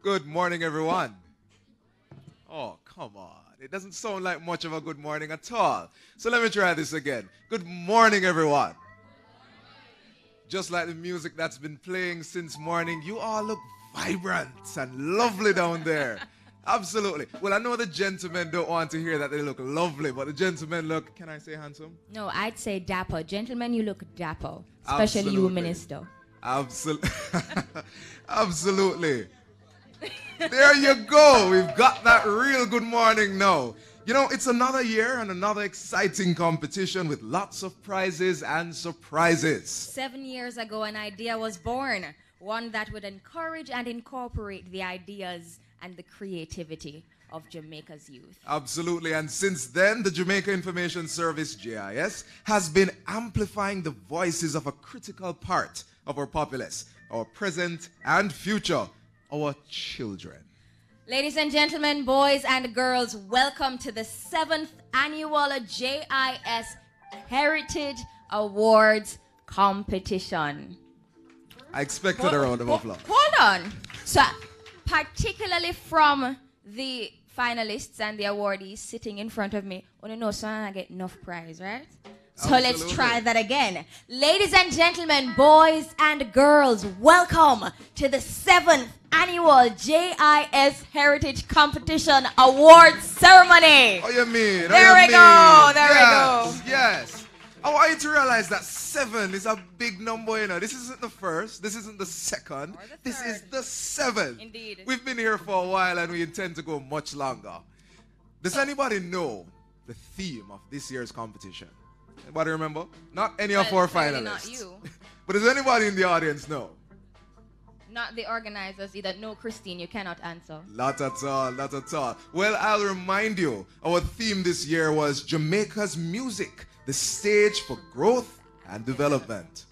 Good morning, everyone. Oh, come on. It doesn't sound like much of a good morning at all. So let me try this again. Good morning, everyone. Just like the music that's been playing since morning, you all look vibrant and lovely down there. Absolutely. Well, I know the gentlemen don't want to hear that they look lovely, but the gentlemen look, can I say handsome? No, I'd say dapper. Gentlemen, you look dapper. Especially you, Absolutely. minister. Absolutely. Absolutely. There you go. We've got that real good morning now. You know, it's another year and another exciting competition with lots of prizes and surprises. 7 years ago, an idea was born. One that would encourage and incorporate the ideas and the creativity of Jamaica's youth. Absolutely. And since then, the Jamaica Information Service, JIS, has been amplifying the voices of a critical part of our populace, our present and future, our children. Ladies and gentlemen, boys and girls, welcome to the 7th annual JIS Heritage Awards competition. I expected a round of applause. Hold on. So, particularly from the finalists and the awardees sitting in front of me, I don't know, so I get enough prize, right? So Absolutely. let's try that again. Ladies and gentlemen, boys and girls, welcome to the 7th annual JIS Heritage Competition Awards Ceremony. Oh, you mean? There we go. There we go. Yes. I want you to realize that 7 is a big number, you know. This isn't the first. This isn't the second. Or the This is third. the 7th. Indeed. We've been here for a while and we intend to go much longer. Does anybody know the theme of this year's competition? Anybody remember? Not any of our clearly finalists. not you. But does anybody in the audience know? Not the organizers either. No, Christine, you cannot answer. Not at all, not at all. Well, I'll remind you, our theme this year was Jamaica's music, the stage for growth and development.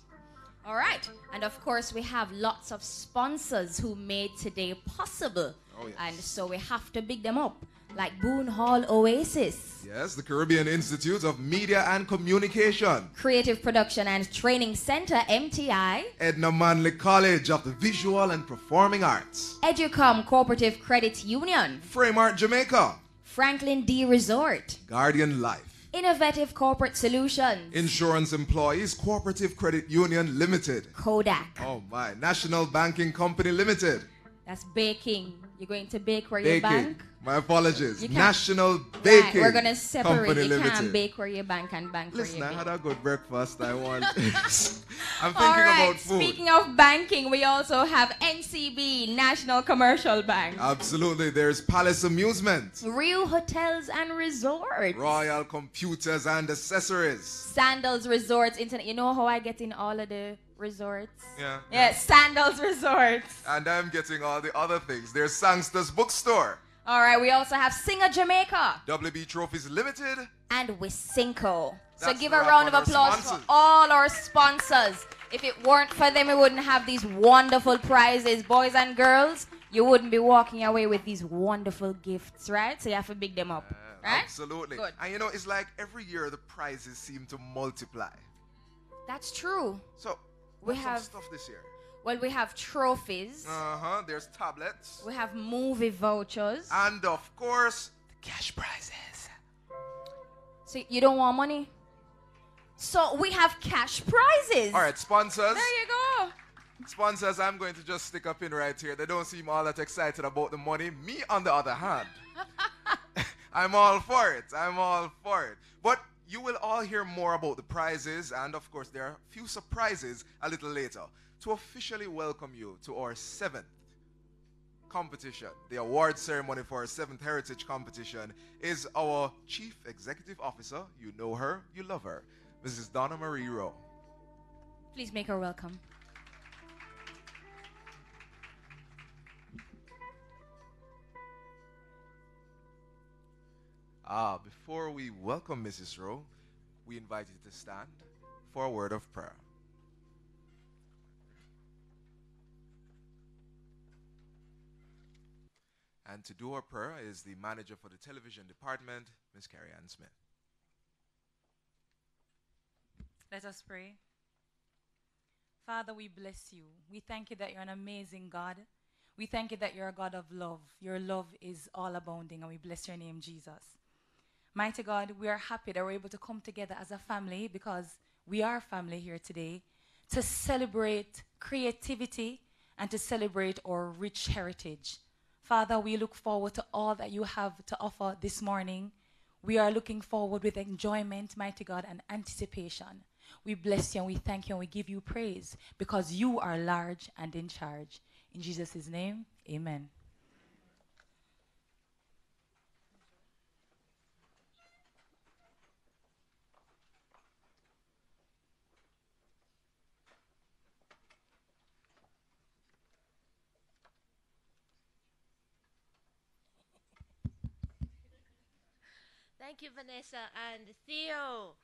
All right. And of course, we have lots of sponsors who made today possible. Oh, yes. And so we have to big them up, like Boone Hall Oasis, Yes, the Caribbean Institute of Media and Communication, Creative Production and Training Center, MTI, Edna Manley College of the Visual and Performing Arts, Educom Cooperative Credit Union, Frame Art Jamaica, Franklin D Resort, Guardian Life, Innovative Corporate Solutions, Insurance Employees Cooperative Credit Union Limited, Kodak. oh my, National Banking Company Limited, That's baking. You're going to bake where you bank? my apologies, You can't- National Right, Baking we're going to separate. Company You Limited. can't bake where you bank and bank where Listen, you I bake. had a good breakfast. I'm thinking All right, about food. speaking of banking, we also have NCB, National Commercial Bank, Absolutely. There's Palace Amusement, Real Hotels and Resorts, Royal Computers and Accessories. Sandals Resorts Internet. You know how I get in all of the resorts? Yeah. Yes, Sandals Resorts. And I'm getting all the other things. There's Sangster's Bookstore, All right, we also have Singer Jamaica WB Trophies Limited. and Wisinko. So That's give the a wrap round of on our applause for sponsors. all our sponsors. If it weren't for them, we wouldn't have these wonderful prizes. Boys and girls, you wouldn't be walking away with these wonderful gifts, right? So you have to big them up, right? Absolutely. Good. And you know, it's like every year the prizes seem to multiply. That's true. So, We what's some have- stuff this year? Well, we have trophies. There's tablets. We have movie vouchers. And of course, the cash prizes. So you don't want money? So we have cash prizes. All right, sponsors. There you go. Sponsors, I'm going to just stick a pin right here. They don't seem all that excited about the money. Me, on the other hand, I'm all for it. I'm all for it. But you will all hear more about the prizes, and of course, there are a few surprises a little later. To officially welcome you to our 7th competition, the award ceremony for our 7th Heritage Competition, is our Chief Executive Officer. You know her, you love her, Mrs. Donna Marie Rowe. Please make her welcome. Before we welcome Mrs. Rowe, we invite you to stand for a word of prayer. And to do our prayer is the manager for the television department, Ms. Carrie Ann Smith. Let us pray. Father, we bless you. We thank you that you're an amazing God. We thank you that you're a God of love. Your love is all abounding, and we bless your name, Jesus. Mighty God, we are happy that we're able to come together as a family, because we are family here today, to celebrate creativity and to celebrate our rich heritage. Father, we look forward to all that you have to offer this morning. We are looking forward with enjoyment, mighty God, and anticipation. We bless you and we thank you and we give you praise because you are large and in charge. In Jesus' name, amen. Thank you, Vanessa and Theo.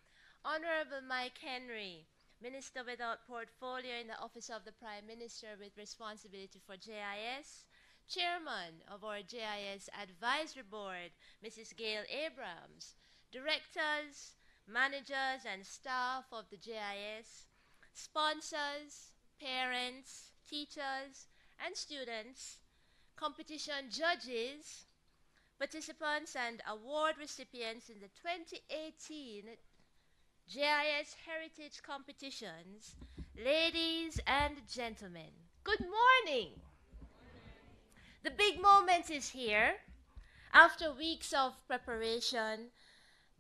Honorable Mike Henry, Minister without portfolio in the Office of the Prime Minister with responsibility for JIS, Chairman of our JIS Advisory Board, Mrs. Gail Abrams, Directors, Managers and staff of the JIS, sponsors, parents, teachers, and students, competition judges, participants and award recipients in the 2018 JIS Heritage Competitions, ladies and gentlemen, good morning. The big moment is here. After weeks of preparation,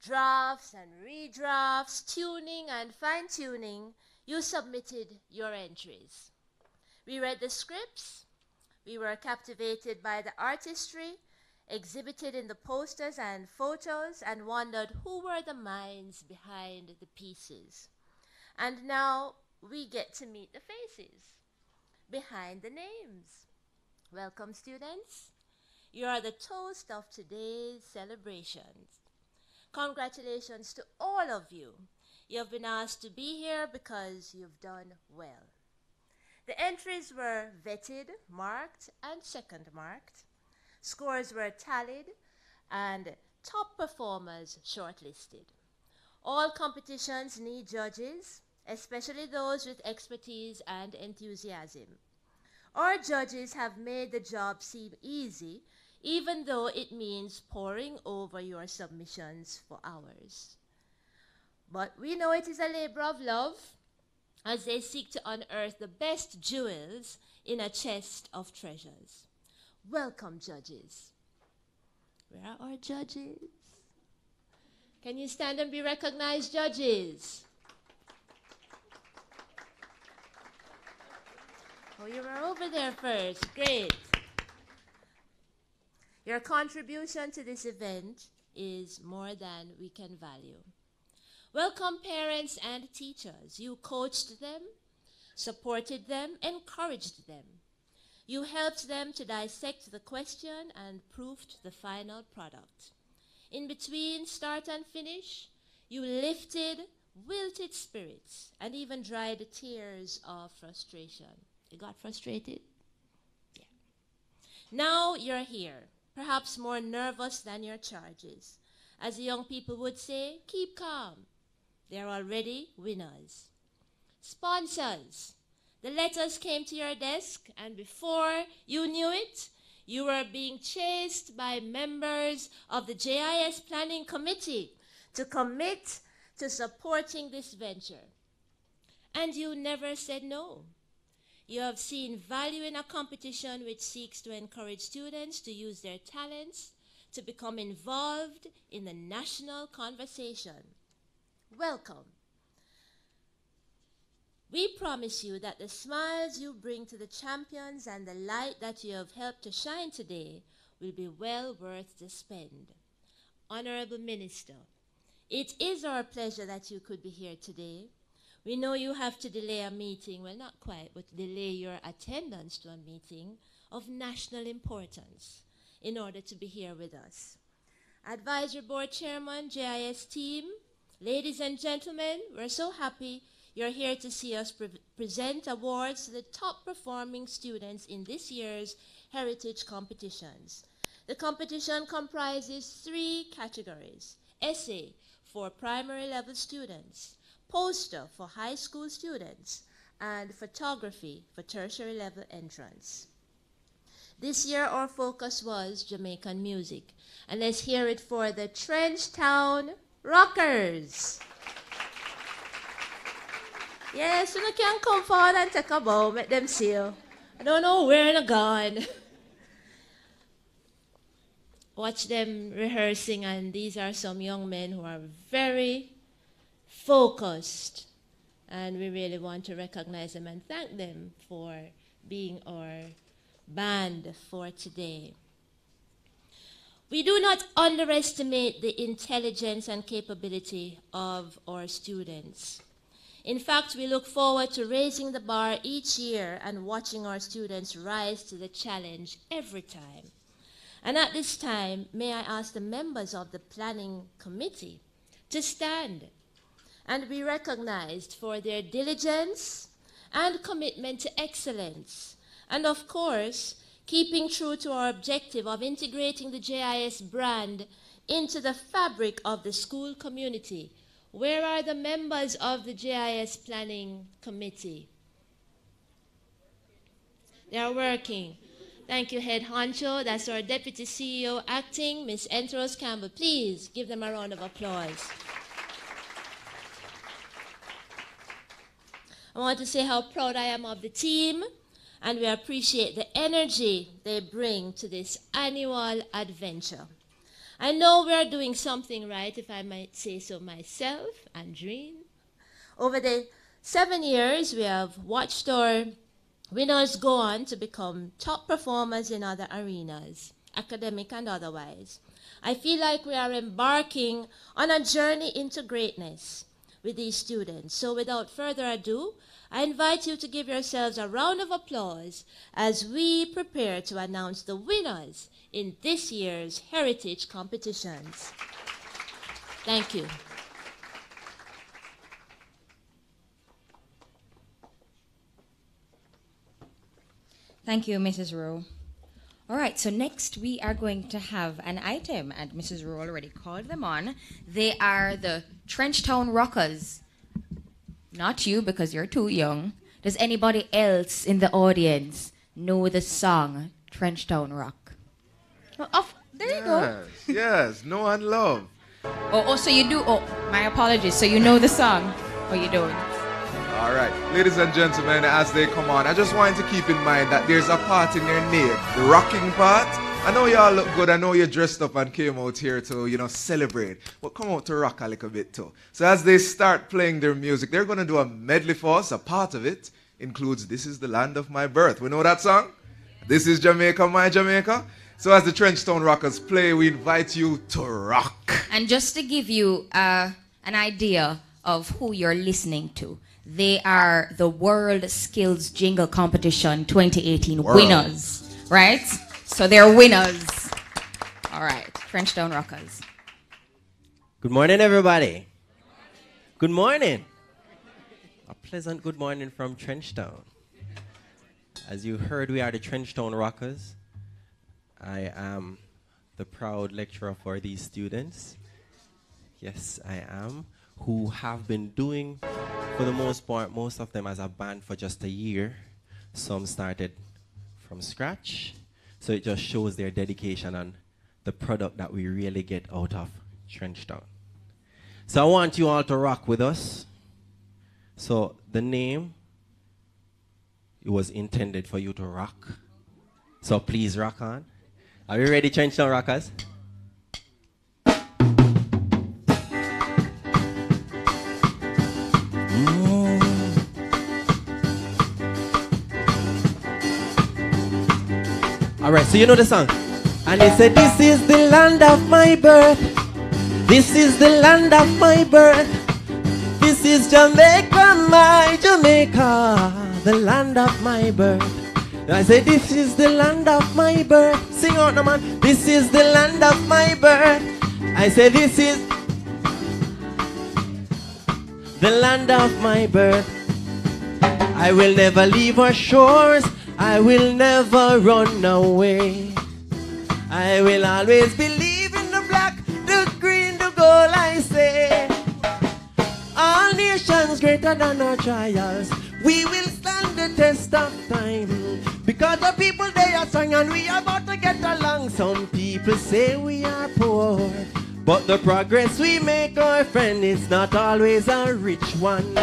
drafts and redrafts, tuning and fine-tuning, you submitted your entries. We read the scripts, we were captivated by the artistry exhibited in the posters and photos, and wondered who were the minds behind the pieces. And now we get to meet the faces behind the names. Welcome, students. You are the toast of today's celebrations. Congratulations to all of you. You have been asked to be here because you've done well. The entries were vetted, marked, and second marked. Scores were tallied and top performers shortlisted. All competitions need judges, especially those with expertise and enthusiasm. Our judges have made the job seem easy, even though it means poring over your submissions for hours. But we know it is a labor of love as they seek to unearth the best jewels in a chest of treasures. Welcome, judges. Where are our judges? Can you stand and be recognized, judges? Oh, you were over there first. Great. Your contribution to this event is more than we can value. Welcome, parents and teachers. You coached them, supported them, encouraged them. You helped them to dissect the question and proofed the final product. In between start and finish, you lifted wilted spirits and even dried the tears of frustration. You got frustrated? Yeah. Now you're here, perhaps more nervous than your charges. As the young people would say, keep calm. They're already winners. Sponsors. The letters came to your desk, and before you knew it, you were being chased by members of the JIS Planning Committee to commit to supporting this venture. And you never said no. You have seen value in a competition which seeks to encourage students to use their talents to become involved in the national conversation. Welcome. We promise you that the smiles you bring to the champions and the light that you have helped to shine today will be well worth the spend. Honorable Minister, it is our pleasure that you could be here today. We know you have to delay a meeting, well, not quite, but delay your attendance to a meeting of national importance in order to be here with us. Advisory Board Chairman, JIS team, ladies and gentlemen, we're so happy you're here to see us present awards to the top performing students in this year's heritage competitions. The competition comprises 3 categories: essay for primary level students, poster for high school students, and photography for tertiary level entrants. This year our focus was Jamaican music. And let's hear it for the Trenchtown Rockers. Yes, you can come forward and take a bow, make them see you. I don't know where they're gone. Watch them rehearsing, and these are some young men who are very focused. And we really want to recognize them and thank them for being our band for today. We do not underestimate the intelligence and capability of our students. In fact, we look forward to raising the bar each year and watching our students rise to the challenge every time. And at this time, may I ask the members of the planning committee to stand and be recognized for their diligence and commitment to excellence. And of course, keeping true to our objective of integrating the JIS brand into the fabric of the school community. Where are the members of the JIS Planning Committee? They are working. Thank you, Head Honcho. That's our Deputy CEO acting, Ms. Entros Campbell. Please give them a round of applause. I want to say how proud I am of the team, and we appreciate the energy they bring to this annual adventure. I know we are doing something right, if I might say so myself, Andreen. Over the 7 years, we have watched our winners go on to become top performers in other arenas, academic and otherwise. I feel like we are embarking on a journey into greatness with these students. So without further ado, I invite you to give yourselves a round of applause as we prepare to announce the winners in this year's Heritage competitions. Thank you. Thank you, Mrs. Rowe. All right, so next we are going to have an item, and Mrs. Rowe already called them on. They are the Trenchtown Rockers. Not you, because you're too young. Does anybody else in the audience know the song Trenchtown Rock? Oh, there you go. Yes, Know and Love. Oh, so you do. Oh, my apologies. So you know the song, or you don't? All right, ladies and gentlemen, as they come on, I just want to keep in mind that there's a part in their name, the rocking part. I know y'all look good. I know you dressed up and came out here to, celebrate. But come out to rock a little bit too. So as they start playing their music, they're going to do a medley for us. A part of it includes This Is the Land of My Birth. We know that song? This is Jamaica, my Jamaica. So as the Trenchtown Rockers play, we invite you to rock. And just to give you an idea of who you're listening to, they are the World Skills Jingle Competition 2018 winners, right? So they're winners. All right, Trenchtown Rockers. Good morning, everybody. Good morning. A pleasant good morning from Trenchtown. As you heard, we are the Trenchtown Rockers. I am the proud lecturer for these students. Yes, I am. Who have been doing, for the most part, most of them as a band for just a year. Some started from scratch. So it just shows their dedication and the product that we really get out of Trenchtown. So I want you all to rock with us. So the name, it was intended for you to rock. So please rock on. Are you ready, Trenchtown Rockers? Alright, so you know the song. And they said, this is the land of my birth. This is the land of my birth. This is Jamaica, my Jamaica, the land of my birth. I said, this is the land of my birth. Sing out, no man. This is the land of my birth. I said, this is the land of my birth. I will never leave our shores. I will never run away. I will always believe in the black, the green, the gold, I say. All nations greater than our trials. we will stand the test of time. Because the people they are strong and we are about to get along. Some people say we are poor, but the progress we make, our friend, is not always a rich one.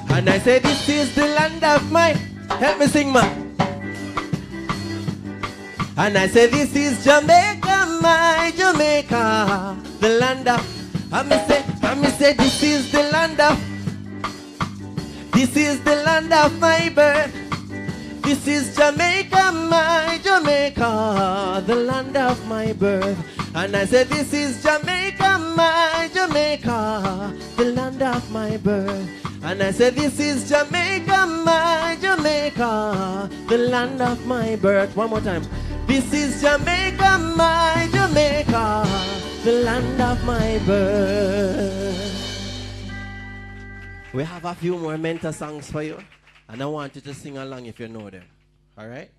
And I say this is the land of my, help me sing, man. And I say this is Jamaica, my Jamaica, the land of, and me say this is the land of, this is the land of my birth. This is Jamaica, my Jamaica, the land of my birth. And I say this is Jamaica, my Jamaica, the land of my birth. And I say this is Jamaica, my Jamaica, the land of my birth. One more time. This is Jamaica, my Jamaica, the land of my birth. We have a few more mentor songs for you, and I want you to sing along if you know them. All right?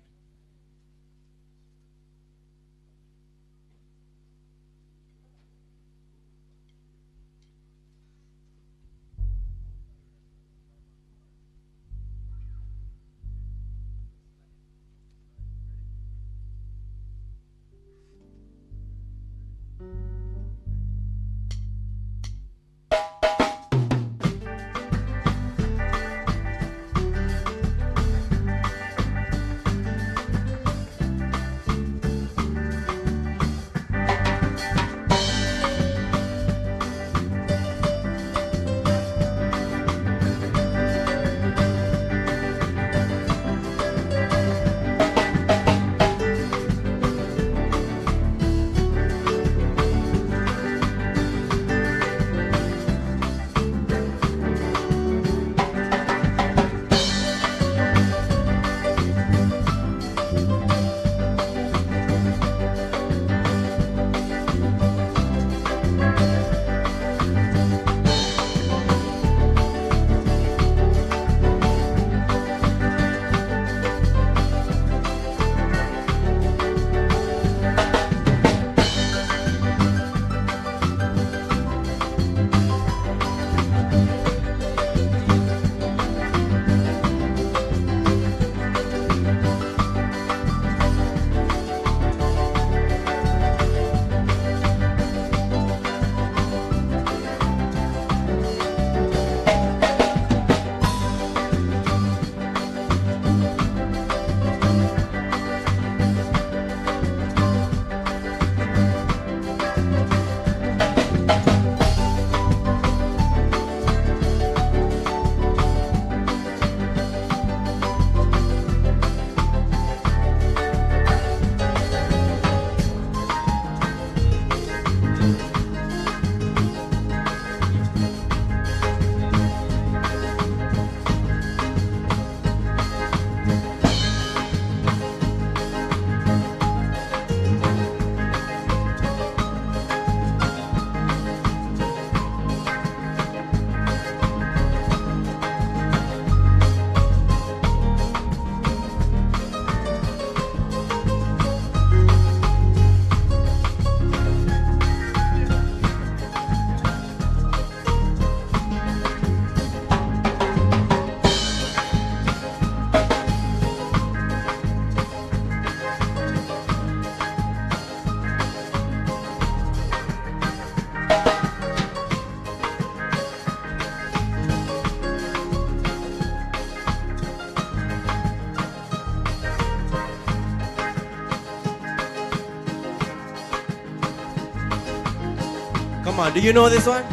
Come on, do you know this one?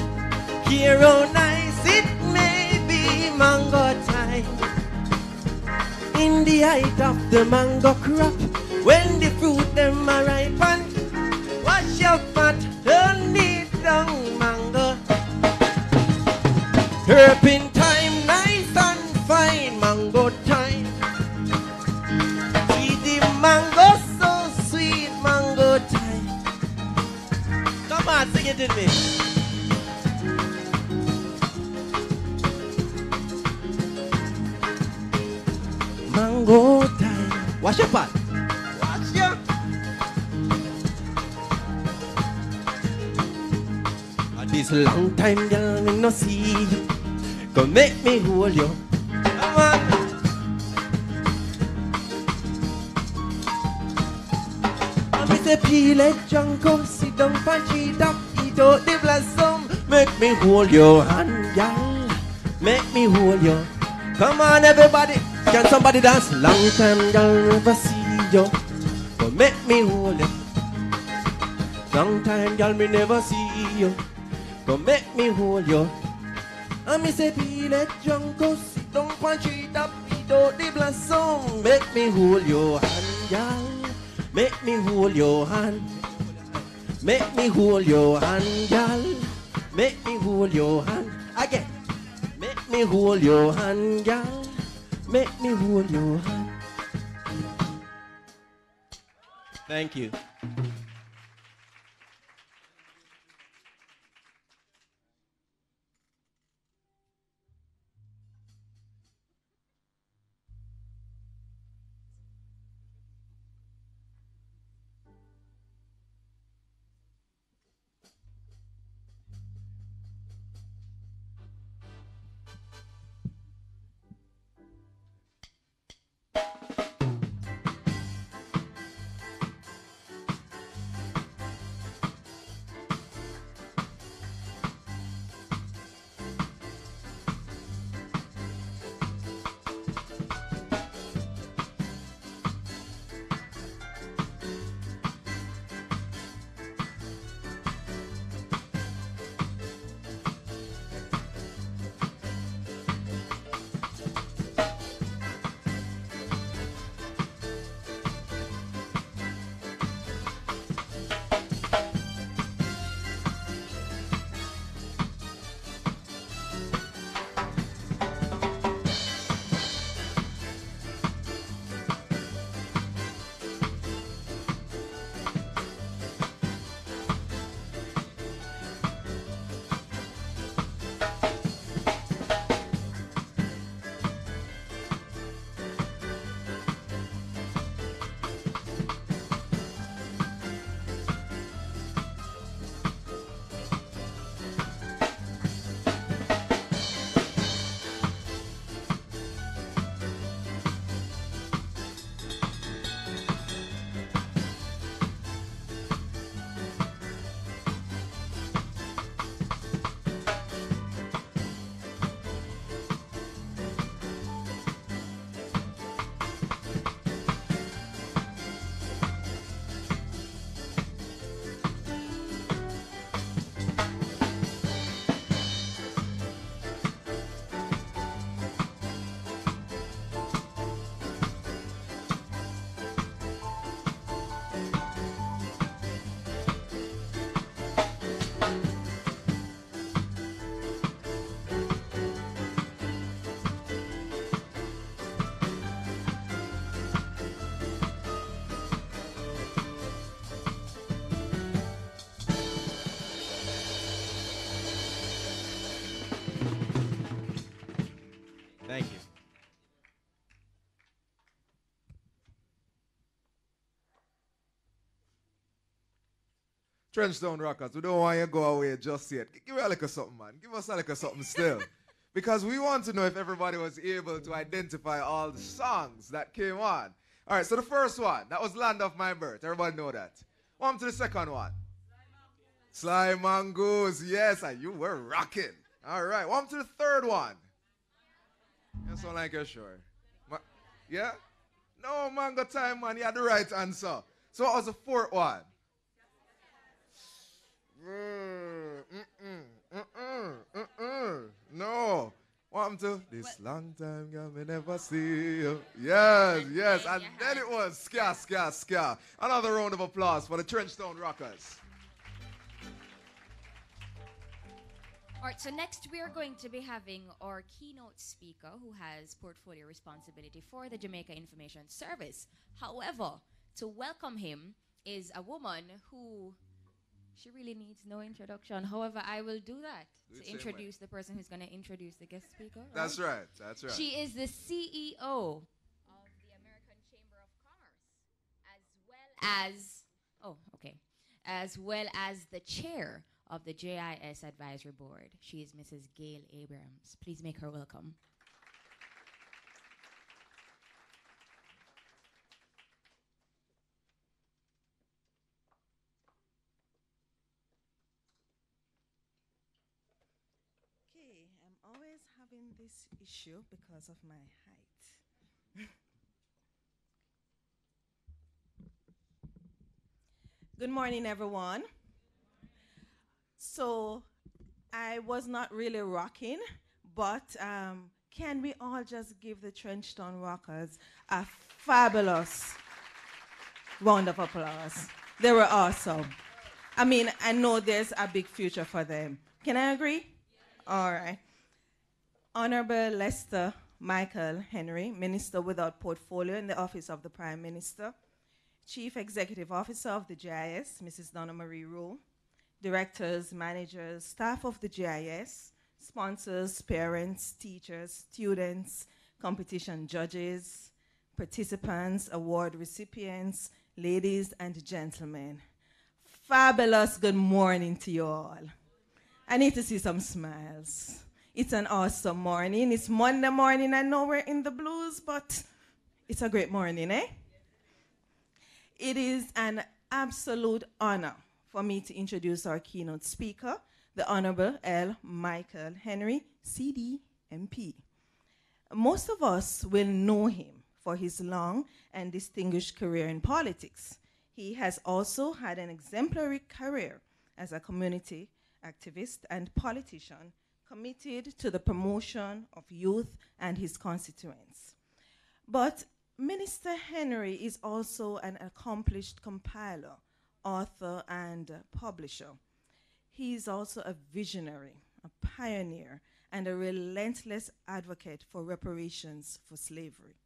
Here oh nice it may be mango time, in the height of the mango crop, when the fruit them are ripen, wash your fat, turn it down mango. Herping time, nice and fine, mango time. Sweet the mango, so sweet mango time. Come on, sing it with me. Mango time. Wash your pot. Wash your. This long time, girl, me no see you. Come make me hold you. Come on. say peel it, jungle, sit down, punchy top, eat out the blossom. Make me hold your hand, girl. Make me hold your. Come on, everybody. Can somebody dance? Long time, girl, never see you. But make me hold you. Long time, girl, me never see you. But make me hold you. And me say, peel it, jungle, sit down, punchy top, eat out the blossom. Make me hold your hand, girl. Make me hold your hand. Make me hold your hand, girl. Make me hold your hand. Again. Make me hold your hand, girl. Make me hold your hand. Thank you. Thank you. Trenchtown Rockers, we don't want you to go away just yet. Give us a little something, man. Give us a little something still. Because we want to know if everybody was able to identify all the songs that came on. All right, so the first one, that was Land of My Birth. Everybody know that. On to the second one. Sly Mongoose, yes, and you were rocking. All right, on to the third one. You sound like you're sure. Yeah? No, Mango Time, man, you had the right answer. So what was the fourth one? No. What happened to this long time, girl, me never see you. Yes, yes. And then it was ska, ska, ska. Another round of applause for the Trenchtown Rockers. All right, so next we are going to be having our keynote speaker who has portfolio responsibility for the Jamaica Information Service. However, to welcome him is a woman who she really needs no introduction. However, I will do that to introduce the person who's going to introduce the guest speaker. Right? That's right. That's right. She is the CEO of the American Chamber of Commerce, as well as the chair of the JIS Advisory Board. She is Mrs. Gail Abrams. Please make her welcome. having this issue because of my height. Good morning, everyone. So, I was not really rocking, but can we all just give the Trenchtown Rockers a fabulous round of applause? They were awesome. I mean, I know there's a big future for them. Can I agree? Yes. All right. Honorable Lester Michael Henry, Minister without Portfolio in the Office of the Prime Minister, Chief Executive Officer of the JIS, Mrs. Donna Marie Rowe, directors, managers, staff of the JIS, sponsors, parents, teachers, students, competition judges, participants, award recipients, ladies and gentlemen. Fabulous good morning to you all. I need to see some smiles. It's an awesome morning. It's Monday morning. I know we're in the blues, but it's a great morning, eh? It is an absolute honor for me to introduce our keynote speaker, the Honorable L. Michael Henry, CD, MP. Most of us will know him for his long and distinguished career in politics. He has also had an exemplary career as a community activist and politician committed to the promotion of youth and his constituents. But Minister Henry is also an accomplished compiler, author, and publisher. He is also a visionary, a pioneer, and a relentless advocate for reparations for slavery.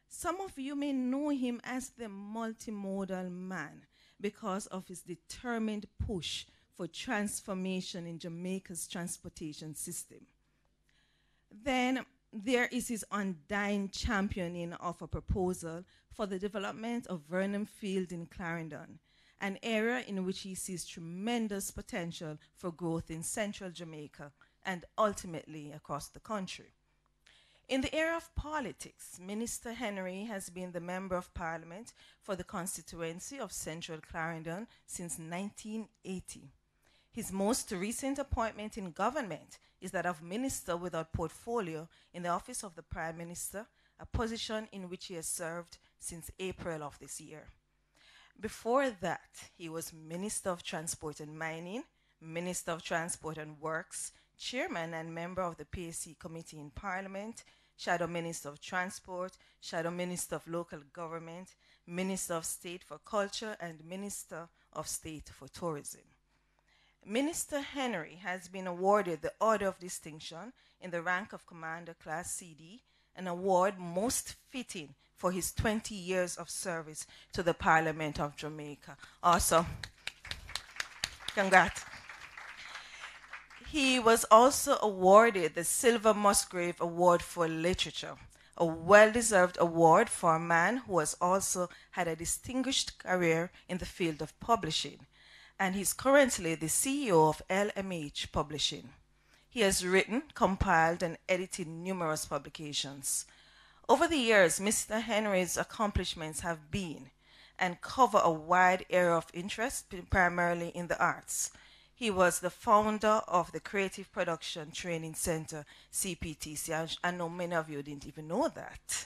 Some of you may know him as the multimodal man because of his determined push for transformation in Jamaica's transportation system. Then there is his undying championing of a proposal for the development of Vernon Field in Clarendon, an area in which he sees tremendous potential for growth in central Jamaica and ultimately across the country. In the area of politics, Minister Henry has been the Member of Parliament for the constituency of Central Clarendon since 1980. His most recent appointment in government is that of Minister without Portfolio in the Office of the Prime Minister, a position in which he has served since April of this year. Before that, he was Minister of Transport and Mining, Minister of Transport and Works, Chairman and member of the PAC Committee in Parliament, Shadow Minister of Transport, Shadow Minister of Local Government, Minister of State for Culture, and Minister of State for Tourism. Minister Henry has been awarded the Order of Distinction in the rank of Commander Class CD, an award most fitting for his 20 years of service to the Parliament of Jamaica. Awesome. Congrats. He was also awarded the Silver Musgrave Award for Literature, a well-deserved award for a man who has also had a distinguished career in the field of publishing, and he's currently the CEO of LMH Publishing. He has written, compiled, and edited numerous publications. Over the years, Mr. Henry's accomplishments have been and cover a wide area of interest, primarily in the arts. He was the founder of the Creative Production Training Center, CPTC. I know many of you didn't even know that.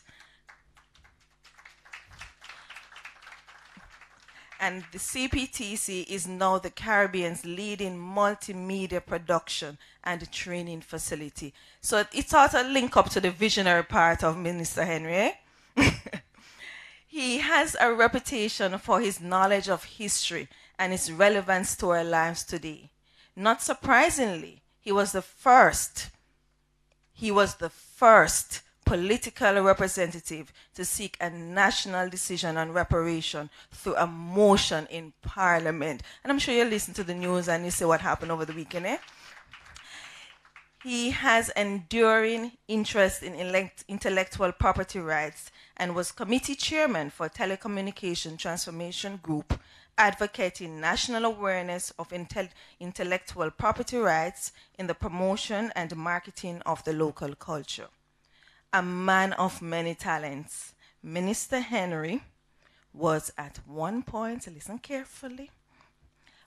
And the CPTC is now the Caribbean's leading multimedia production and training facility. So it sort of link up to the visionary part of Minister Henry. He has a reputation for his knowledge of history and its relevance to our lives today. Not surprisingly, he was the first political representative to seek a national decision on reparation through a motion in Parliament. And I'm sure you listen to the news and you see what happened over the weekend, eh? He has enduring interest in intellectual property rights and was committee chairman for Telecommunication Transformation Group, advocating national awareness of intellectual property rights in the promotion and marketing of the local culture. A man of many talents, Minister Henry was at one point, listen carefully,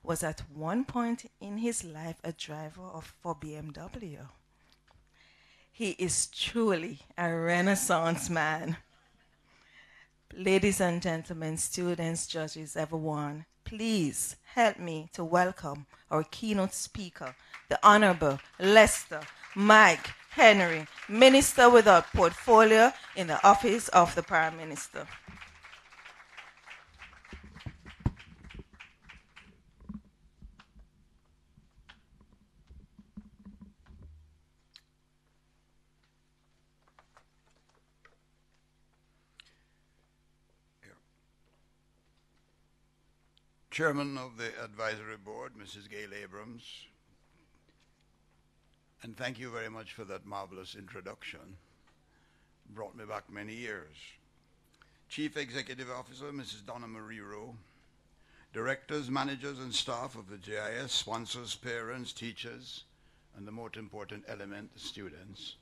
was at one point in his life a driver for BMW. He is truly a Renaissance man. Ladies and gentlemen, students, judges, everyone, please help me to welcome our keynote speaker, the Honorable Lester Mike Henry, Minister without portfolio in the Office of the Prime Minister. Chairman of the Advisory Board, Mrs. Gail Abrams, and thank you very much for that marvelous introduction. Brought me back many years. Chief Executive Officer, Mrs. Donna Marie Rowe, directors, managers, and staff of the JIS, sponsors, parents, teachers, and the most important element, the students.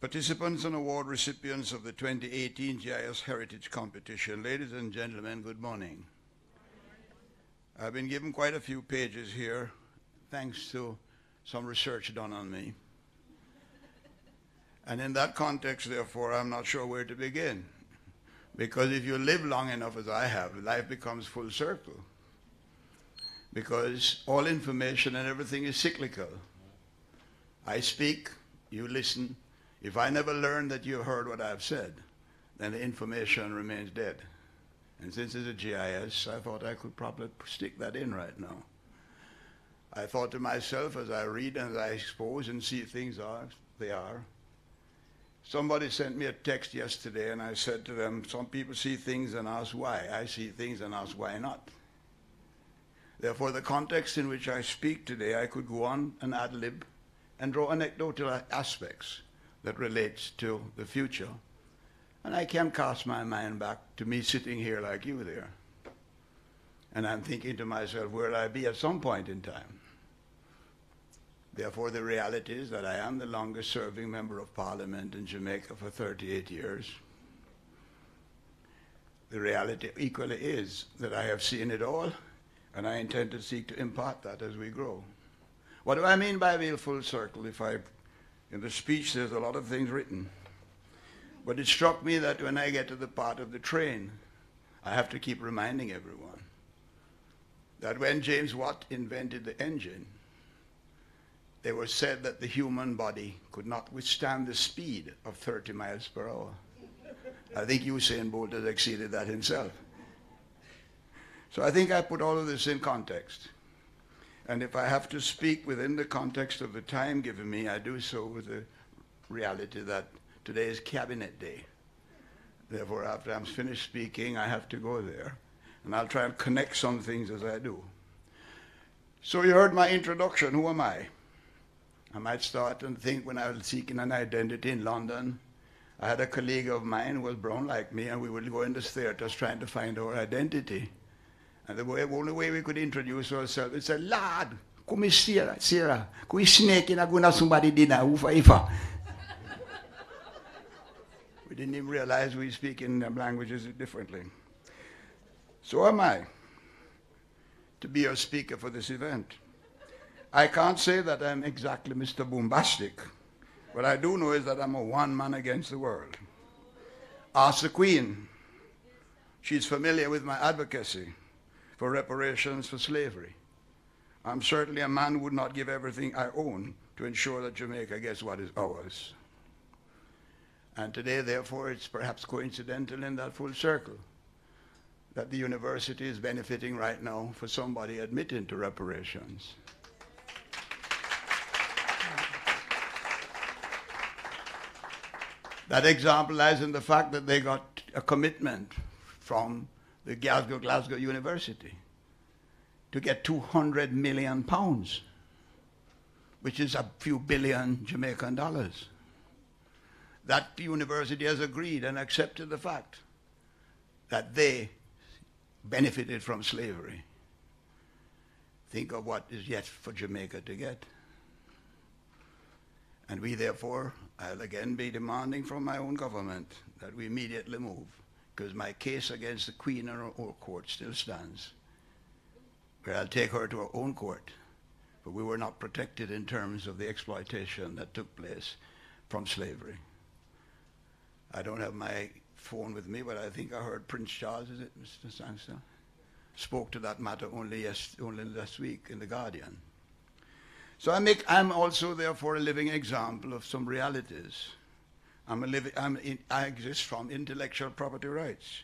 Participants and award recipients of the 2018 JIS Heritage Competition, ladies and gentlemen, good morning. I've been given quite a few pages here, thanks to some research done on me. And in that context, therefore, I'm not sure where to begin. Because if you live long enough as I have, life becomes full circle. Because all information and everything is cyclical. I speak, you listen. If I never learn that you heard what I've said, then the information remains dead. And since it's a GIS, I thought I could probably stick that in right now. I thought to myself, as I read and as I expose and see things they are. Somebody sent me a text yesterday and I said to them, some people see things and ask why. I see things and ask why not. Therefore, the context in which I speak today, I could go on and ad-lib and draw anecdotal aspects that relates to the future. And I can cast my mind back to me sitting here like you there. And I'm thinking to myself, where will I be at some point in time? Therefore, the reality is that I am the longest serving member of parliament in Jamaica for 38 years. The reality equally is that I have seen it all, and I intend to seek to impart that as we grow. What do I mean by being full circle? In the speech, there's a lot of things written. But it struck me that when I get to the part of the train, I have to keep reminding everyone that when James Watt invented the engine, it was said that the human body could not withstand the speed of 30 miles per hour. I think Usain Bolt has exceeded that himself. So I think I put all of this in context. And if I have to speak within the context of the time given me, I do so with the reality that today is Cabinet Day. Therefore, after I'm finished speaking, I have to go there. And I'll try and connect some things as I do. So you heard my introduction. Who am I? I might start and think when I was seeking an identity in London, I had a colleague of mine who was brown like me, and we would go in the theaters trying to find our identity. And the only way we could introduce ourselves is say, lad, come here, Sarah, come snake in a gonna somebody dinner, ufa ifa. We didn't even realize we speak in languages differently. So am I to be your speaker for this event. I can't say that I'm exactly Mr. Bombastic. What I do know is that I'm a one man against the world. Ask the Queen. She's familiar with my advocacy for reparations for slavery. I'm certainly a man who would not give everything I own to ensure that Jamaica gets what is ours. And today, therefore, it's perhaps coincidental in that full circle that the university is benefiting right now for somebody admitting to reparations. That example lies in the fact that they got a commitment from the Glasgow University to get £200 million, which is a few billion Jamaican dollars. That university has agreed and accepted the fact that they benefited from slavery. Think of what is yet for Jamaica to get. And we therefore, I'll again be demanding from my own government that we immediately move, because my case against the Queen in our own court still stands, where I'll take her to her own court but we were not protected in terms of the exploitation that took place from slavery. I don't have my phone with me, but I think I heard Prince Charles, is it, Mr. Sangston, spoke to that matter only last week in The Guardian. So I'm also therefore a living example of some realities. I exist from intellectual property rights.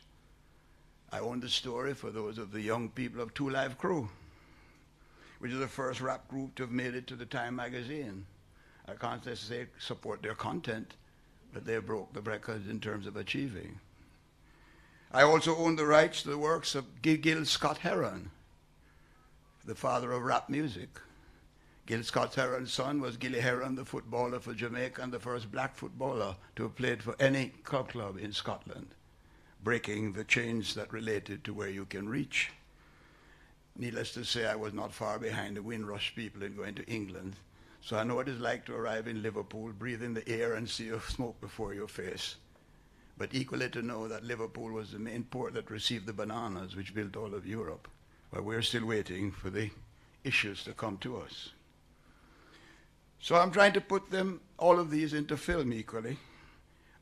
I own the story, for those of the young people, of Two Live Crew, which is the first rap group to have made it to the Time magazine. I can't necessarily support their content, but they broke the record in terms of achieving. I also own the rights to the works of Gil Scott-Heron, the father of rap music. Gil Scott-Heron's son was Gilly Heron, the footballer for Jamaica and the first black footballer to have played for any club in Scotland, breaking the chains that related to where you can reach. Needless to say, I was not far behind the Windrush people in going to England, so I know what it's like to arrive in Liverpool, breathe in the air and see smoke before your face. But equally to know that Liverpool was the main port that received the bananas which built all of Europe, while we're still waiting for the issues to come to us. So I'm trying to put all of these into film equally,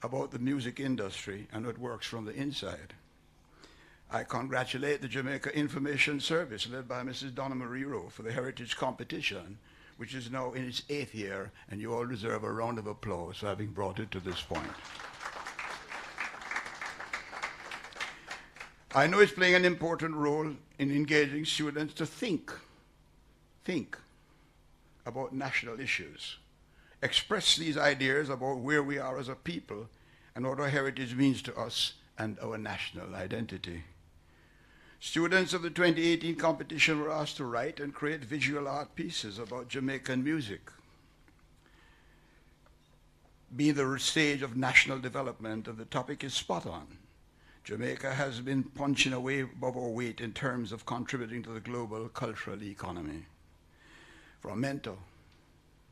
about the music industry and what works from the inside. I congratulate the Jamaica Information Service, led by Mrs. Donna Marie Rowe, for the Heritage Competition, which is now in its 8th year, and you all deserve a round of applause for having brought it to this point. I know it's playing an important role in engaging students to think about national issues, express these ideas about where we are as a people and what our heritage means to us and our national identity. Students of the 2018 competition were asked to write and create visual art pieces about Jamaican music. Being the stage of national development, and the topic is spot on. Jamaica has been punching away above our weight in terms of contributing to the global cultural economy. From Mento,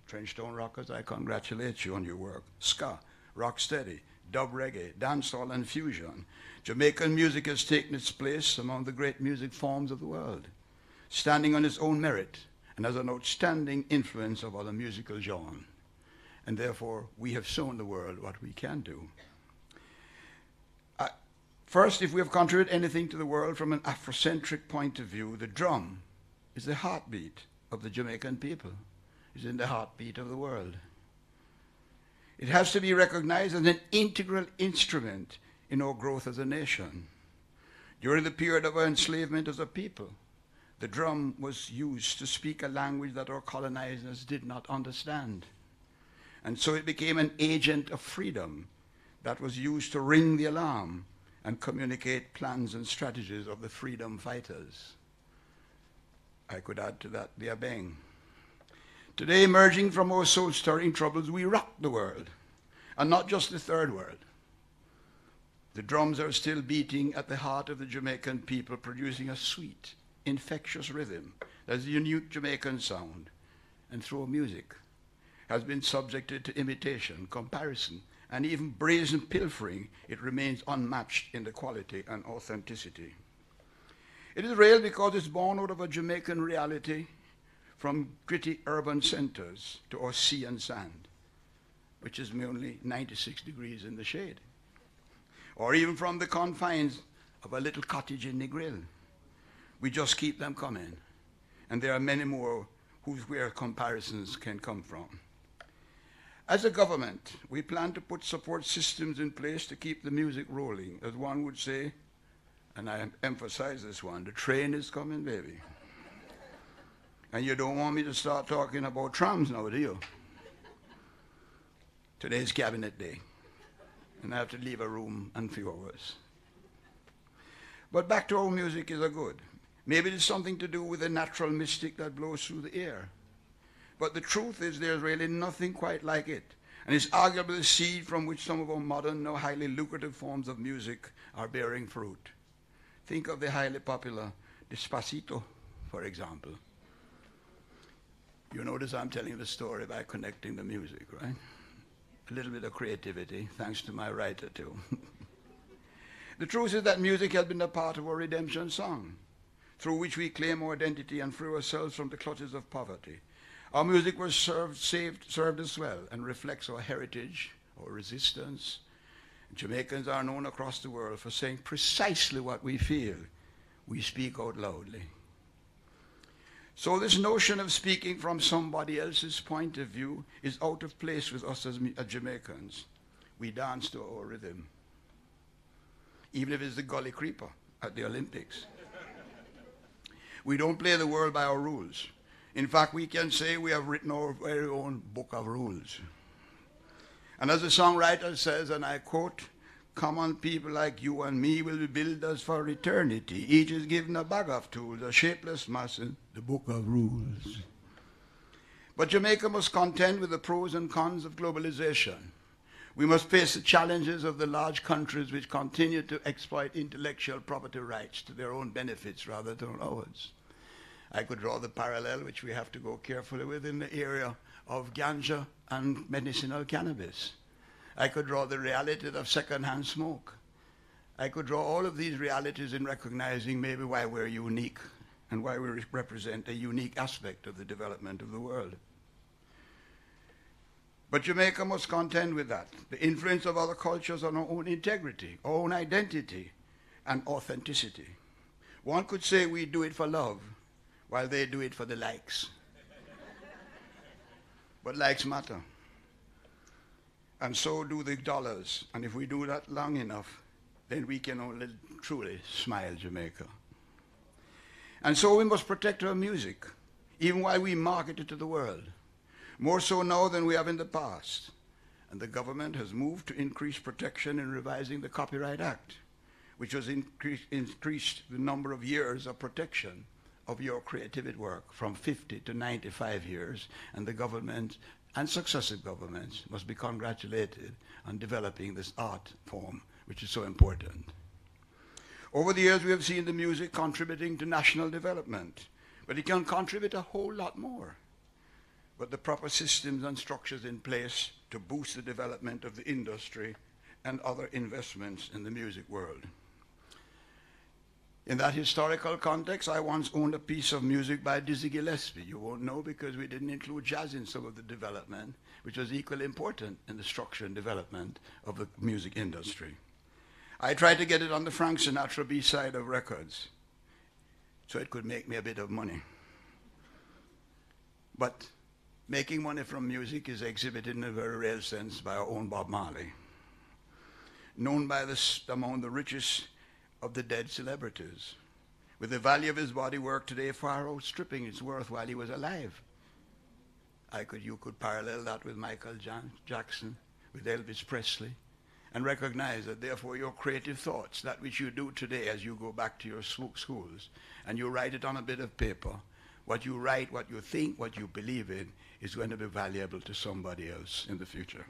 Trenchtown Rockers, I congratulate you on your work. Ska, rocksteady, dub reggae, dancehall and fusion. Jamaican music has taken its place among the great music forms of the world, standing on its own merit and as an outstanding influence of other musical genres. And therefore, we have shown the world what we can do. First, if we have contributed anything to the world from an Afrocentric point of view, the drum is the heartbeat of the Jamaican people. It's in the heartbeat of the world. It has to be recognized as an integral instrument in our growth as a nation. During the period of our enslavement as a people, the drum was used to speak a language that our colonizers did not understand. And so it became an agent of freedom that was used to ring the alarm and communicate plans and strategies of the freedom fighters. I could add to that the Abeng. Today, emerging from our soul-stirring troubles, we rock the world, and not just the third world. The drums are still beating at the heart of the Jamaican people, producing a sweet, infectious rhythm that's a unique Jamaican sound, and through music has been subjected to imitation, comparison, and even brazen pilfering. It remains unmatched in the quality and authenticity. It is real because it's born out of a Jamaican reality, from gritty urban centers to our sea and sand, which is only 96 degrees in the shade, or even from the confines of a little cottage in Negril. We just keep them coming, and there are many more where comparisons can come from. As a government, we plan to put support systems in place to keep the music rolling. As one would say, and I emphasize this one, the train is coming, baby. And you don't want me to start talking about trams now, do you? Today's cabinet day, and I have to leave a room in a few hours. But back to how music is a good. Maybe it's something to do with the natural mystic that blows through the air. But the truth is there's really nothing quite like it. And it's arguably the seed from which some of our modern, now highly lucrative forms of music are bearing fruit. Think of the highly popular Despacito, for example. You notice I'm telling the story by connecting the music, right? A little bit of creativity, thanks to my writer too. The truth is that music has been a part of our redemption song, through which we claim our identity and free ourselves from the clutches of poverty. Our music was served as well and reflects our heritage, our resistance. Jamaicans are known across the world for saying precisely what we feel. We speak out loudly. So this notion of speaking from somebody else's point of view is out of place with us as Jamaicans. We dance to our rhythm, even if it's the Gully Creeper at the Olympics. We don't play the world by our rules. In fact, we can say we have written our very own book of rules. And as the songwriter says, and I quote, "Common people like you and me will be builders for eternity. Each is given a bag of tools, a shapeless mass, and the book of rules." But Jamaica must contend with the pros and cons of globalization. We must face the challenges of the large countries which continue to exploit intellectual property rights to their own benefits rather than ours. I could draw the parallel, which we have to go carefully with, in the area of ganja and medicinal cannabis. I could draw the reality of secondhand smoke. I could draw all of these realities in recognizing maybe why we're unique and why we represent a unique aspect of the development of the world. But Jamaica must contend with that, the influence of other cultures on our own integrity, our own identity, and authenticity. One could say we do it for love, while they do it for the likes. But likes matter. And so do the dollars. And if we do that long enough, then we can only truly smile Jamaica. And so we must protect our music, even while we market it to the world. More so now than we have in the past. And the government has moved to increase protection in revising the Copyright Act, which has increased the number of years of protection of your creative work from 50 to 95 years, and the government and successive governments must be congratulated on developing this art form, which is so important. Over the years, we have seen the music contributing to national development, but it can contribute a whole lot more. But the proper systems and structures in place to boost the development of the industry and other investments in the music world. In that historical context, I once owned a piece of music by Dizzy Gillespie. You won't know because we didn't include jazz in some of the development, which was equally important in the structure and development of the music industry. I tried to get it on the Frank Sinatra B-side of records, so it could make me a bit of money. But making money from music is exhibited in a very real sense by our own Bob Marley, known by among the richest of the dead celebrities, with the value of his body work today far outstripping its worth while he was alive. You could parallel that with Michael Jackson, with Elvis Presley, and recognize that therefore your creative thoughts, that which you do today as you go back to your schools, and you write it on a bit of paper, what you write, what you think, what you believe in, is going to be valuable to somebody else in the future.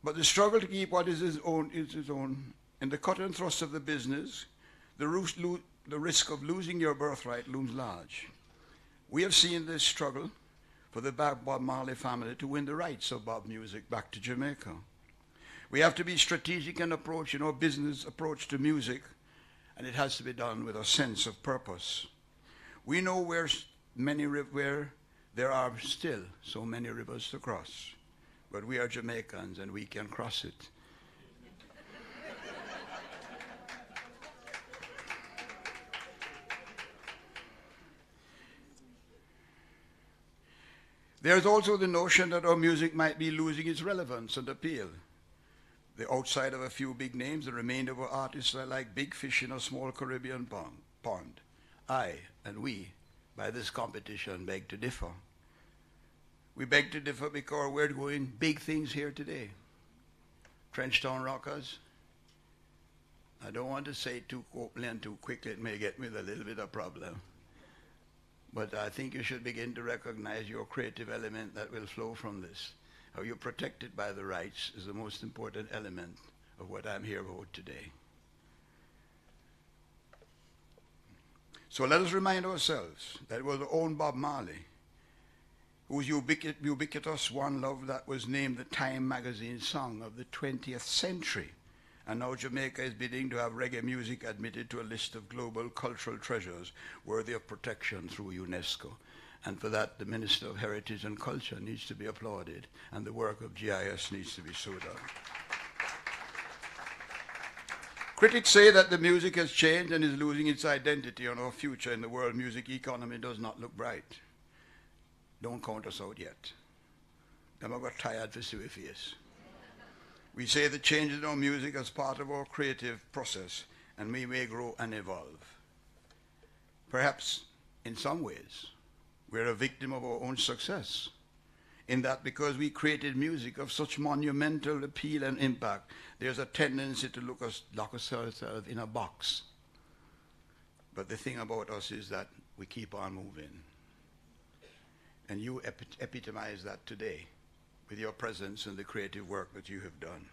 But the struggle to keep what is his own is his own. In the cut and thrust of the business, the risk of losing your birthright looms large. We have seen this struggle for the Bob Marley family to win the rights of Bob music back to Jamaica. We have to be strategic in approach, in our business approach to music, and it has to be done with a sense of purpose. We know where there are still so many rivers to cross. But we are Jamaicans and we can cross it. There's also the notion that our music might be losing its relevance and appeal. The outside of a few big names, the remainder of our artists are like big fish in a small Caribbean pond. I and we, by this competition, beg to differ. We beg to differ because we're doing big things here today. Trenchtown Rockers. I don't want to say too openly and too quickly, it may get me with a little bit of problem. But I think you should begin to recognize your creative element that will flow from this. How you're protected by the rights is the most important element of what I'm here about today. So let us remind ourselves that it was our own Bob Marley, whose ubiquitous One Love that was named the Time magazine song of the 20th century, And now Jamaica is bidding to have reggae music admitted to a list of global cultural treasures worthy of protection through UNESCO. And for that, the Minister of Heritage and Culture needs to be applauded, and the work of JIS needs to be so done. Critics say that the music has changed and is losing its identity, and our future in the world music economy does not look bright. Don't count us out yet. I'm got tired for see face. We say the changes in our music as part of our creative process, and we may grow and evolve. Perhaps, in some ways, we're a victim of our own success, in that because we created music of such monumental appeal and impact, there's a tendency to lock ourselves in a box. But the thing about us is that we keep on moving. And you epitomize that today with your presence and the creative work that you have done.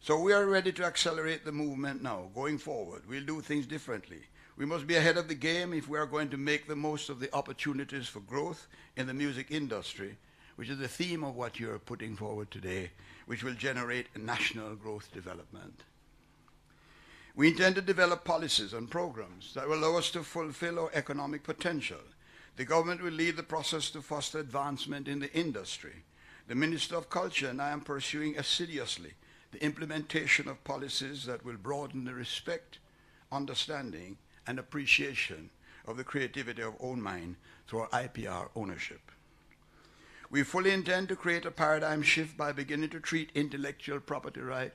So we are ready to accelerate the movement now. Going forward, we'll do things differently. We must be ahead of the game if we are going to make the most of the opportunities for growth in the music industry, which is the theme of what you're putting forward today, which will generate a national growth development. We intend to develop policies and programs that will allow us to fulfill our economic potential. The government will lead the process to foster advancement in the industry. The Minister of Culture and I am pursuing assiduously the implementation of policies that will broaden the respect, understanding, and appreciation of the creativity of own mind through our IPR ownership. We fully intend to create a paradigm shift by beginning to treat intellectual property right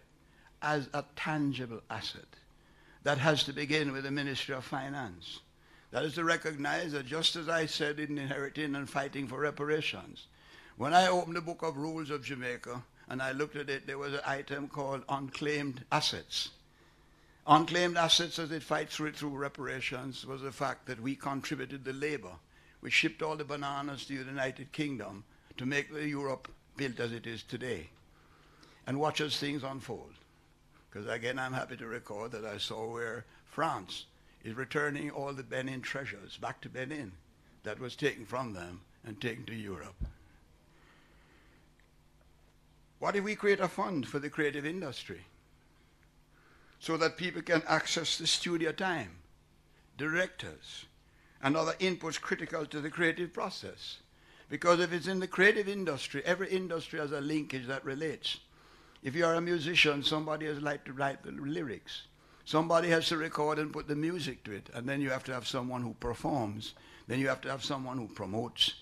as a tangible asset. That has to begin with the Ministry of Finance. That is to recognize that just as I said in inheriting and fighting for reparations, when I opened the book of rules of Jamaica and I looked at it, there was an item called unclaimed assets. Unclaimed assets, as it fights through reparations, was the fact that we contributed the labor. We shipped all the bananas to the United Kingdom to make the Europe built as it is today. And watch as things unfold. Because again, I'm happy to record that I saw where France is returning all the Benin treasures back to Benin that was taken from them and taken to Europe. What if we create a fund for the creative industry so that people can access the studio time, directors, and other inputs critical to the creative process? Because if it's in the creative industry, every industry has a linkage that relates. If you are a musician, somebody has like to write the lyrics. Somebody has to record and put the music to it. And then you have to have someone who performs. Then you have to have someone who promotes.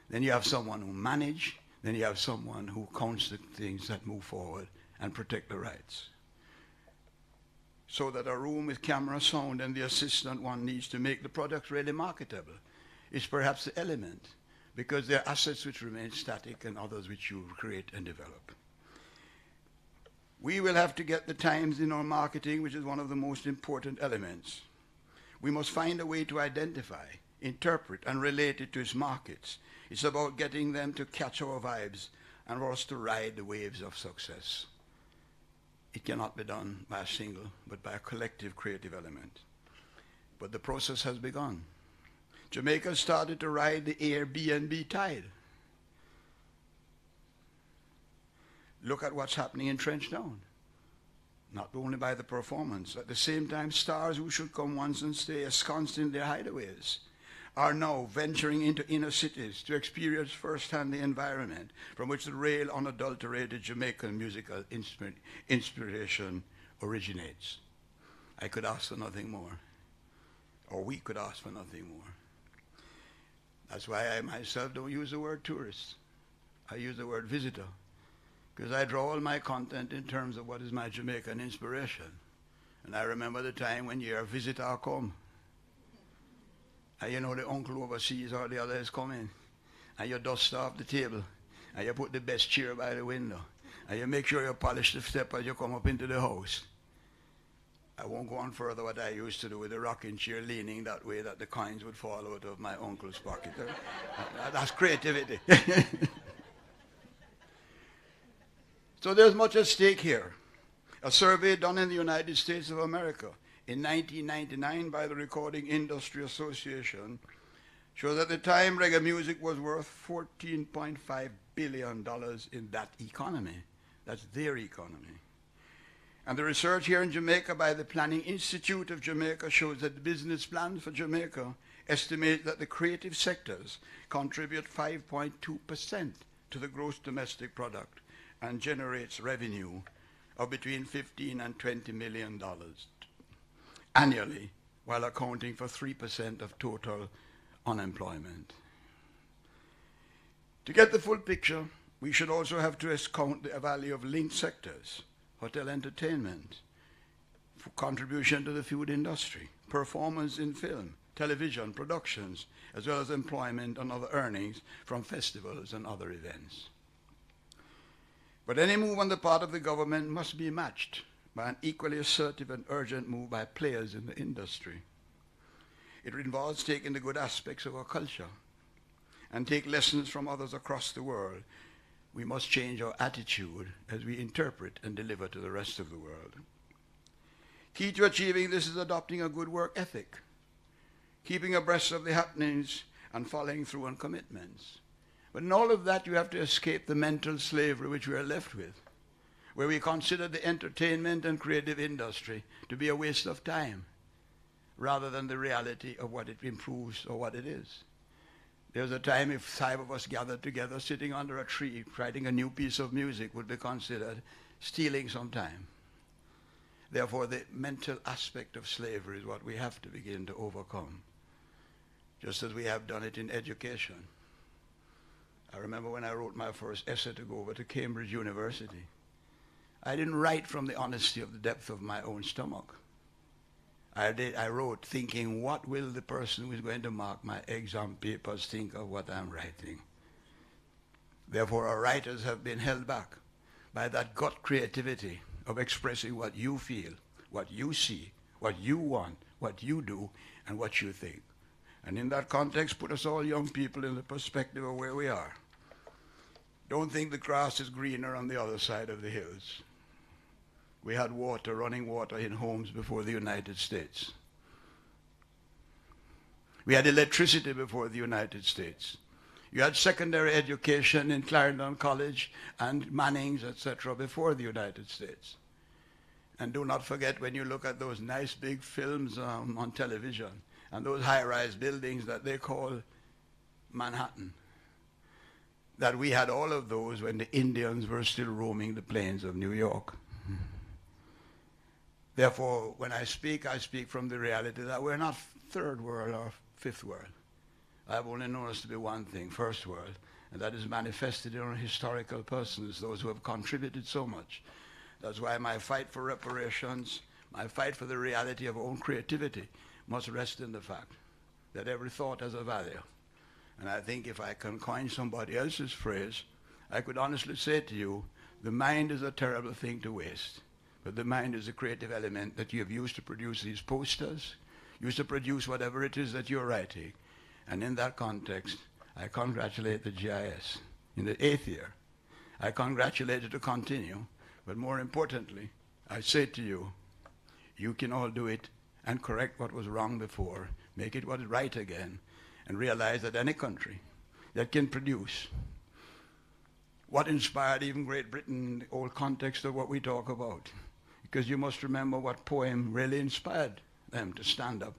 Then you have someone who manages. Then you have someone who counts the things that move forward and protect the rights. So that a room with camera, sound, and the assistant one needs to make the product really marketable is perhaps the element, because there are assets which remain static and others which you create and develop. We will have to get the times in our marketing, which is one of the most important elements. We must find a way to identify, interpret, and relate it to its markets. It's about getting them to catch our vibes and for us to ride the waves of success. It cannot be done by a single, but by a collective creative element. But the process has begun. Jamaica started to ride the Airbnb tide. Look at what's happening in Trenchtown. Not only by the performance, at the same time, stars who should come once and stay ensconced in their hideaways are now venturing into inner cities to experience firsthand the environment from which the real unadulterated Jamaican musical inspiration originates. I could ask for nothing more, or we could ask for nothing more. That's why I myself don't use the word tourist. I use the word visitor, because I draw all my content in terms of what is my Jamaican inspiration. And I remember the time when you're a visitor come, and you know the uncle overseas or the other is coming, and you dust off the table, and you put the best chair by the window, and you make sure you polish the step as you come up into the house. I won't go on further what I used to do with the rocking chair leaning that way that the coins would fall out of my uncle's pocket. That's creativity. So there's much at stake here. A survey done in the United States of America in 1999 by the Recording Industry Association shows that at the time reggae music was worth $14.5 billion in that economy. That's their economy. And the research here in Jamaica by the Planning Institute of Jamaica shows that the business plans for Jamaica estimate that the creative sectors contribute 5.2% to the gross domestic product and generates revenue of between $15 and $20 million annually, while accounting for 3% of total unemployment. To get the full picture, we should also have to account the value of linked sectors, hotel entertainment, contribution to the food industry, performance in film, television, productions, as well as employment and other earnings from festivals and other events. But any move on the part of the government must be matched by an equally assertive and urgent move by players in the industry. It involves taking the good aspects of our culture and take lessons from others across the world. We must change our attitude as we interpret and deliver to the rest of the world. Key to achieving this is adopting a good work ethic, keeping abreast of the happenings and following through on commitments. But in all of that, you have to escape the mental slavery which we are left with, where we consider the entertainment and creative industry to be a waste of time, rather than the reality of what it improves or what it is. There's a time if 5 of us gathered together sitting under a tree writing a new piece of music would be considered stealing some time. Therefore, the mental aspect of slavery is what we have to begin to overcome, just as we have done it in education. I remember when I wrote my first essay to go over to Cambridge University. I didn't write from the honesty of the depth of my own stomach. I wrote thinking, what will the person who is going to mark my exam papers think of what I'm writing? Therefore, our writers have been held back by that gut creativity of expressing what you feel, what you see, what you want, what you do, and what you think. And in that context, put us all young people in the perspective of where we are. Don't think the grass is greener on the other side of the hills. We had water, running water in homes before the United States. We had electricity before the United States. You had secondary education in Clarendon College and Manning's, etc., before the United States. And do not forget, when you look at those nice big films on television and those high-rise buildings that they call Manhattan, that we had all of those when the Indians were still roaming the plains of New York. Therefore, when I speak from the reality that we're not third world or fifth world. I've only known us to be one thing, first world, and that is manifested in our historical persons, those who have contributed so much. That's why my fight for reparations, my fight for the reality of our own creativity must rest in the fact that every thought has a value. And I think if I can coin somebody else's phrase, I could honestly say to you, the mind is a terrible thing to waste. But the mind is a creative element that you have used to produce these posters, used to produce whatever it is that you're writing. And in that context, I congratulate the JIS in the 8th year. I congratulate it to continue. But more importantly, I say to you, you can all do it and correct what was wrong before, make it what is right again, and realize that any country that can produce what inspired even Great Britain in the old context of what we talk about. Because you must remember what poem really inspired them to stand up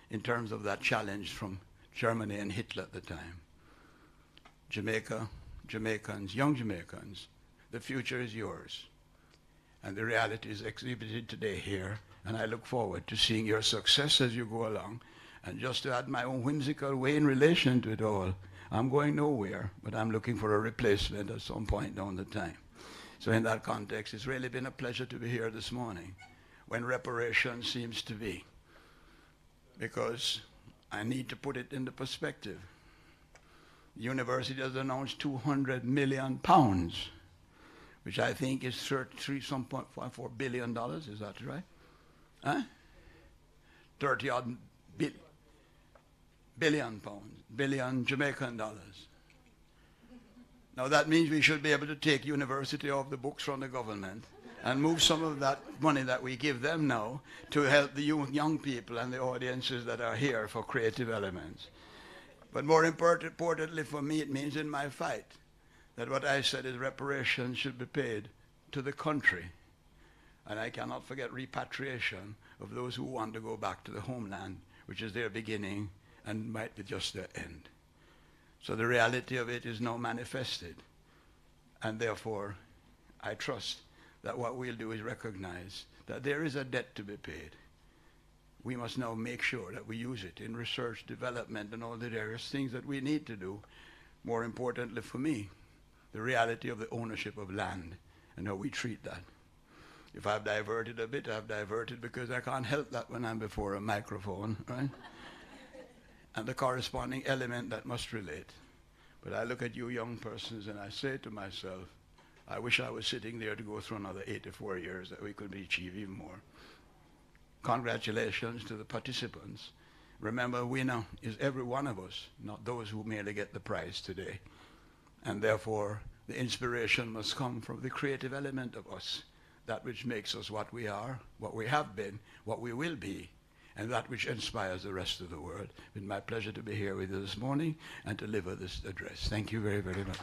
in terms of that challenge from Germany and Hitler at the time. Jamaica, Jamaicans, young Jamaicans, the future is yours. And the reality is exhibited today here, and I look forward to seeing your success as you go along. And just to add my own whimsical way in relation to it all, I'm going nowhere, but I'm looking for a replacement at some point down the time. So in that context, it's really been a pleasure to be here this morning, when reparation seems to be, because I need to put it into perspective. The university has announced £200 million, which I think is $33.4 billion. Is that right? Huh? 30-odd billion Jamaican dollars. Now that means we should be able to take university off the books from the government and move some of that money that we give them now to help the young people and the audiences that are here for creative elements. But more importantly for me, it means in my fight that what I said is reparations should be paid to the country And I cannot forget repatriation of those who want to go back to the homeland, which is their beginning and might be just their end. So the reality of it is now manifested. And therefore, I trust that what we'll do is recognize that there is a debt to be paid. We must now make sure that we use it in research, development, and all the various things that we need to do. More importantly for me, the reality of the ownership of land and how we treat that. If I've diverted a bit, I've diverted because I can't help that when I'm before a microphone, right? And the corresponding element that must relate. But I look at you young persons and I say to myself, I wish I was sitting there to go through another 84 years that we could achieve even more. Congratulations to the participants. Remember, winner is every one of us, not those who merely get the prize today. And therefore, the inspiration must come from the creative element of us, that which makes us what we are, what we have been, what we will be, and that which inspires the rest of the world. It's been my pleasure to be here with you this morning and to deliver this address. Thank you very, very much.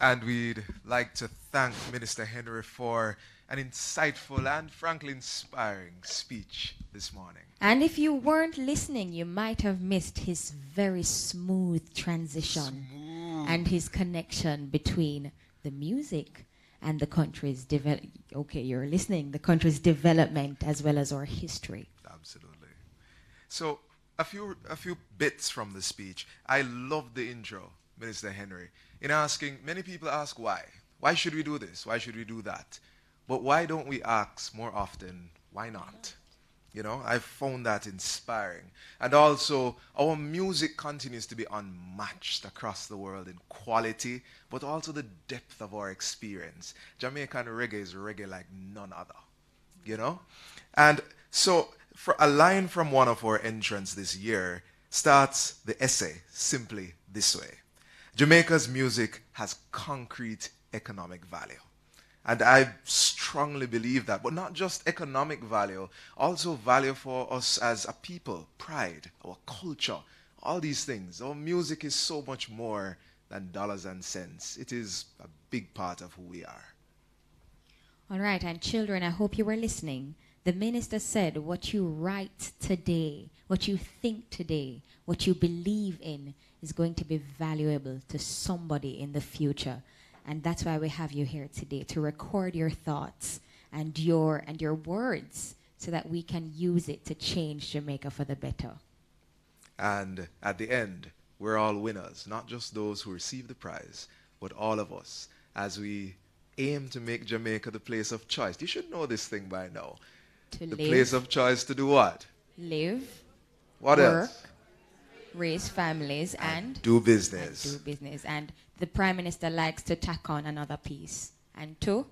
And we'd like to thank Minister Henry for an insightful and frankly inspiring speech this morning. And if you weren't listening, you might have missed his very smooth transition and his connection between the music and the country's you're listening, the country's development as well as our history. Absolutely. So a few bits from the speech. I love the intro, Minister Henry, in asking, many people ask why. Why should we do this? Why should we do that? But why don't we ask more often, why not? You know, I've found that inspiring. And also, our music continues to be unmatched across the world in quality, but also the depth of our experience. Jamaican reggae is reggae like none other, you know? And so, for a line from one of our entrants this year starts the essay simply this way. Jamaica's music has concrete economic value. And I strongly believe that, but not just economic value, also value for us as a people, pride, our culture, all these things. Our music is so much more than dollars and cents. It is a big part of who we are. All right, and children, I hope you were listening. The minister said what you write today, what you think today, what you believe in is going to be valuable to somebody in the future. And that's why we have you here today, to record your thoughts and your words so that we can use it to change Jamaica for the better. And at the end, we're all winners, not just those who receive the prize, but all of us, as we aim to make Jamaica the place of choice. You should know this thing by now. To the live, place of choice to do what? Live, what work, else? Raise families, and do business. And do business. And the Prime Minister likes to tack on another piece. And to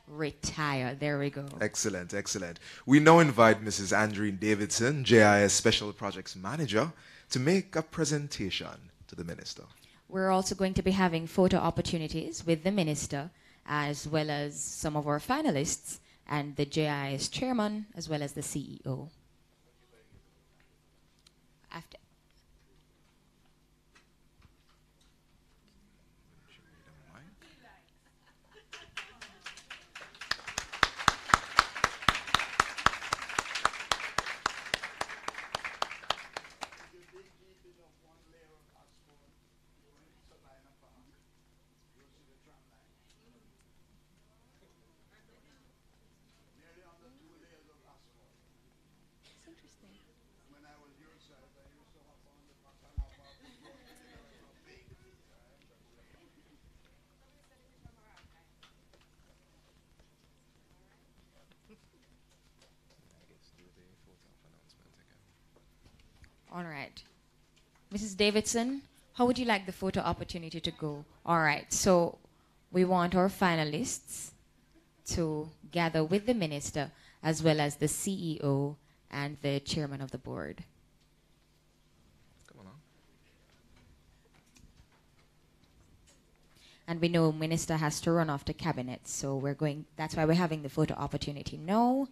retire. There we go. Excellent, excellent. We now invite Mrs. Andreen Davidson, JIS Special Projects Manager, to make a presentation to the Minister. We're also going to be having photo opportunities with the Minister, as well as some of our finalists, and the JIS Chairman, as well as the CEO. After. All right. Mrs. Davidson, how would you like the photo opportunity to go? All right. So we want our finalists to gather with the Minister as well as the CEO and the Chairman of the Board. And we know Minister has to run off to cabinet, so that's why we're having the photo opportunity now.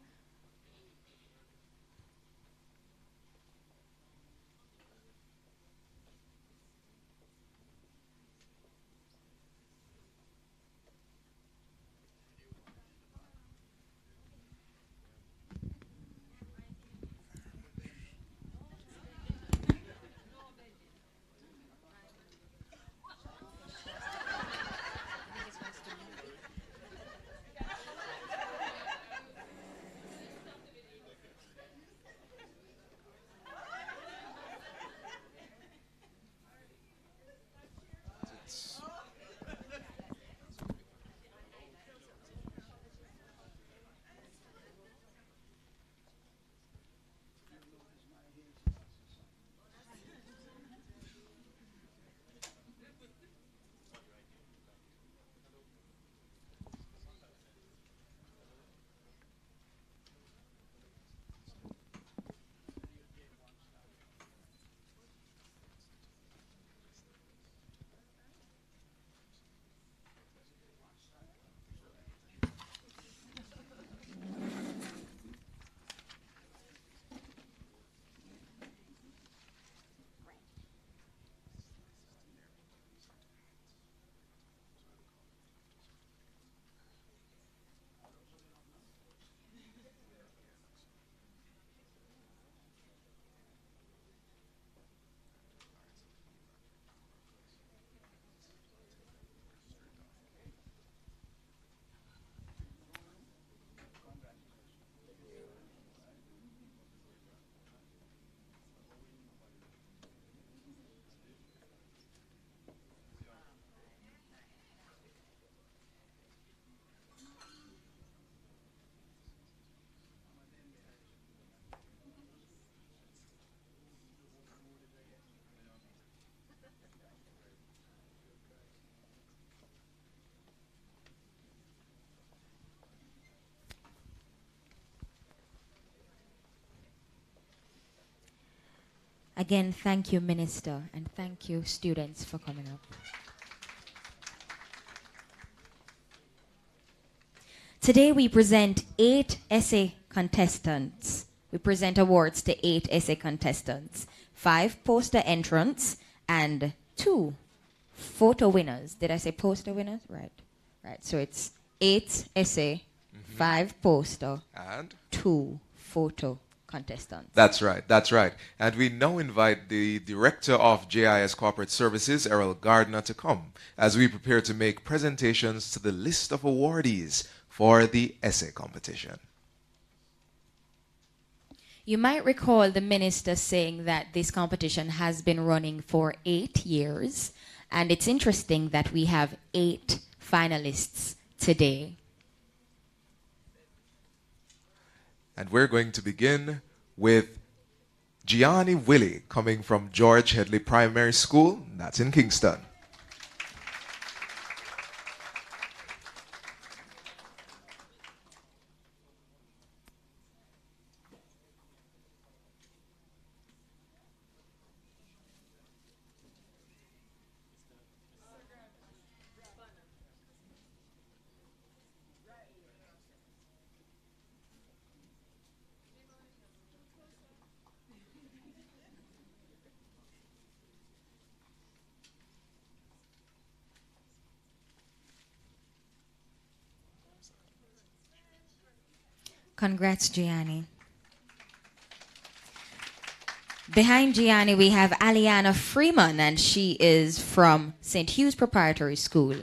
Again, thank you, Minister, and thank you, students, for coming up. Today we present 8 essay contestants. We present awards to 8 essay contestants, 5 poster entrants, and 2 photo winners. Did I say poster winners? Right. Right. So it's 8 essay, 5 poster, And 2 photo contestants. that's right, that's right. And we now invite the Director of JIS Corporate Services, Errol Gardner, to come as we prepare to make presentations to the list of awardees for the essay competition. You might recall the minister saying that this competition has been running for 8 years, and it's interesting that we have 8 finalists today. And we're going to begin with Gianni Willie, coming from George Headley Primary School, that's in Kingston. Congrats, Gianni. Behind Gianni, we have Aliana Freeman, and she is from St. Hugh's Preparatory School.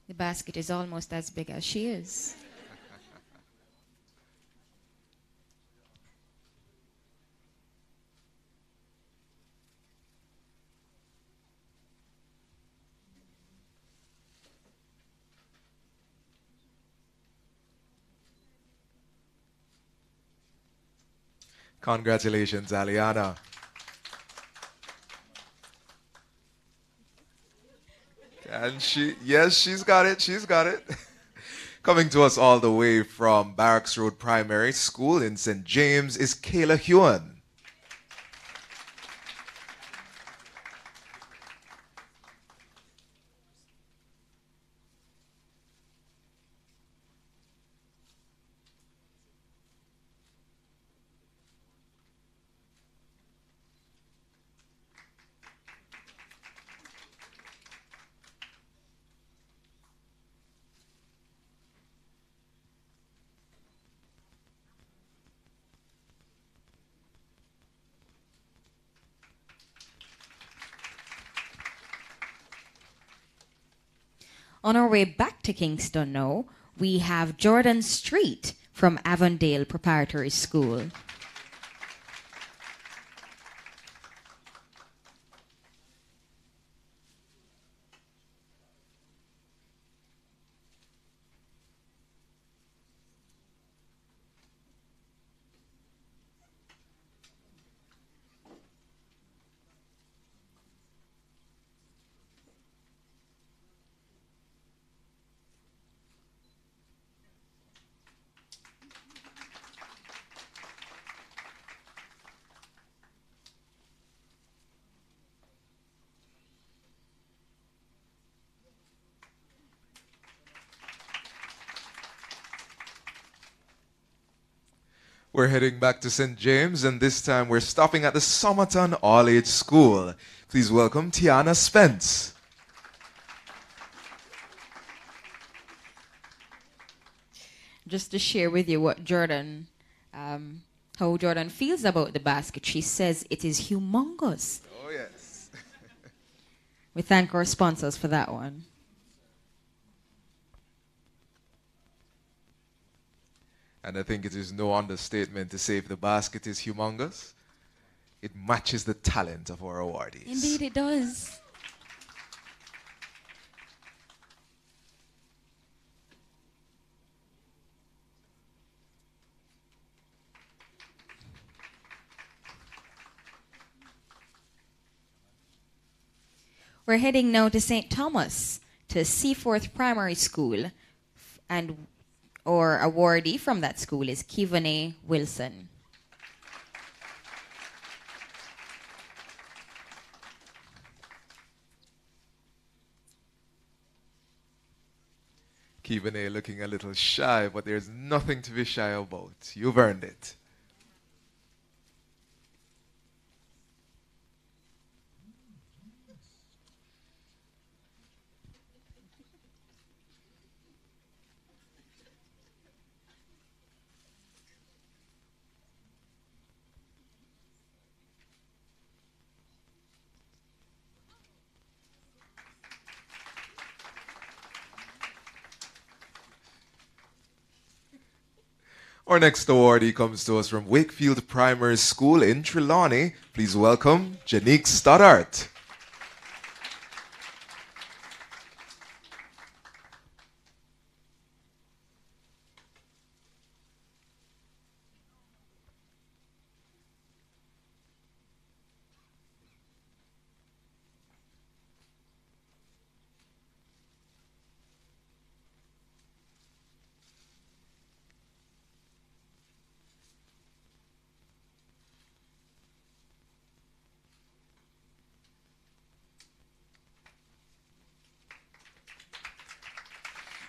The basket is almost as big as she is. Congratulations, Aliana. And yes, she's got it. She's got it. Coming to us all the way from Barracks Road Primary School in St. James is Kayla Hewan. On our way back to Kingston now, we have Jordan Street from Avondale Preparatory School. We're heading back to St. James, and this time we're stopping at the Somerton All-Age School. Please welcome Tiana Spence. Just to share with you what Jordan, how Jordan feels about the basket, she says it is humongous. Oh, yes. We thank our sponsors for that one. And I think it is no understatement to say if the basket is humongous, it matches the talent of our awardees. Indeed it does. We're heading now to St. Thomas, to Seaforth Primary School, and our awardee from that school is Kivane Wilson. Kivane looking a little shy, but there's nothing to be shy about. You've earned it. Our next awardee comes to us from Wakefield Primary School in Trelawney. Please welcome Janique Stoddart.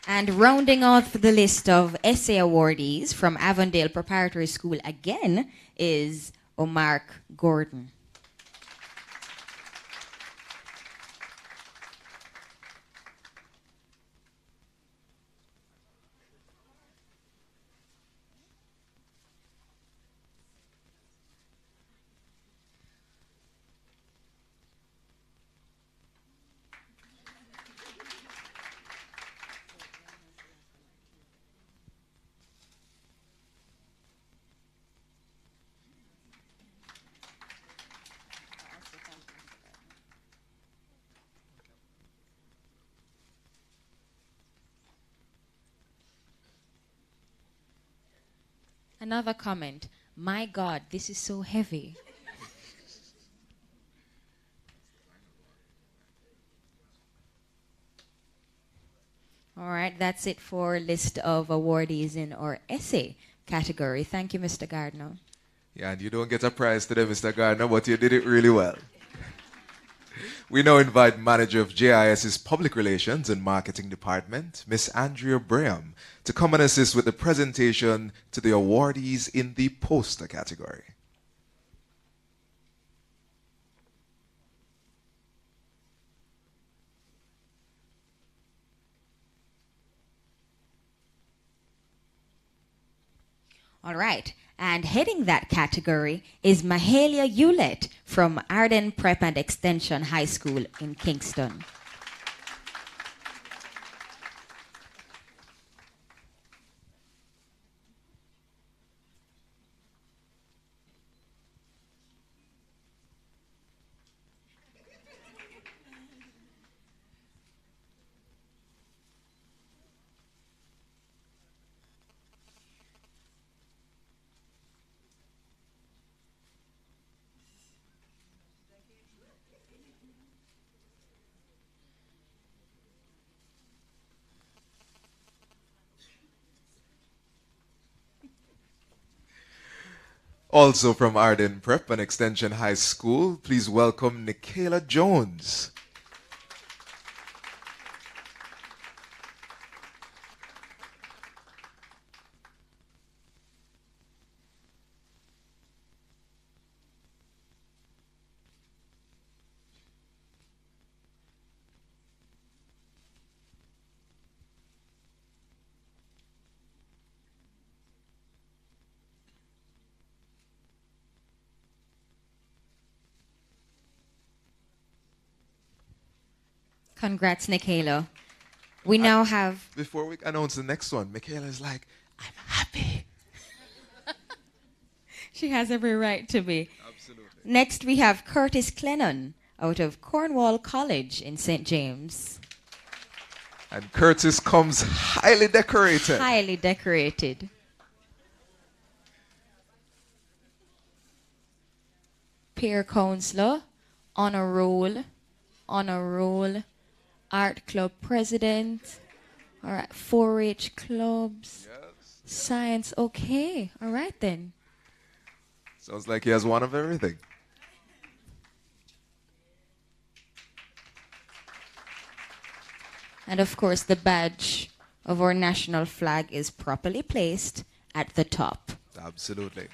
And rounding off the list of essay awardees from Avondale Preparatory School again is Omar Gordon. Another comment. My God, this is so heavy. All right, that's it for list of awardees in our essay category. Thank you, Mr. Gardner. Yeah, and you don't get a prize today, Mr. Gardner, but you did it really well. We now invite Manager of JIS's Public Relations and Marketing Department, Miss Andrea Braham, to come and assist with the presentation to the awardees in the poster category. All right, and heading that category is Mahalia Hewlett from Arden Prep and Extension High School in Kingston. Also from Arden Prep and Extension High School, please welcome Nikayla Jones. Congrats, Nikayla. We now have... Before we announce the next one, Michaela is like, I'm happy. She has every right to be. Absolutely. Next, we have Curtis Clennon out of Cornwall College in St. James. And Curtis comes highly decorated. Highly decorated. Peer counselor, honor roll, art club president, all right, 4-H clubs, Yes. science, okay, all right then. Sounds like he has one of everything. And of course, the badge of our national flag is properly placed at the top. Absolutely.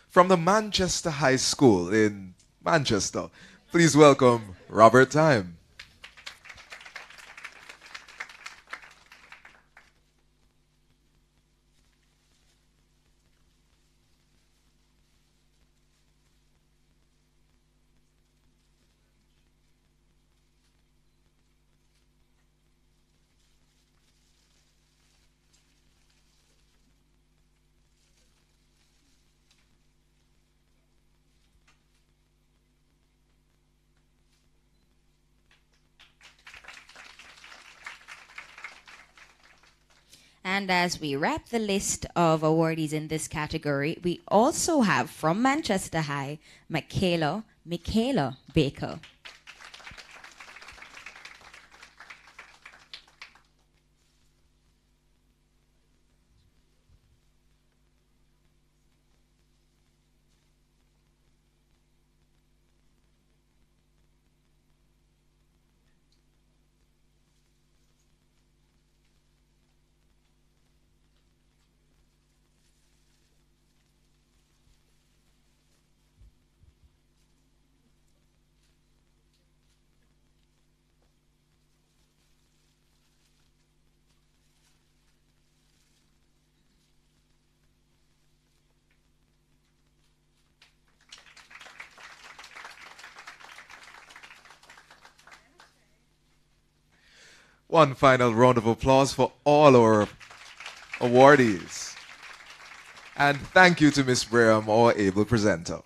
From the Manchester High School in Manchester, please welcome Robert Time. And as we wrap the list of awardees in this category, we also have from Manchester High, Michaela Baker. One final round of applause for all our awardees. And thank you to Miss Braham, our able presenter.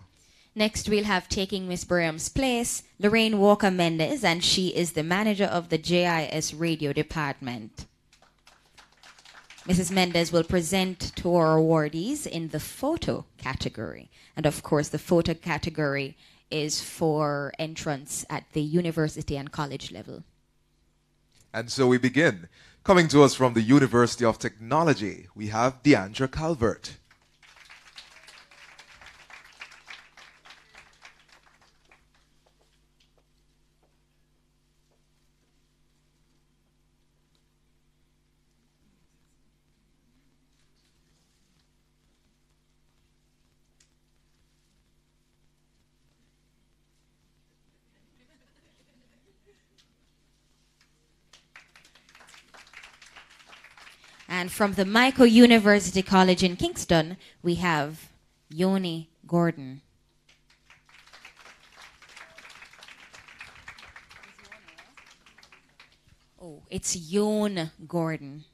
Next, we'll have taking Miss Braham's place, Lorraine Walker Mendez, and she is the manager of the JIS radio department. Mrs. Mendez will present to our awardees in the photo category. And of course, the photo category is for entrance at the university and college level. And so we begin. Coming to us from the University of Technology, we have Deandra Calvert. And from the Michael University College in Kingston, we have Yoni Gordon. Oh, it's Yon Gordon.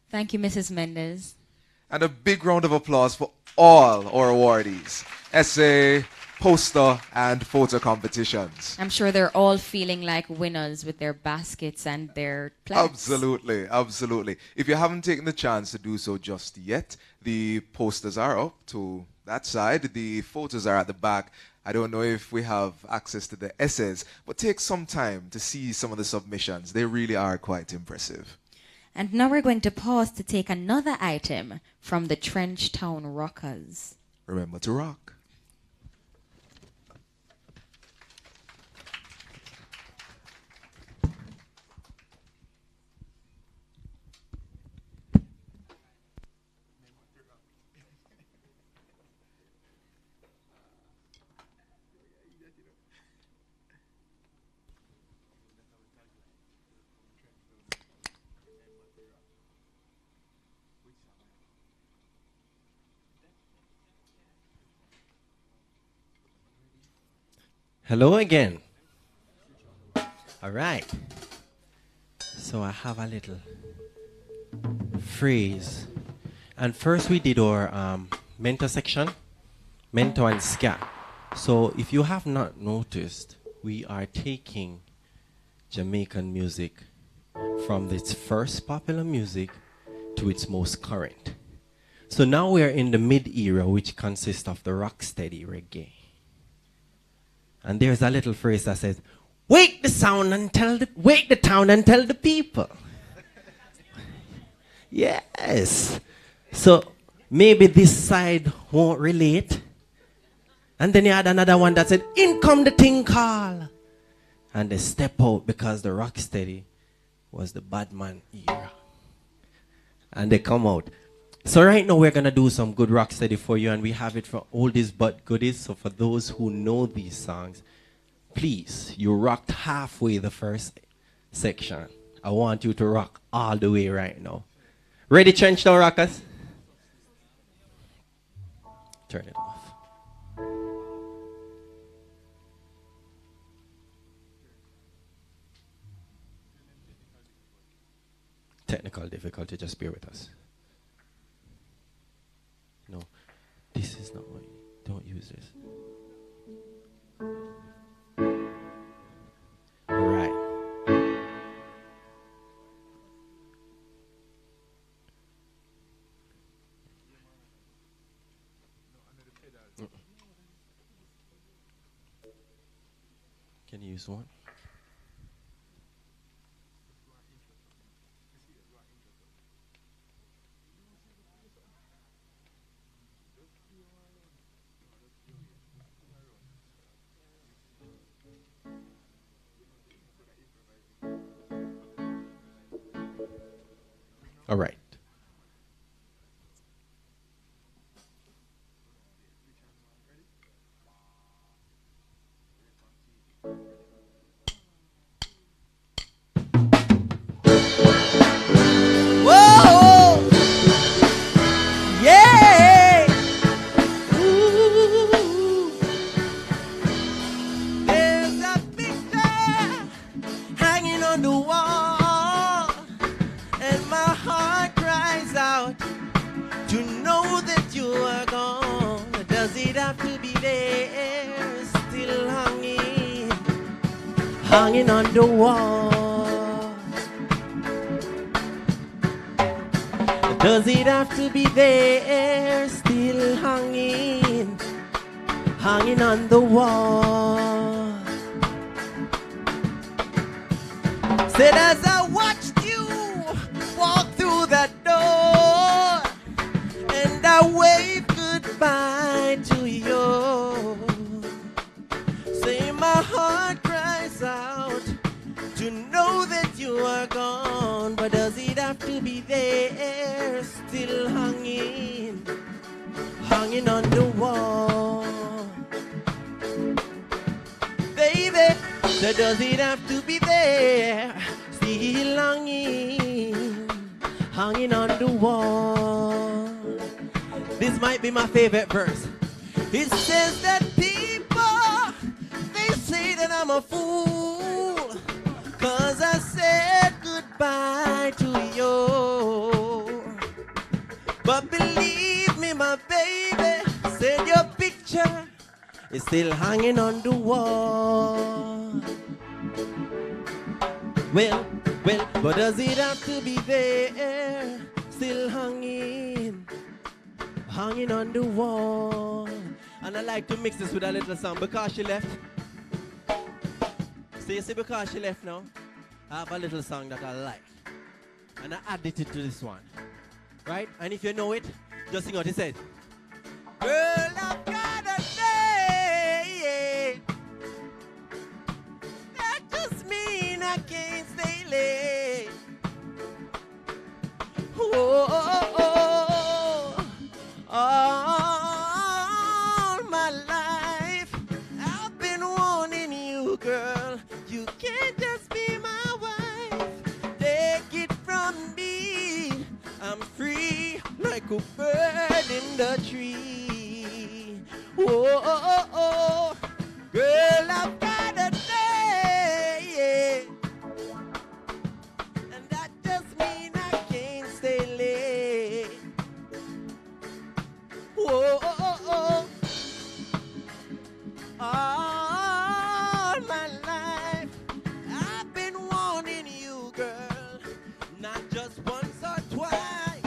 Thank you, Mrs. Mendez. And a big round of applause for all our awardees. Essay, poster, and photo competitions. I'm sure they're all feeling like winners with their baskets and their plaques. Absolutely, absolutely. If you haven't taken the chance to do so just yet, the posters are up to that side. The photos are at the back. I don't know if we have access to the essays, but take some time to see some of the submissions. They really are quite impressive. And now we're going to pause to take another item from the Trenchtown Rockers. Remember to rock. Hello again. All right. So I have a little phrase. And first we did our mentor section, mentor and scat. So if you have not noticed, we are taking Jamaican music from its first popular music to its most current. So now we are in the mid-era, which consists of the rocksteady reggae. And there's a little phrase that says, wake the town and tell the people. Yes. So maybe this side won't relate. And then you had another one that said, in come the thing call. And they step out because the rocksteady was the bad man era. And they come out. So right now we're going to do some good rocksteady for you, and we have it for oldies but goodies. So for those who know these songs, please, you rocked halfway the first section. I want you to rock all the way right now. Ready, Trenchtown Rockers? Turn it off. Technical difficulty, just bear with us. No, this is not what you, don't use this. All right. Can you use one? All right. Whoa! Yeah! Ooh. There's a picture hanging on the wall, and my heart cries out to know that you are gone. Does it have to be there? still hanging, hanging on the wall. Does it have to be there, still hanging, hanging on the wall? Said as I watched you walk through that door, and I waved goodbye to you. Say my heart cries out to know that you are gone, but does it have to be there, still hanging, hanging on the wall? Baby, so does it have to be there, still hanging, hanging on the wall? This might be my favorite verse. It says that people, they say that I'm a fool, 'cause I said goodbye to you. But believe me, my baby, said your picture is still hanging on the wall. Well, but does it have to be there, still hanging, hanging on the wall? And I like to mix this with a little song, Because She Left. So you see, Because She Left now, I have a little song that I like. And I added it to this one. Right? And if you know it, just sing out. It says, girl, I've got a day. That just mean I can't stay late. Oh, oh, oh, all my life I've been wanting you, girl. You can't just be my wife. Take it from me, I'm free like a bird in the tree. Oh, oh, oh, oh. Girl, I've got a day, and that just means I can't stay late. Oh, oh, oh, oh. All my life I've been wanting you, girl, not just once or twice.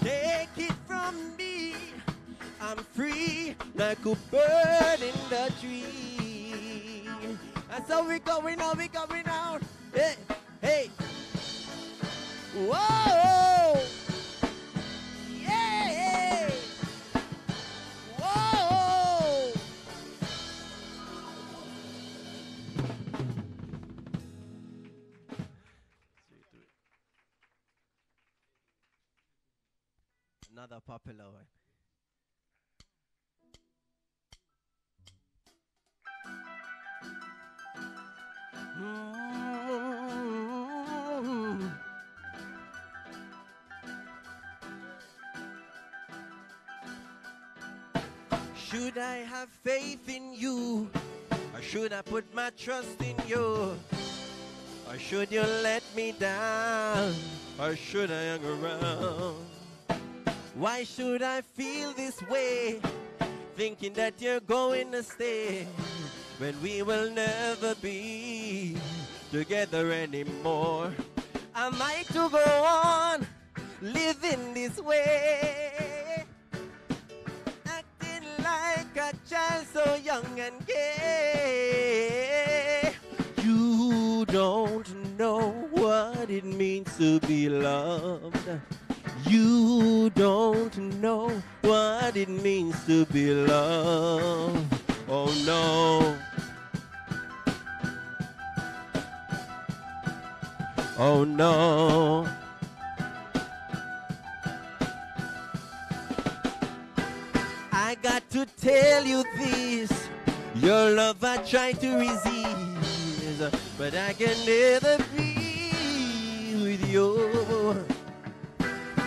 Take it from me, I'm free like a bird in the tree. And so we going on, hey, hey. Whoa, yeah, whoa. Another popular one. Should I have faith in you, or should I put my trust in you? Or should you let me down, or should I hang around? Why should I feel this way, thinking that you're going to stay, when we will never be together anymore? Am I to go on living this way, acting like a child so young and gay? You don't know what it means to be loved. You don't know what it means to be loved. Oh no. Oh no. I got to tell you this, your love I try to resist, but I can never be with you.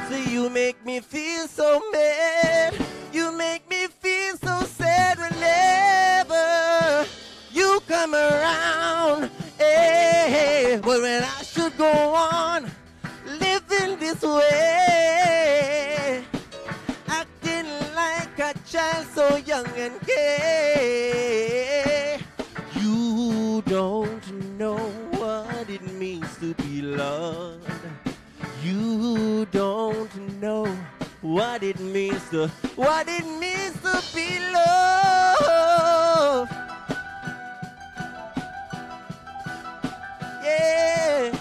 So you make me feel so mad, you make me feel so sad whenever you come around. Hey, but when I should go on living this way, acting like a child so young and gay, means to be loved. You don't know what it means to be loved. Yeah.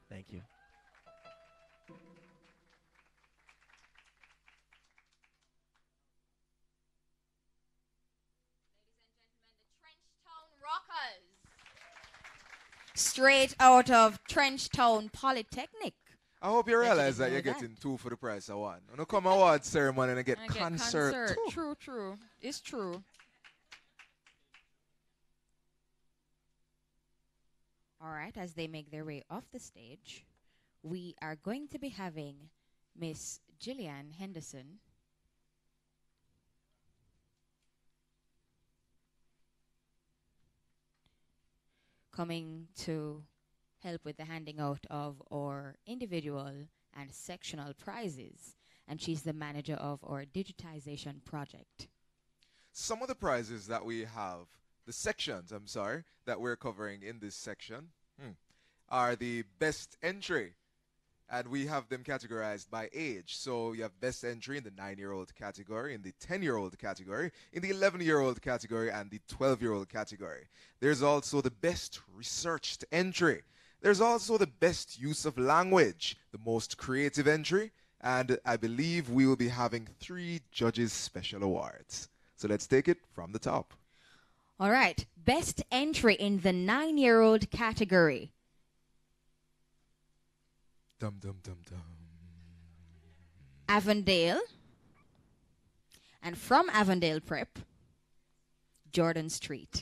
Thank you. Straight out of Trenchtown Polytechnic. I hope you Bet you realize didn't that you're know getting two for the price of one. When you come award ceremony and you get I get concert too. True, true. It's true. All right, as they make their way off the stage, we are going to be having Miss Gillian Henderson coming to help with the handing out of our individual and sectional prizes. And she's the manager of our digitization project. Some of the prizes that we have, the sections, I'm sorry, that we're covering in this section are the best entry. And we have them categorized by age. So you have best entry in the 9-year-old category, in the 10-year-old category, in the 11-year-old category, and the 12-year-old category. There's also the best researched entry. There's also the best use of language, the most creative entry, and I believe we will be having 3 judges' special awards. So let's take it from the top. All right, best entry in the 9-year-old category. Dum dum dum dum. Avondale. And from Avondale Prep, Jordan Street.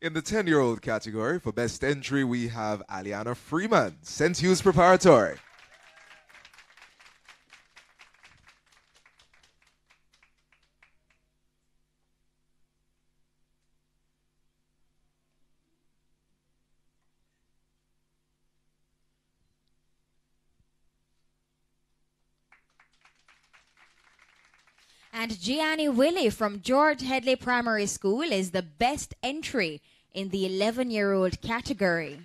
In the 10-year-old category, for best entry, we have Aliana Freeman, St. Hugh's Preparatory. And Gianni Willie from George Headley Primary School is the best entry in the 11-year-old category.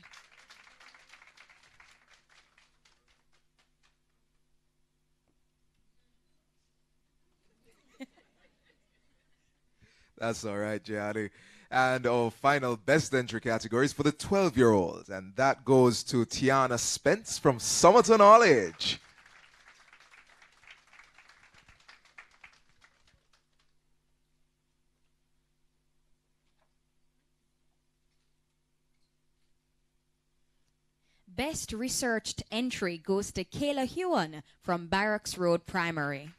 That's all right, Gianni. And our final best entry categories for the 12-year-olds. And that goes to Tiana Spence from Somerton College. Best researched entry goes to Kayla Hewan from Barracks Road Primary.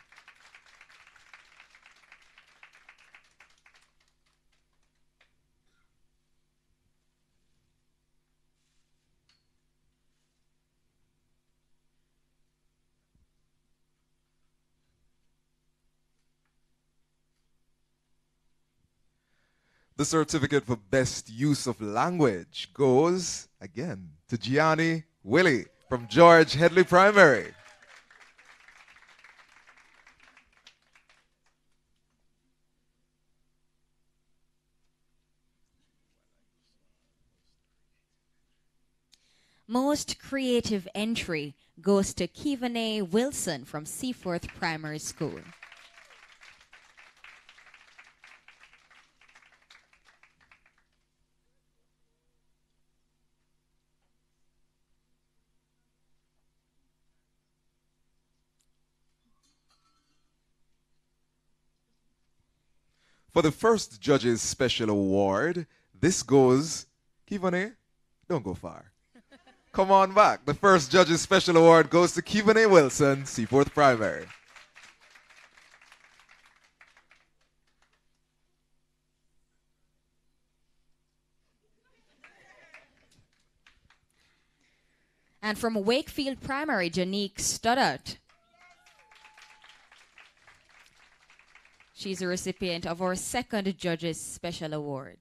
The certificate for best use of language goes, again, to Gianni Willie from George Headley Primary. Most creative entry goes to Kivane Wilson from Seaforth Primary School. For the first judge's special award, this goes, Kivane, don't go far. Come on back. The first judge's special award goes to Kivane Wilson, Seaforth Primary. And from Wakefield Primary, Janique Stoddart. She's a recipient of our second Judges Special Award.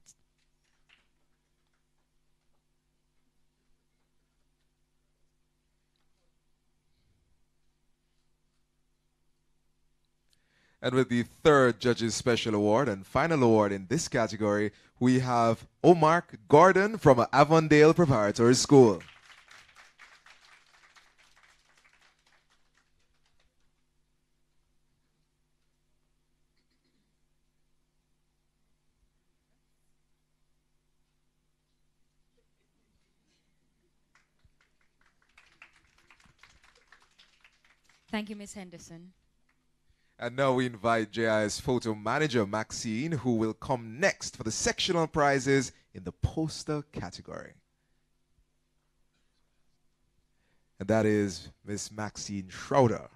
And with the third Judges Special Award and final award in this category, we have Omar Gordon from Avondale Preparatory School. Thank you, Ms. Henderson. And now we invite JIS photo manager Maxine, who will come next for the sectional prizes in the poster category. And that is Miss Maxine Schroeder.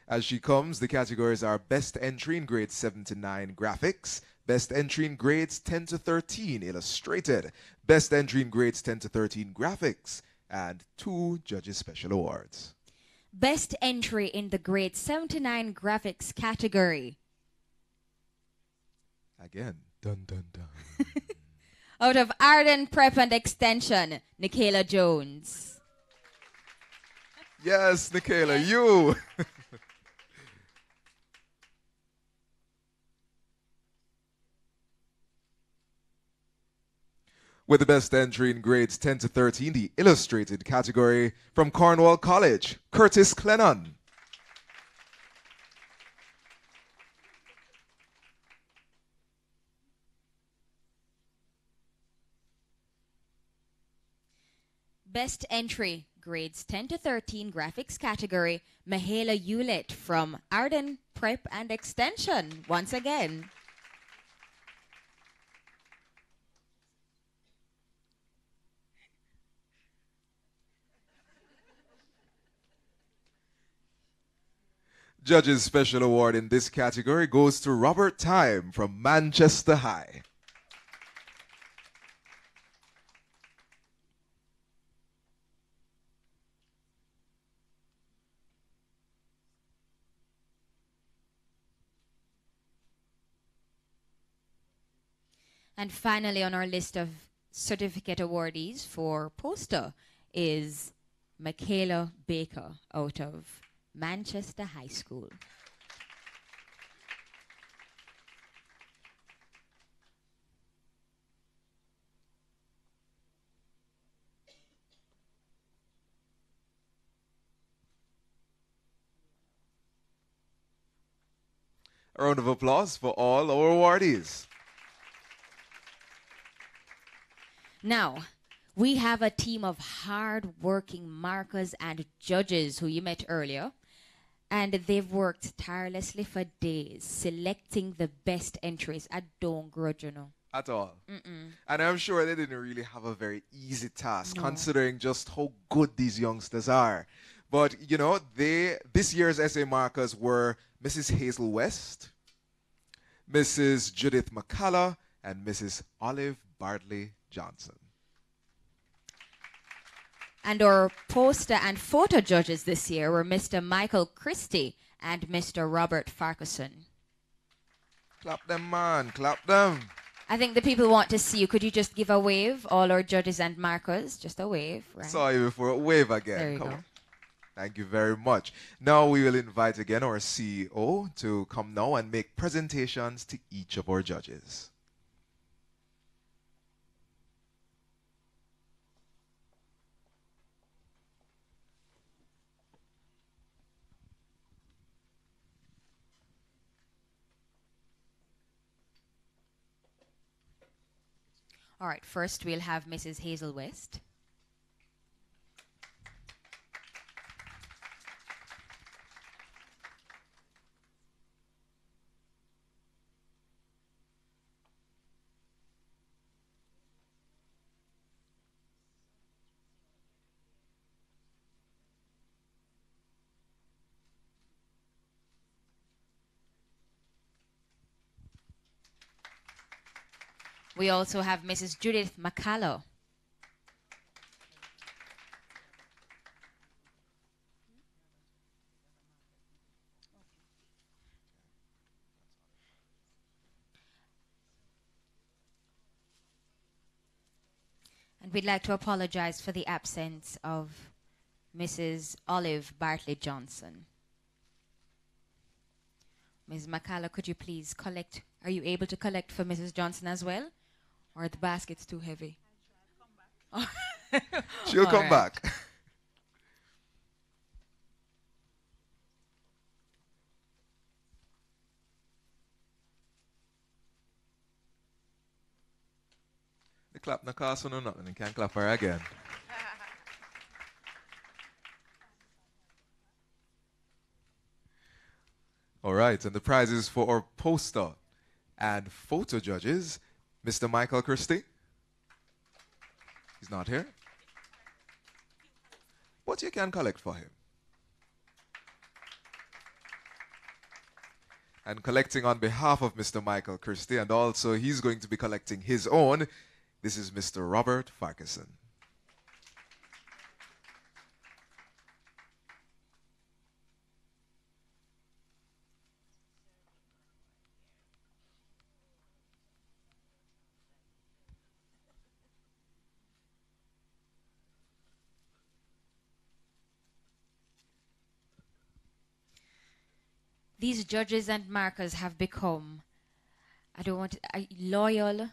As she comes, the categories are Best Entry in Grades 7 to 9 Graphics, Best Entry in Grades 10 to 13 Illustrated, Best Entry in Grades 10 to 13 Graphics, and 2 Judges Special Awards. Best entry in the grade 7 to 9 graphics category. Again, dun dun dun. Out of Arden Prep and Extension, Nikayla Jones. Yes, Nikayla, you. With the best entry in grades 10 to 13, the illustrated category from Cornwall College, Curtis Clennon. Best entry, grades 10 to 13 graphics category, Mihaela Hewlett from Arden Prep and Extension, once again. Judges Special Award in this category goes to Robert Time from Manchester High. And finally on our list of certificate awardees for poster is Michaela Baker out of Manchester High School. A round of applause for all our awardees. Now, we have a team of hard-working markers and judges who you met earlier. And they've worked tirelessly for days, selecting the best entries. I don't grudge, you know. At all. And I'm sure they didn't really have a very easy task, considering just how good these youngsters are. But, you know, this year's essay markers were Mrs. Hazel West, Mrs. Judith McCullough, and Mrs. Olive Bardley Johnson. And our poster and photo judges this year were Mr. Michael Christie and Mr. Robert Farquharson. Clap them, man. Clap them. I think the people want to see you. Could you just give a wave, all our judges and markers? Just a wave, right? Saw you before. Wave again. There you Come go. on. Thank you very much. Now we will invite again our CEO to come now and make presentations to each of our judges. All right, first we'll have Mrs. Hazel West. We also have Mrs. Judith McCullough. we'd like to apologize for the absence of Mrs. Olive Bartley Johnson. Ms. McCalla, could you please collect? Are you able to collect for Mrs. Johnson as well? Or the basket's too heavy? She'll come back. The clap no cost no nothing. You can't clap her again. All right, and the prizes for our poster and photo judges, Mr. Michael Christie. He's not here. But you can collect for him. And collecting on behalf of Mr. Michael Christie, and also he's going to be collecting his own, this is Mr. Robert Farquharson. These judges and markers have become, loyal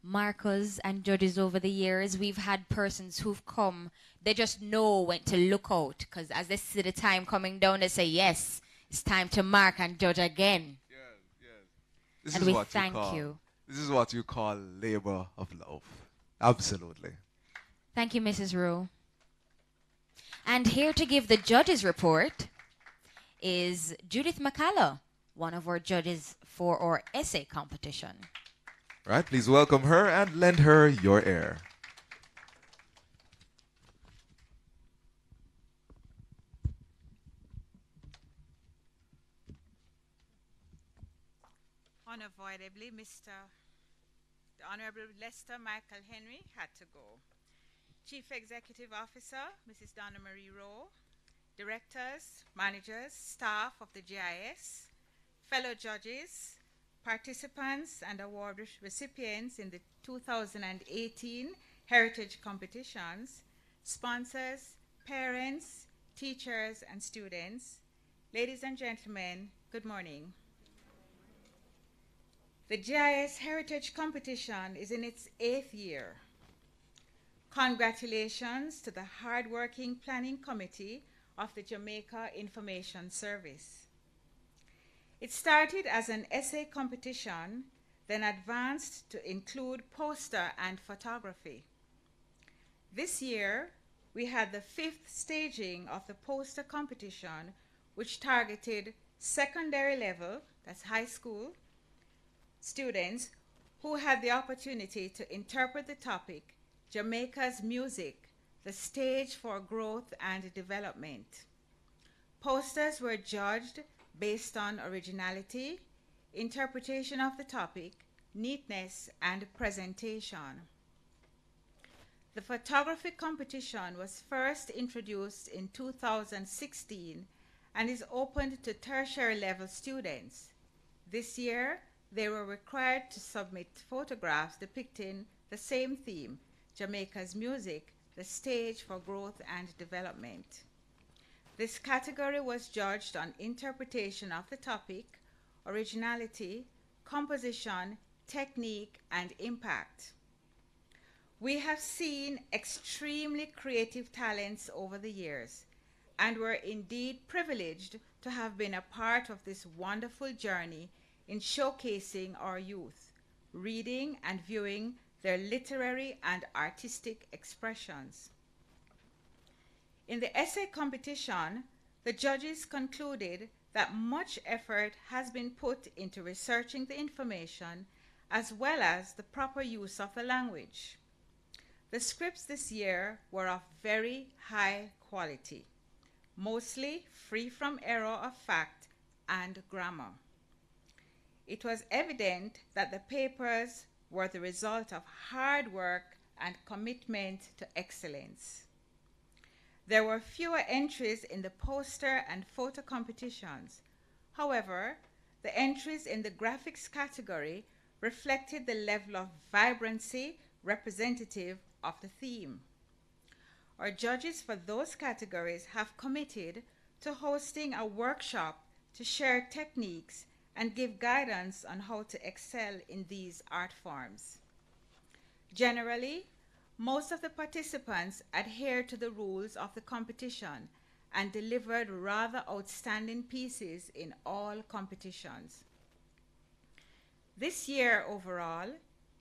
markers and judges over the years. We've had persons who've come, they just know when to look out, because as they see the time coming down, they say, yes, it's time to mark and judge again. This and is we what thank you call, you. This is what you call labor of love. Absolutely. Thank you, Mrs. Rowe. And here to give the judges' report is Judith McCalla, one of our judges for our essay competition. Right, please welcome her and lend her your ear. Unavoidably, the Honorable Lester Michael Henry had to go. Chief Executive Officer, Mrs. Donna Marie Rowe, directors, managers, staff of the JIS, fellow judges, participants and award recipients in the 2018 Heritage Competitions, sponsors, parents, teachers, and students, ladies and gentlemen, good morning. The JIS Heritage Competition is in its 8th year. Congratulations to the hard-working planning committee of the Jamaica Information Service. It started as an essay competition, then advanced to include poster and photography. This year, we had the 5th staging of the poster competition, which targeted secondary level, that's high school, students who had the opportunity to interpret the topic, Jamaica's Music, the Stage for Growth and Development. Posters were judged based on originality, interpretation of the topic, neatness, and presentation. The photography competition was first introduced in 2016 and is opened to tertiary level students. This year, they were required to submit photographs depicting the same theme, Jamaica's Music, the Stage for Growth and Development. This category was judged on interpretation of the topic, originality, composition, technique, and impact. We have seen extremely creative talents over the years, and we're indeed privileged to have been a part of this wonderful journey in showcasing our youth, reading and viewing their literary and artistic expressions. In the essay competition, the judges concluded that much effort has been put into researching the information as well as the proper use of the language. The scripts this year were of very high quality, mostly free from error of fact and grammar. It was evident that the papers were the result of hard work and commitment to excellence. There were fewer entries in the poster and photo competitions. However, the entries in the graphics category reflected the level of vibrancy representative of the theme. Our judges for those categories have committed to hosting a workshop to share techniques and give guidance on how to excel in these art forms. Generally, most of the participants adhered to the rules of the competition and delivered rather outstanding pieces in all competitions. This year overall,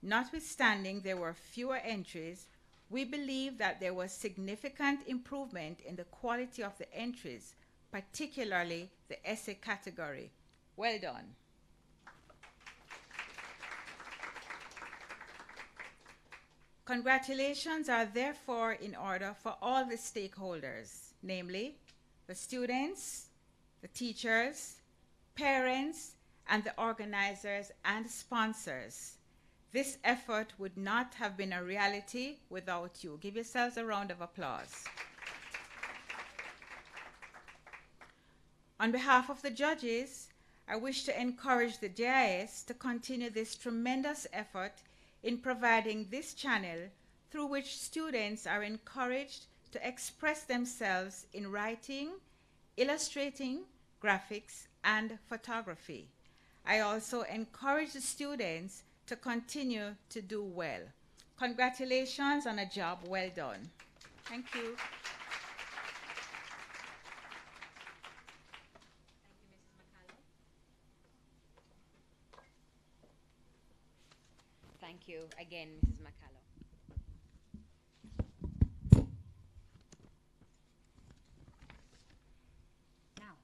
notwithstanding there were fewer entries, we believe that there was significant improvement in the quality of the entries, particularly the essay category. Well done. Congratulations are therefore in order for all the stakeholders, namely the students, the teachers, parents, and the organizers and sponsors. This effort would not have been a reality without you. Give yourselves a round of applause. On behalf of the judges, I wish to encourage the JIS to continue this tremendous effort in providing this channel through which students are encouraged to express themselves in writing, illustrating, graphics, and photography. I also encourage the students to continue to do well. Congratulations on a job well done. Thank you. Thank you again, Mrs. McCallum. Now.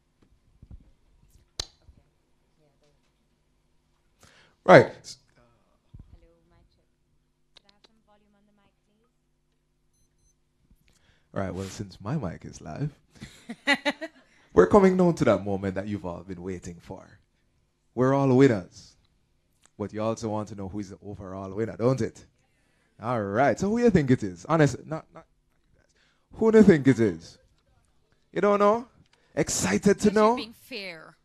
Right. Hello, mic check. Could I have some volume on the mic, please? All right, well, since my mic is live, we're coming now to that moment that you've all been waiting for. We're all winners. But you also want to know who is the overall winner, don't it? All right, so who do you think it is? Honestly, not you guys. Who do you think it is? You don't know? Excited to know? You're being fair.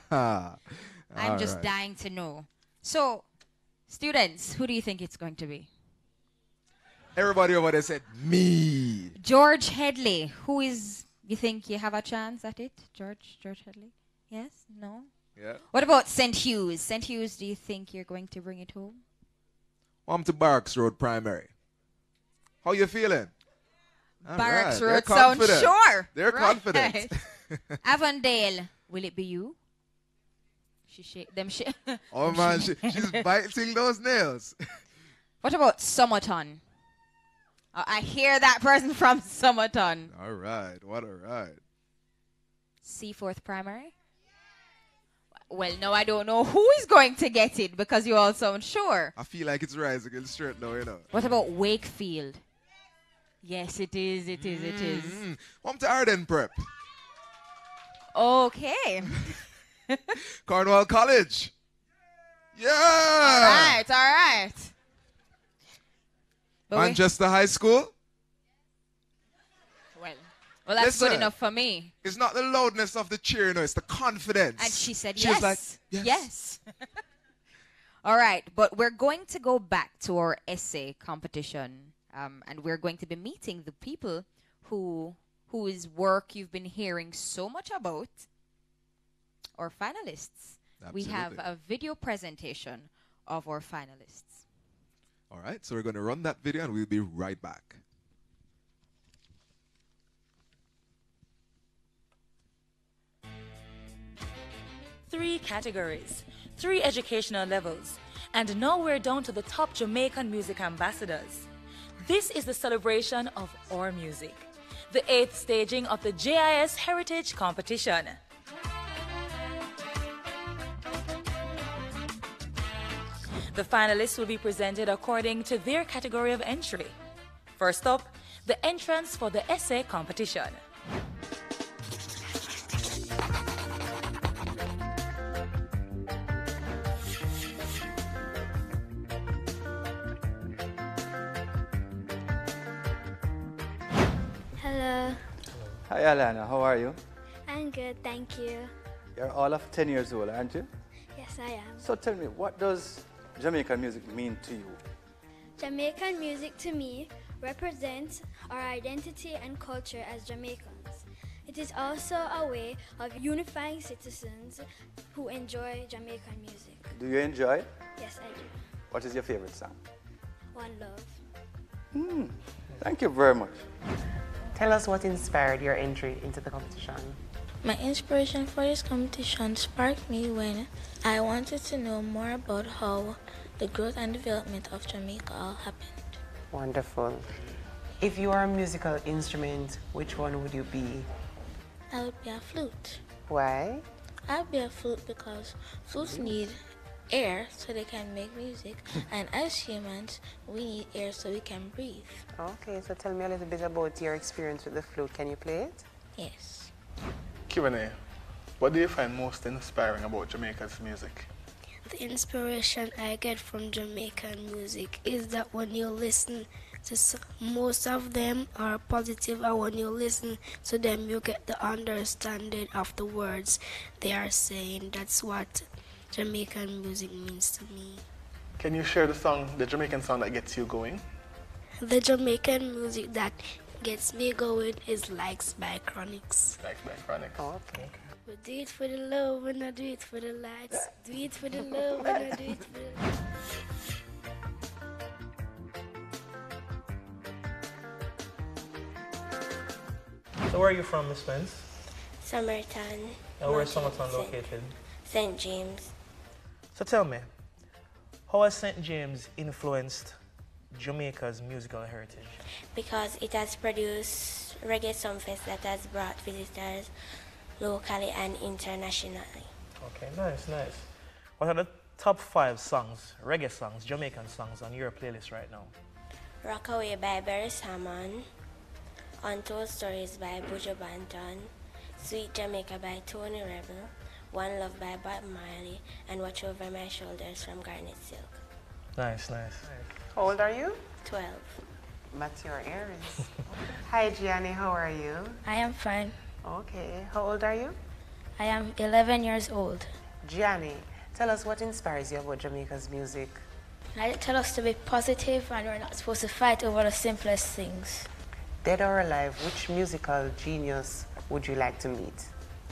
I'm just dying to know. So, students, who do you think it's going to be? Everybody over there said, me. George Headley. Who is, you think you have a chance at it? George Headley? Yes? No? Yeah. What about St. Hughes? St. Hughes, do you think you're going to bring it home? I'm to Barracks Road Primary. How you feeling? All Barracks right. Road sounds sure. They're confident. Avondale, will it be you? She shake them. Oh man, she's biting those nails. What about Somerton? I hear that person from Somerton. All right, what a ride. Seaforth Primary? Well, no, I don't know who is going to get it because you all sound sure. I feel like it's rising in straight now, you know. What about Wakefield? Yes, it is, it is, it is. I'm to Arden Prep. Okay. Cornwall College. Yeah. All right. But Manchester High School. Well, that's Listen, good enough for me. It's not the loudness of the cheer, no, it's the confidence. And she said she yes. was like, yes. All right, but we're going to go back to our essay competition, and we're going to be meeting the people whose work you've been hearing so much about, our finalists. Absolutely. We have a video presentation of our finalists. All right, so we're going to run that video, and we'll be right back. Three categories, 3 educational levels, and now we're down to the top Jamaican music ambassadors. This is the celebration of our music, the 8th staging of the JIS Heritage Competition. The finalists will be presented according to their category of entry. First up, the entrance for the essay competition. Hello. Hi Alana, how are you? I'm good, thank you. You're all of 10 years old, aren't you? Yes, I am. So tell me, what does Jamaican music mean to you? Jamaican music to me represents our identity and culture as Jamaicans. It is also a way of unifying citizens who enjoy Jamaican music. Do you enjoy? Yes, I do. What is your favorite song? One Love. Thank you very much. Tell us what inspired your entry into the competition. My inspiration for this competition sparked me when I wanted to know more about how the growth and development of Jamaica all happened. Wonderful. If you are a musical instrument, which one would you be? I would be a flute. Why? I'd be a flute because flutes need air so they can make music, and as humans, we need air so we can breathe. Okay, so tell me a little bit about your experience with the flute. Can you play it? Yes. Q&A. What do you find most inspiring about Jamaica's music? The inspiration I get from Jamaican music is that when you listen to most of them are positive, and when you listen to them you get the understanding of the words they are saying. That's what Jamaican music means to me. Can you share the Jamaican song that gets you going? The Jamaican music that gets me going is Likes by Chronics. Likes by Chronics. Oh, okay. We do it for the love and I do it for the likes. Do it for the love and I do it for the likes. So where are you from, Miss Spence? Summertown. And where is Summertown located? St. James. So tell me, how has St. James influenced Jamaica's musical heritage? Because it has produced reggae songfest that has brought visitors locally and internationally. Okay, nice, nice. What are the top 5 songs, reggae songs, Jamaican songs on your playlist right now? Rockaway by Barry Salmon, Untold Stories by Buju Banton, Sweet Jamaica by Tony Rebel, One Love by Bob Marley, and Watch Over My Shoulders from Garnet Silk. Nice, nice. How old are you? 12. But your earrings. Hi, Gianni, how are you? I am fine. Okay, how old are you? I am 11 years old. Gianni, tell us what inspires you about Jamaica's music. I tell us to be positive and we're not supposed to fight over the simplest things. Dead or alive, which musical genius would you like to meet?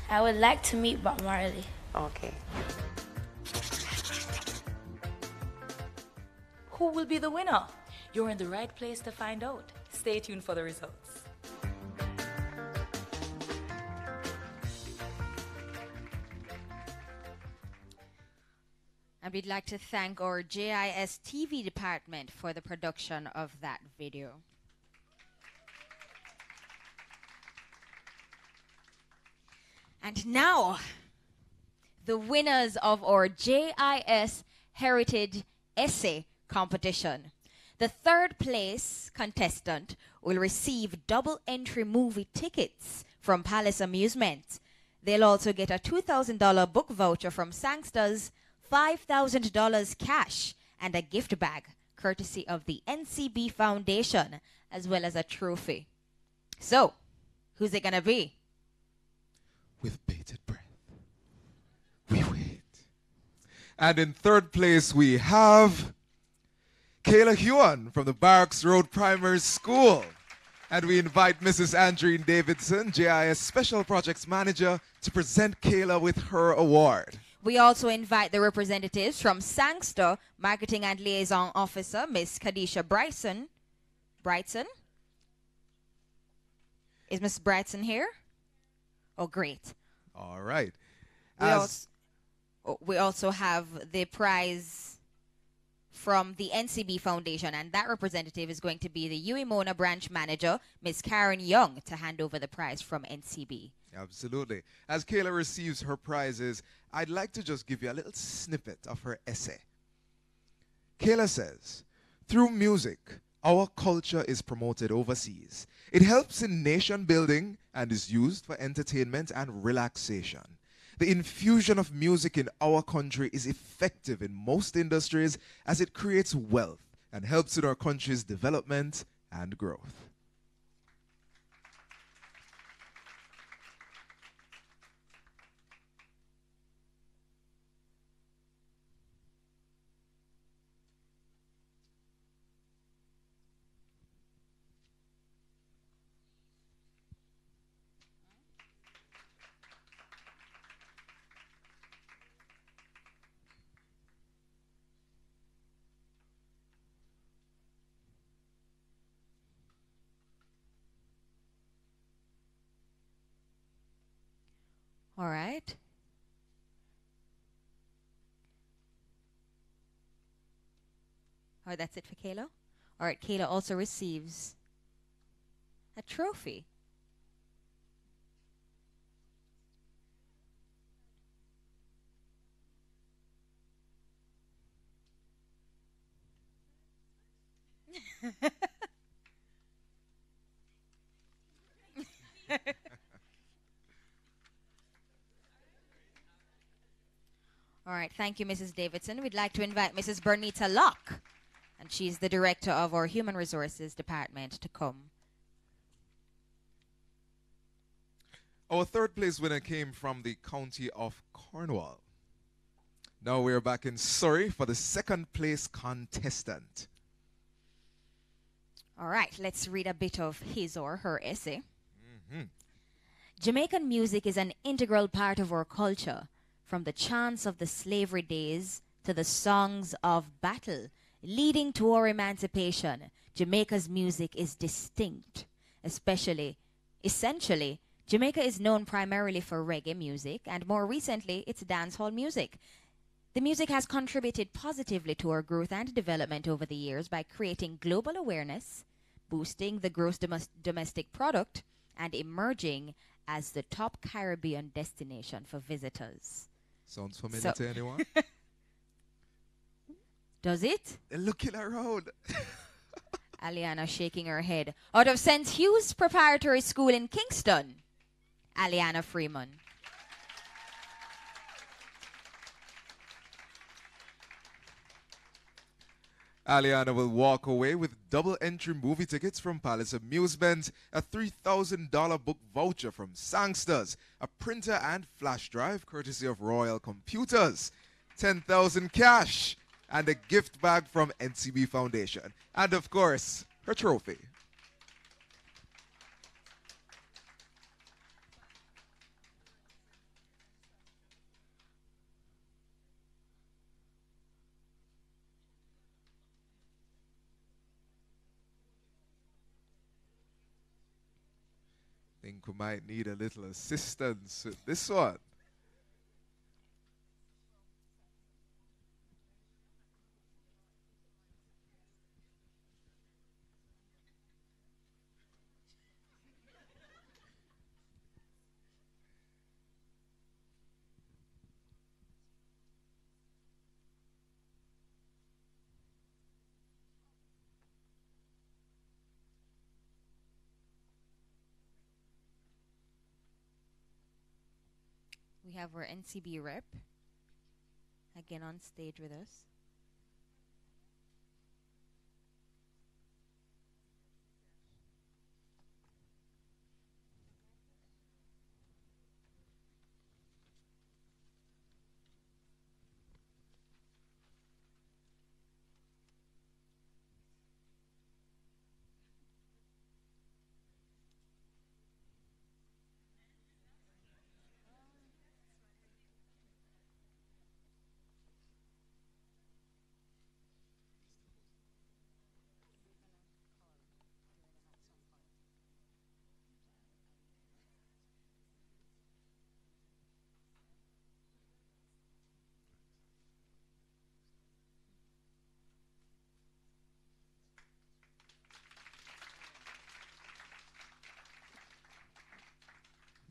I would like to meet Bob Marley. Okay. Who will be the winner? You're in the right place to find out. Stay tuned for the results. And we'd like to thank our JIS TV department for the production of that video. And now, the winners of our JIS Heritage Essay Competition. The third place contestant will receive double entry movie tickets from Palace Amusement. They'll also get a $2,000 book voucher from Sangster's, $5,000 cash, and a gift bag, courtesy of the NCB Foundation, as well as a trophy. So, who's it gonna be? With bated breath, we wait. And in third place, we have Kayla Huon from the Barracks Road Primary School. And we invite Mrs. Andreen Davidson, JIS Special Projects Manager, to present Kayla with her award. We also invite the representatives from Sangster, Marketing and Liaison Officer, Miss Kadisha Bryson. Brightson? Is Miss Brightson here? Oh, great. All right. We also have the prize from the NCB Foundation, and that representative is going to be the Uemona branch manager, Miss Karen Young, to hand over the prize from NCB. Absolutely. As Kayla receives her prizes, I'd like to just give you a little snippet of her essay. Kayla says, through music, our culture is promoted overseas. It helps in nation building and is used for entertainment and relaxation. The infusion of music in our country is effective in most industries as it creates wealth and helps in our country's development and growth. All right. All right, that's it for Kayla. All right, Kayla also receives a trophy. All right, thank you, Mrs. Davidson. We'd like to invite Mrs. Bernita Locke, and she's the director of our Human Resources Department, to come. Our third place winner came from the county of Cornwall. Now we're back in Surrey for the second place contestant. All right, let's read a bit of his or her essay. Mm-hmm. Jamaican music is an integral part of our culture, from the chants of the slavery days to the songs of battle, leading to our emancipation. Jamaica's music is distinct, essentially, Jamaica is known primarily for reggae music, and more recently, its dancehall music. The music has contributed positively to our growth and development over the years by creating global awareness, boosting the gross domestic product, and emerging as the top Caribbean destination for visitors. Sounds familiar to anyone? Does it? They're looking around. Aliana shaking her head. Out of St. Hugh's Preparatory School in Kingston, Aliana Freeman. Aliana will walk away with double entry movie tickets from Palace Amusement, a $3,000 book voucher from Sangsters, a printer and flash drive courtesy of Royal Computers, 10,000 cash, and a gift bag from NCB Foundation. And of course, her trophy. Think we might need a little assistance with this one. We have our NCB rep again on stage with us.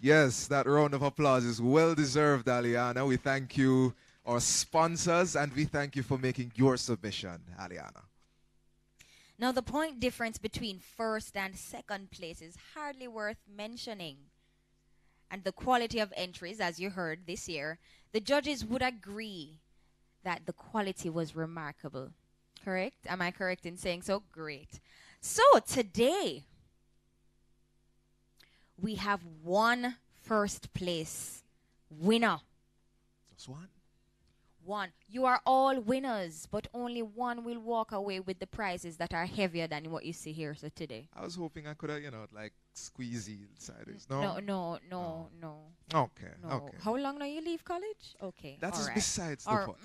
Yes, that round of applause is well deserved, Aliana. We thank you, our sponsors, and we thank you for making your submission, Aliana. Now, the point difference between first and second place is hardly worth mentioning. And the quality of entries, as you heard this year, the judges would agree that the quality was remarkable. Correct? Am I correct in saying so? Great. So, today, we have one first place winner. Just one? One. You are all winners, but only one will walk away with the prizes that are heavier than what you see here so today. I was hoping I could have, like squeezy sideways. No. Okay, No. okay. How long now you leave college? Okay. That is right. besides the point.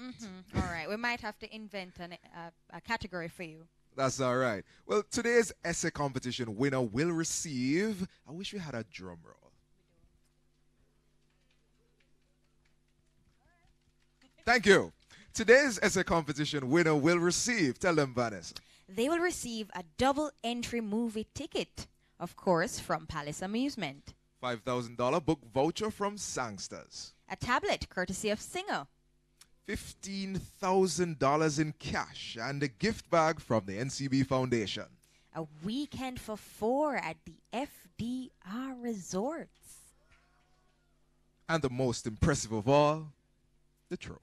All right. We might have to invent a category for you. That's all right. Well, today's essay competition winner will receive, I wish we had a drum roll. Thank you. Today's essay competition winner will receive, tell them, Vanessa. They will receive a double entry movie ticket, of course, from Palace Amusement. $5,000 book voucher from Sangsters. A tablet courtesy of Singer. $15,000 in cash and a gift bag from the NCB Foundation. A weekend for 4 at the FDR Resorts. And the most impressive of all, the trophy.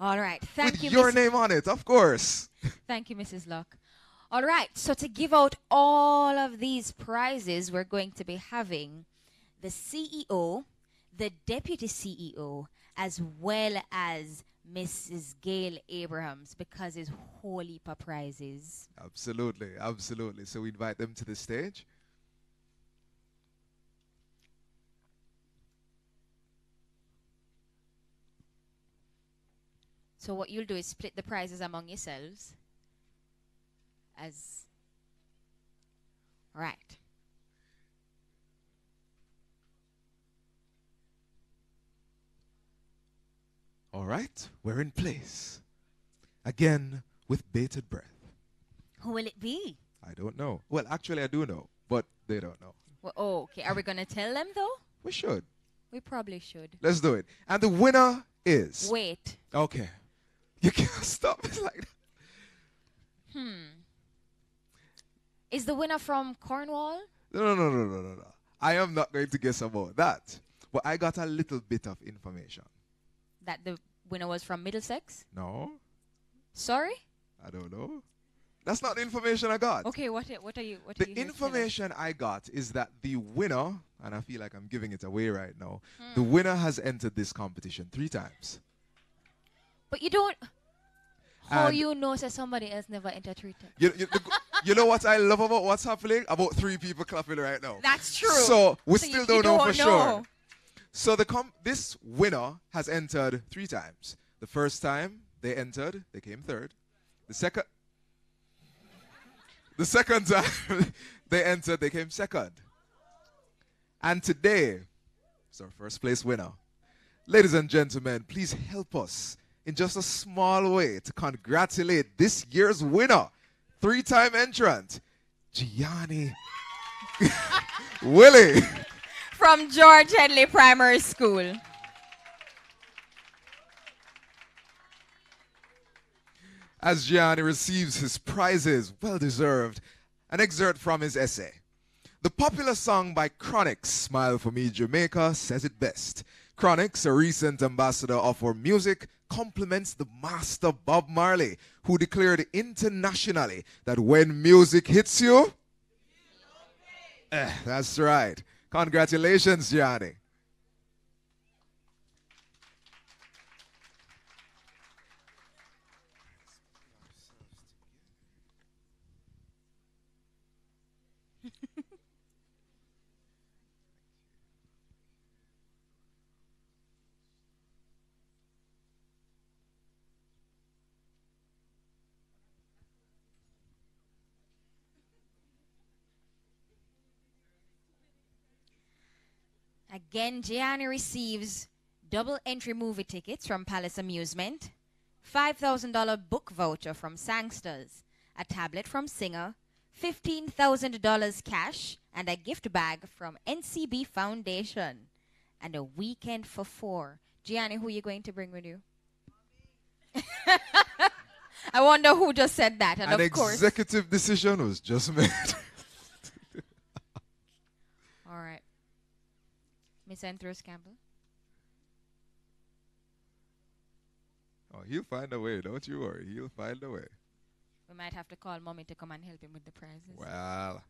All right. Thank you, With your Mrs. name on it, of course. Thank you, Mrs. Locke. All right. So to give out all of these prizes, we're going to be having the CEO, the deputy CEO, as well as Mrs. Gail Abrahams, because it's whole heap of prizes. Absolutely, absolutely. So we invite them to the stage. So what you'll do is split the prizes among yourselves. All right. All right, we're in place. Again, with bated breath. Who will it be? I don't know. Well, actually, I do know, but they don't know. Well, oh, okay. Are we going to tell them, though? We should. We probably should. Let's do it. And the winner is... Wait. Okay. You can't stop it like that. Is the winner from Cornwall? No. I am not going to guess about that. But I got a little bit of information. That the winner was from Middlesex? No. Sorry? I don't know. That's not the information I got. Okay, what are you The information I got is that the winner, and I feel like I'm giving it away right now, the winner has entered this competition 3 times. But you don't... How And you know that somebody else never entered 3 times? You know what I love about what's happening? About 3 people clapping right now. That's true. So we So still you don't know for don't sure. know. So this winner has entered 3 times. The first time they entered, they came 3rd. The second time they entered, they came 2nd. And today, it's our first place winner. Ladies and gentlemen, please help us in just a small way to congratulate this year's winner, 3-time entrant, Gianni Willie. From George Headley Primary School. As Gianni receives his prizes, well deserved, an excerpt from his essay. The popular song by Chronix, Smile for Me Jamaica, says it best. Chronix, a recent ambassador of our music, compliments the master Bob Marley, who declared internationally that when music hits you, that's right. Congratulations, Gianni. Again, Gianni receives double entry movie tickets from Palace Amusement, $5,000 book voucher from Sangsters, a tablet from Singer, $15,000 cash, and a gift bag from NCB Foundation, and a weekend for 4. Gianni, who are you going to bring with you? I wonder who just said that. And An of course, executive decision was just made. all right. Miss Andrews Campbell. Oh, he'll find a way. Don't you worry. He'll find a way. We might have to call Mommy to come and help him with the prizes. Well.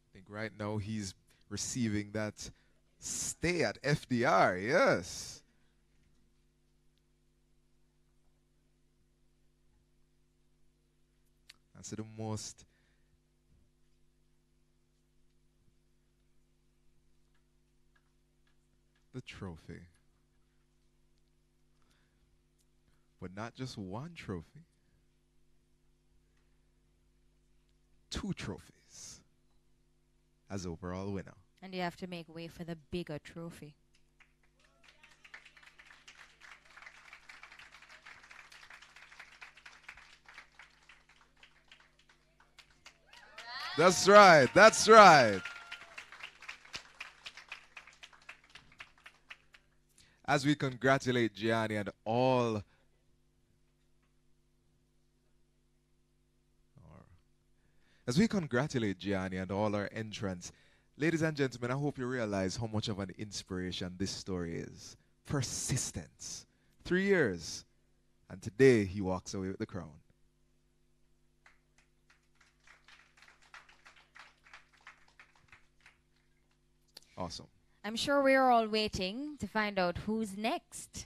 I think right now he's receiving that stay at FDR. Yes. That's the most the trophy. But not just one trophy. 2 trophies. as overall winner. And you have to make way for the bigger trophy. That's right. That's right. As we congratulate Gianni and all. As we congratulate Gianni and all our entrants, ladies and gentlemen, I hope you realize how much of an inspiration this story is. Persistence. 3 years. And today he walks away with the crown. Awesome. I'm sure we're all waiting to find out who's next.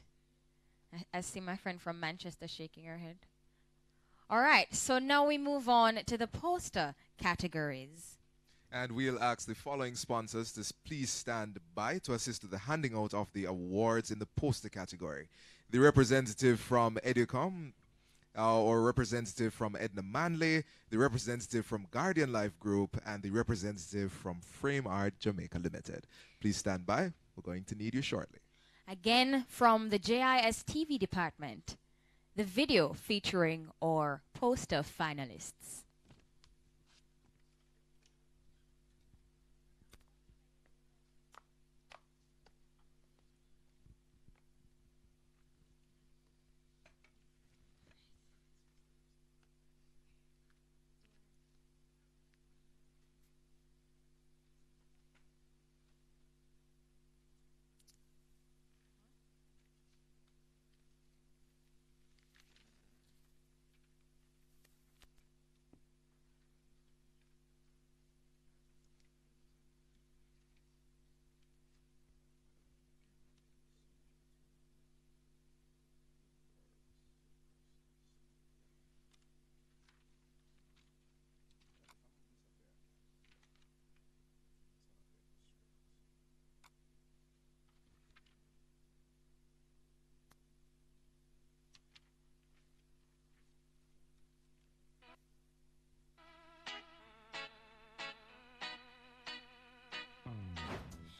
I see my friend from Manchester shaking her head. All right, so now we move on to the poster categories. And we'll ask the following sponsors to please stand by to assist with the handing out of the awards in the poster category. The representative from Educom, or representative from Edna Manley, the representative from Guardian Life Group, and the representative from Frame Art Jamaica Limited. Please stand by. We're going to need you shortly. Again, from the JIS TV department, the video featuring our poster finalists.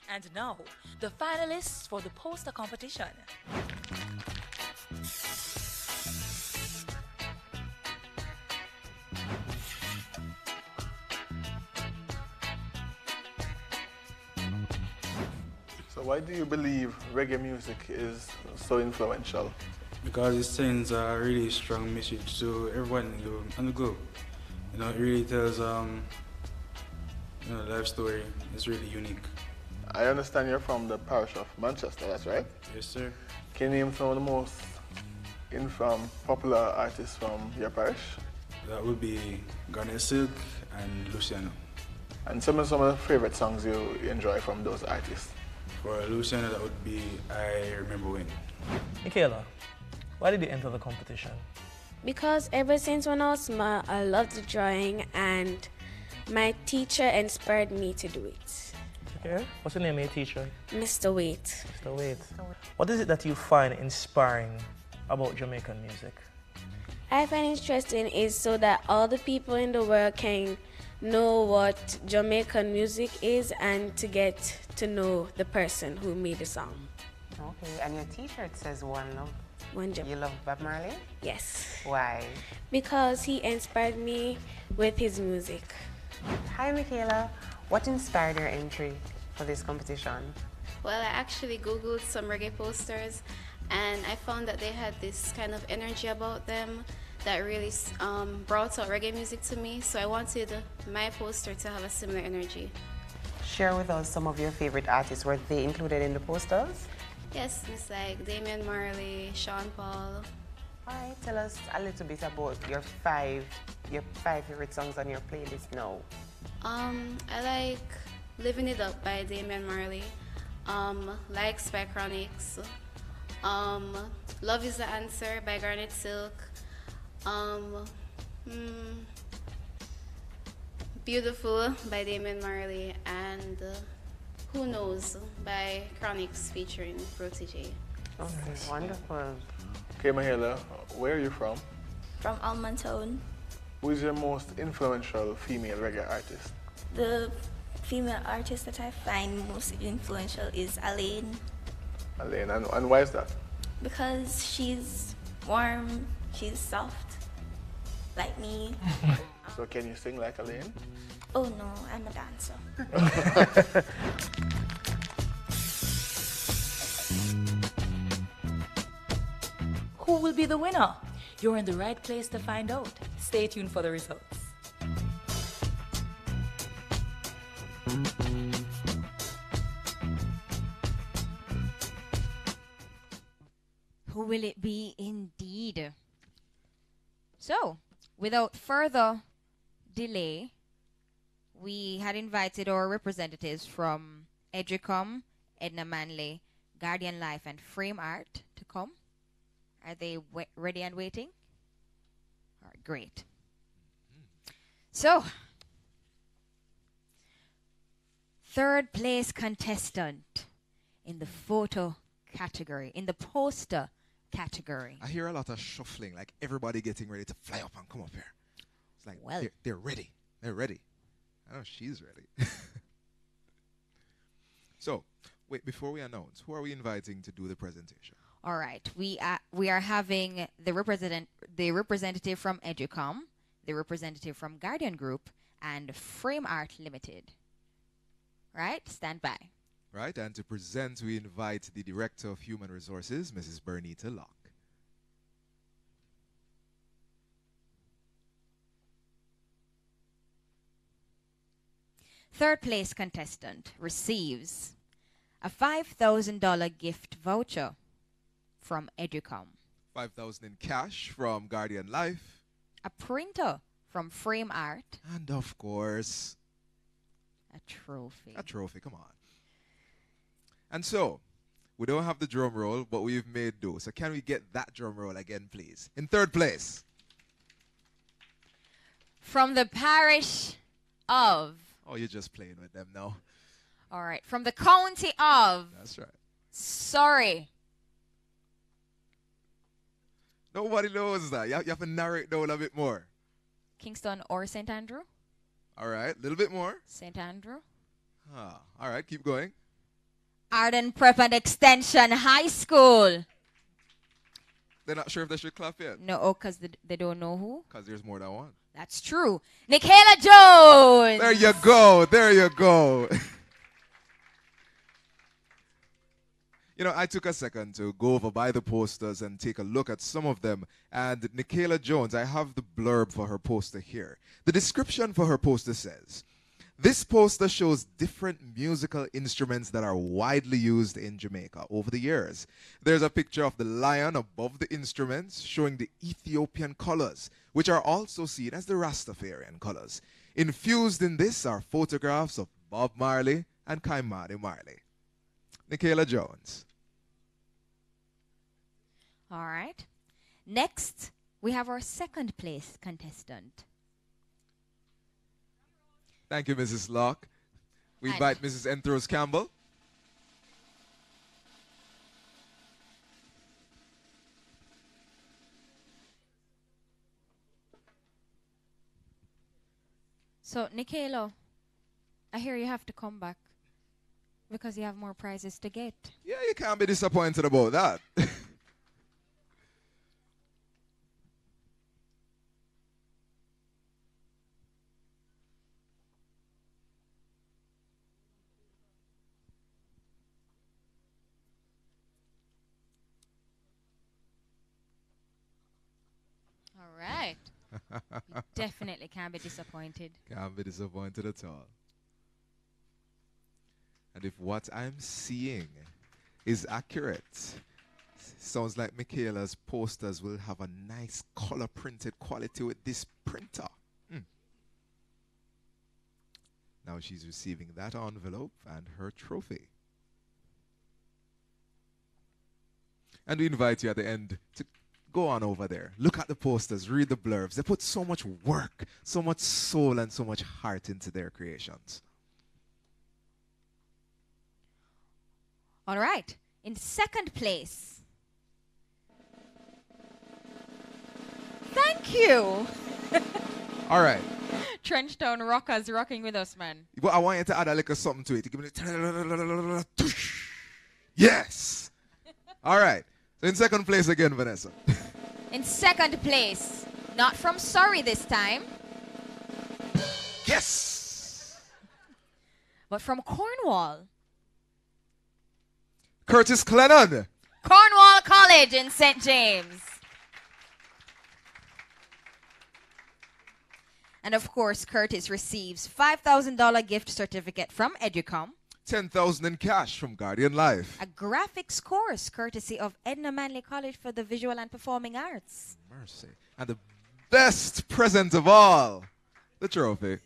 And now, the finalists for the poster competition. So why do you believe reggae music is so influential? Because it sends a really strong message to everyone on the globe. You know, it really tells life story. It's really unique. I understand you're from the parish of Manchester, that's right? Yes, sir. Can you name some of the most popular artists from your parish? That would be Garnet Silk and Luciano. And some of the favorite songs you enjoy from those artists? For Luciano, that would be I Remember When. Michaela, why did you enter the competition? Because ever since when I was small, I loved drawing and my teacher inspired me to do it. Okay. What's the name of your teacher? Mr. Waite. Mr. Waite. What is it that you find inspiring about Jamaican music? I find interesting is so that all the people in the world can know what Jamaican music is and to get to know the person who made the song. Okay, and your t-shirt says One Love. You love Bob Marley? Yes. Why? Because he inspired me with his music. Hi, Michaela. What inspired your entry for this competition? Well, I actually Googled some reggae posters and I found that they had this kind of energy about them that really brought out reggae music to me. So I wanted my poster to have a similar energy. Share with us some of your favorite artists. Were they included in the posters? Yes, it's like Damian Marley, Sean Paul. All right, tell us a little bit about your five favorite songs on your playlist now. I like Living It Up by Damian Marley, Likes by Chronics, Love Is the Answer by Garnet Silk, Beautiful by Damian Marley, and Who Knows by Chronics featuring Protégé. Oh, that's wonderful. Okay, Mahela, where are you from? From Almontown. Who is your most influential female reggae artist? The female artist that I find most influential is Alaine. Alaine, and why is that? Because she's warm, she's soft, like me. So can you sing like Alaine? Oh no, I'm a dancer. Who will be the winner? You're in the right place to find out. Stay tuned for the results. Who will it be indeed? So, without further delay, we had invited our representatives from Edricom, Edna Manley, Guardian Life, and Frame Art to come. Are they ready and waiting? All right, great. So, third place contestant in the photo category, in the poster category. I hear a lot of shuffling, like everybody getting ready to fly up and come up here. It's like, well, they're ready. They're ready. I know she's ready. So, wait, before we announce, who are we inviting to do the presentation? All right, we are having the representative from Educom, the representative from Guardian Group, and Frame Art Limited. Right, stand by. Right, and to present, we invite the Director of Human Resources, Mrs. Bernita Locke. Third place contestant receives a $5,000 gift voucher from Educom. $5,000 in cash from Guardian Life. A printer from Frame Art. And of course, a trophy. A trophy, come on. And so, we don't have the drum roll, but we've made do. So can we get that drum roll again, please? In third place. From the parish of... Oh, you're just playing with them now. All right. From the county of... That's right. Sorry. Nobody knows that. You have to narrow it down a bit more. Kingston or St. Andrew? All right. A little bit more. St. Andrew. Ah, all right. Keep going. Arden Prep and Extension High School. They're not sure if they should clap yet. No, because they don't know who. Because there's more than one. That's true. Nikayla Jones. There you go. There you go. You know, I took a second to go over by the posters and take a look at some of them. And Nikayla Jones, I have the blurb for her poster here. The description for her poster says, this poster shows different musical instruments that are widely used in Jamaica over the years. There's a picture of the lion above the instruments showing the Ethiopian colors, which are also seen as the Rastafarian colors. Infused in this are photographs of Bob Marley and Kaimani Marley. Nikayla Jones. All right. Next, we have our second place contestant. Thank you, Mrs. Locke. We invite Mrs. Enthros Campbell. So, Nikayla, I hear you have to come back because you have more prizes to get. Yeah, you can't be disappointed about that. All right. You definitely can't be disappointed. Can't be disappointed at all. And if what I'm seeing is accurate, sounds like Michaela's posters will have a nice color printed quality with this printer. Now she's receiving that envelope and her trophy. And we invite you at the end to go on over there. Look at the posters, read the blurbs. They put so much work, so much soul, and so much heart into their creations. All right. In second place. Thank you. All right. Trenchtown Rockers rocking with us, man. But I want you to add a little something to it. Give me the yes. All right. So in second place again, Vanessa. In second place, not from Surrey this time. Yes. But from Cornwall. Curtis Clennon. Cornwall College in St. James. And of course, Curtis receives $5,000 gift certificate from Educom. $10,000 in cash from Guardian Life. A graphics course courtesy of Edna Manley College for the Visual and Performing Arts. Mercy. And the best present of all, the trophy.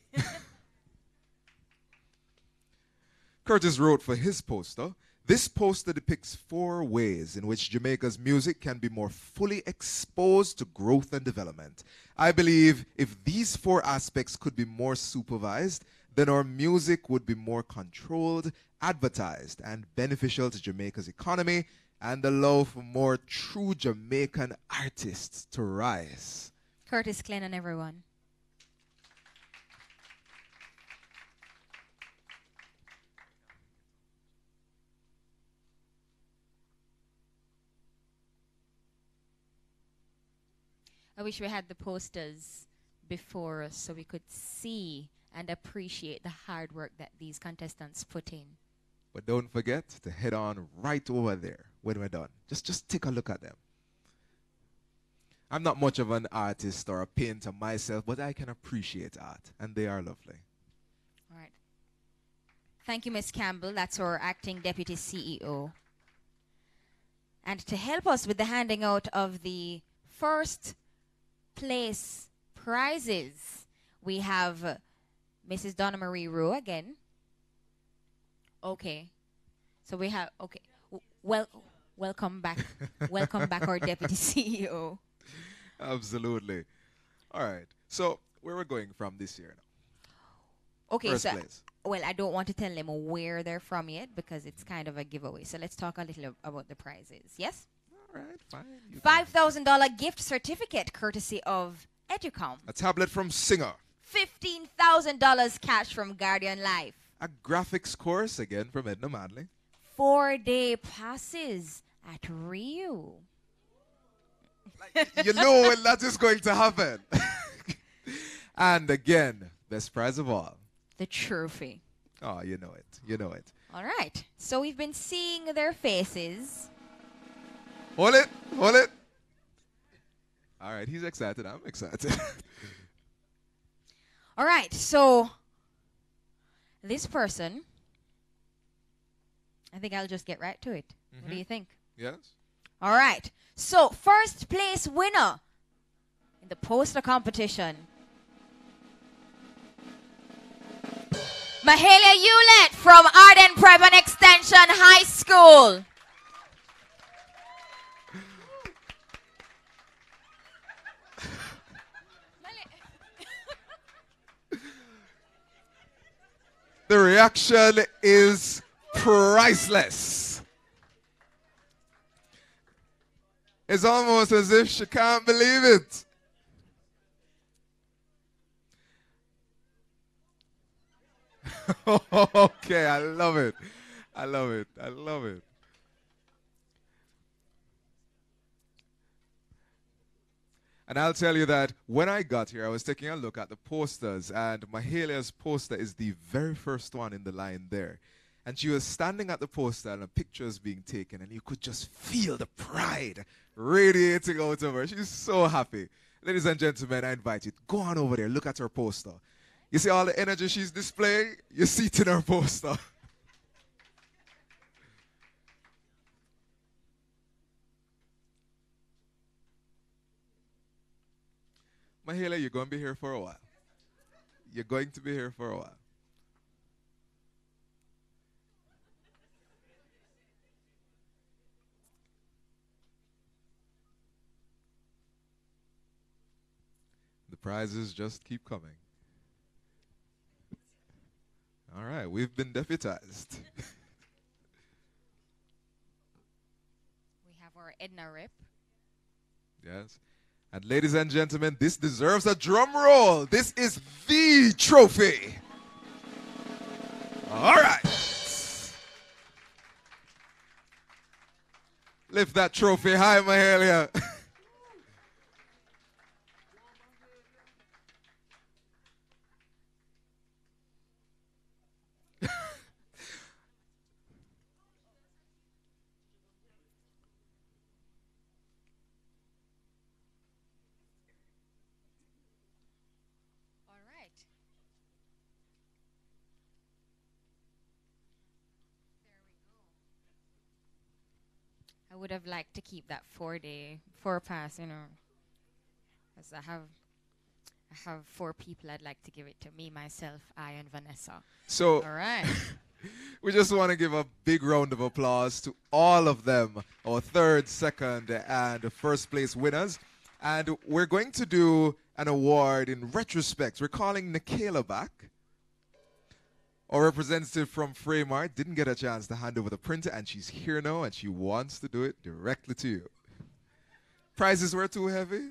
Curtis wrote for his poster, "This poster depicts 4 ways in which Jamaica's music can be more fully exposed to growth and development. I believe if these 4 aspects could be more supervised, then our music would be more controlled, advertised, and beneficial to Jamaica's economy and allow for more true Jamaican artists to rise." Curtis Clennon, everyone. I wish we had the posters before us so we could see and appreciate the hard work that these contestants put in. But don't forget to head on right over there when we're done. Just take a look at them. I'm not much of an artist or a painter myself, but I can appreciate art, and they are lovely. All right. Thank you, Ms. Campbell. That's our acting deputy CEO. And to help us with the handing out of the first place prizes, we have Mrs. Donna Marie Rowe again. Okay. So we have, okay. Welcome back. Welcome back, our deputy CEO. Absolutely. All right. So where we're going from this year now? Okay, First so, place. well, I don't want to tell them where they're from yet because it's kind of a giveaway. So let's talk a little about the prizes. Yes? All right, fine. $5,000 gift certificate courtesy of Educom. A tablet from Singer. $15,000 cash from Guardian Life. A graphics course, again, from Edna Manley. 4-day passes at Rio. You know when that is going to happen. And again, best prize of all. The trophy. Oh, you know it. You know it. All right. So we've been seeing their faces. Hold it. Hold it. All right. He's excited. I'm excited. All right. So this person, I think I'll just get right to it. Mm-hmm. What do you think? Yes. All right. So first place winner in the poster competition, Mahalia Hewlett from Arden Prep and Extension High School. The reaction is priceless. It's almost as if she can't believe it. Okay, I love it. I love it. I love it. And I'll tell you that when I got here, I was taking a look at the posters, and Mahalia's poster is the very first one in the line there. And she was standing at the poster, and a picture was being taken, and you could just feel the pride radiating out of her. She's so happy. Ladies and gentlemen, I invite you, go on over there, look at her poster. You see all the energy she's displaying? You see it in her poster. Mahalia, you're going to be here for a while. You're going to be here for a while. The prizes just keep coming. All right, we've been deputized. We have our Edna Rip. Yes. And ladies and gentlemen, this deserves a drum roll. This is the trophy. All right. Lift that trophy high, Mahalia. I would have liked to keep that 4 pass, you know. Because I have 4 people I'd like to give it to. Me, myself, I, and Vanessa. So, all right. We just want to give a big round of applause to all of them, our 3rd, 2nd, and 1st place winners. And we're going to do an award in retrospect. We're calling Nikayla back. Our representative from Framart didn't get a chance to hand over the printer, and she's here now, and she wants to do it directly to you. Prizes were too heavy?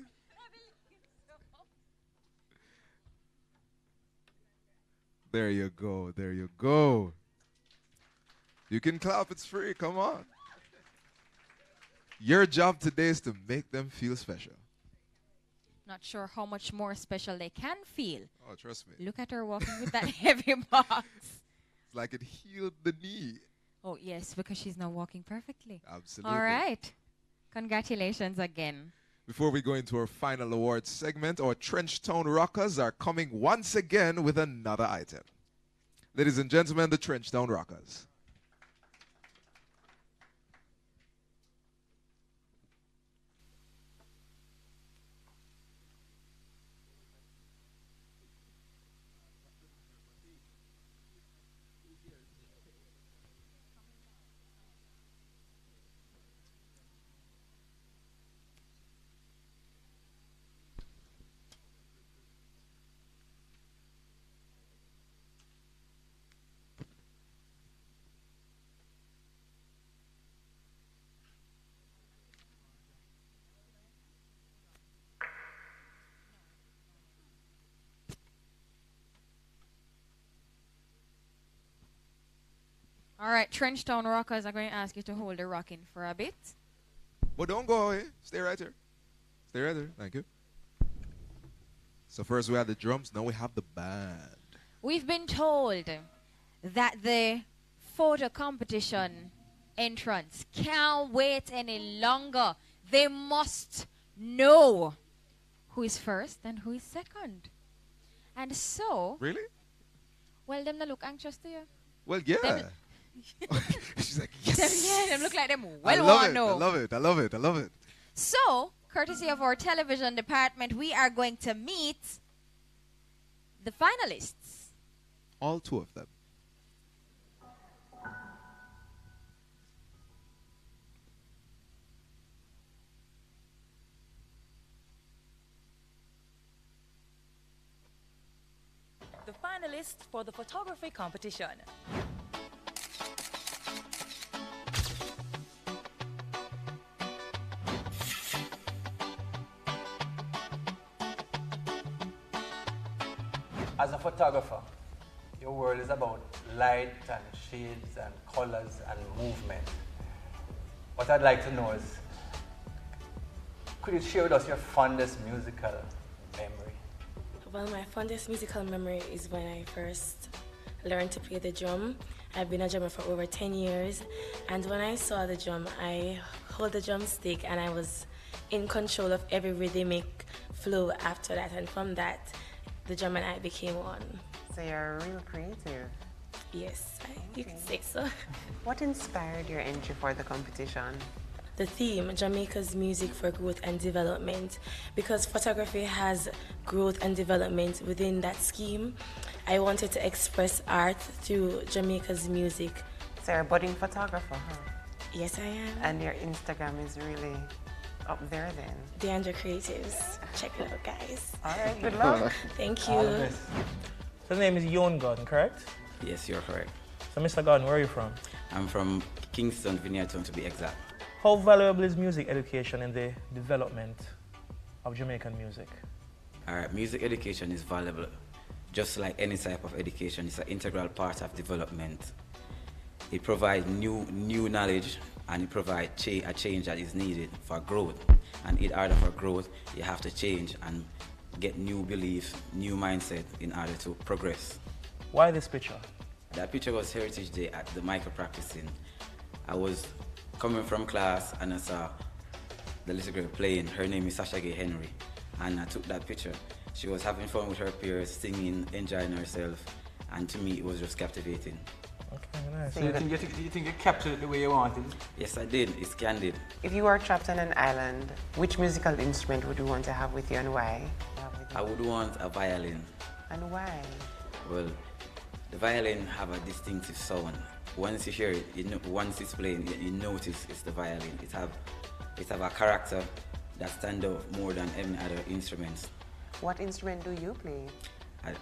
There you go, there you go. You can clap, it's free, come on. Your job today is to make them feel special. Not sure how much more special they can feel. Oh, trust me. Look at her walking with that heavy box. It's like it healed the knee. Oh, yes, because she's now walking perfectly. Absolutely. All right. Congratulations again. Before we go into our final awards segment, our Trenchtown Rockers are coming once again with another item. Ladies and gentlemen, the Trenchtown Rockers. All right, Trenchtown Rockers are going to ask you to hold the rocking for a bit. But don't go away. Stay right here. Stay right there. Thank you. So first we have the drums. Now we have the band. We've been told that the photo competition entrants can't wait any longer. They must know who is first and who is second. And so... Really? Well, them not look anxious to you. Well, yeah. She's like, yes. Them look like them I well love want it. know. I love it. I love it. I love it. So, courtesy of our television department, we are going to meet the finalists. All 2 of them. The finalists for the photography competition. As a photographer, your world is about light and shades and colors and movement. What I'd like to know is, could you share with us your fondest musical memory? Well, my fondest musical memory is when I first learned to play the drum. I've been a drummer for over 10 years, and when I saw the drum, I held the drumstick and I was in control of every rhythmic flow after that, and from that, the drum and I became one. So you're real creative. Yes, you can say so. What inspired your entry for the competition? The theme, Jamaica's music for growth and development, because photography has growth and development within that scheme. I wanted to express art through Jamaica's music. So you're a budding photographer, huh? Yes, I am. And your Instagram is really up there then. DeAndre Creatives. Check it out, guys. All right, good luck. Thank you. So the name is Yon Gordon, correct? Yes, you're correct. So Mr. Gordon, where are you from? I'm from Kingston, Vineyardton to be exact. How valuable is music education in the development of Jamaican music? Alright, music education is valuable. Just like any type of education, it's an integral part of development. It provides new knowledge, and it provides a change that is needed for growth. And in order for growth, you have to change and get new beliefs, new mindset in order to progress. Why this picture? That picture was Heritage Day at the Jamaica practicing. I was coming from class and I saw the little girl playing. Her name is Sasha Gay Henry. And I took that picture. She was having fun with her peers, singing, enjoying herself. And to me, it was just captivating. Okay, nice. So So you you think you captured it the way you wanted? Yes, I did. It's candid. If you were trapped on an island, which musical instrument would you want to have with you and why? I would want a violin. And why? Well, the violin have a distinctive sound. Once you hear it, once it's playing, you notice it's the violin. It have a character that stands out more than any other instruments. What instrument do you play?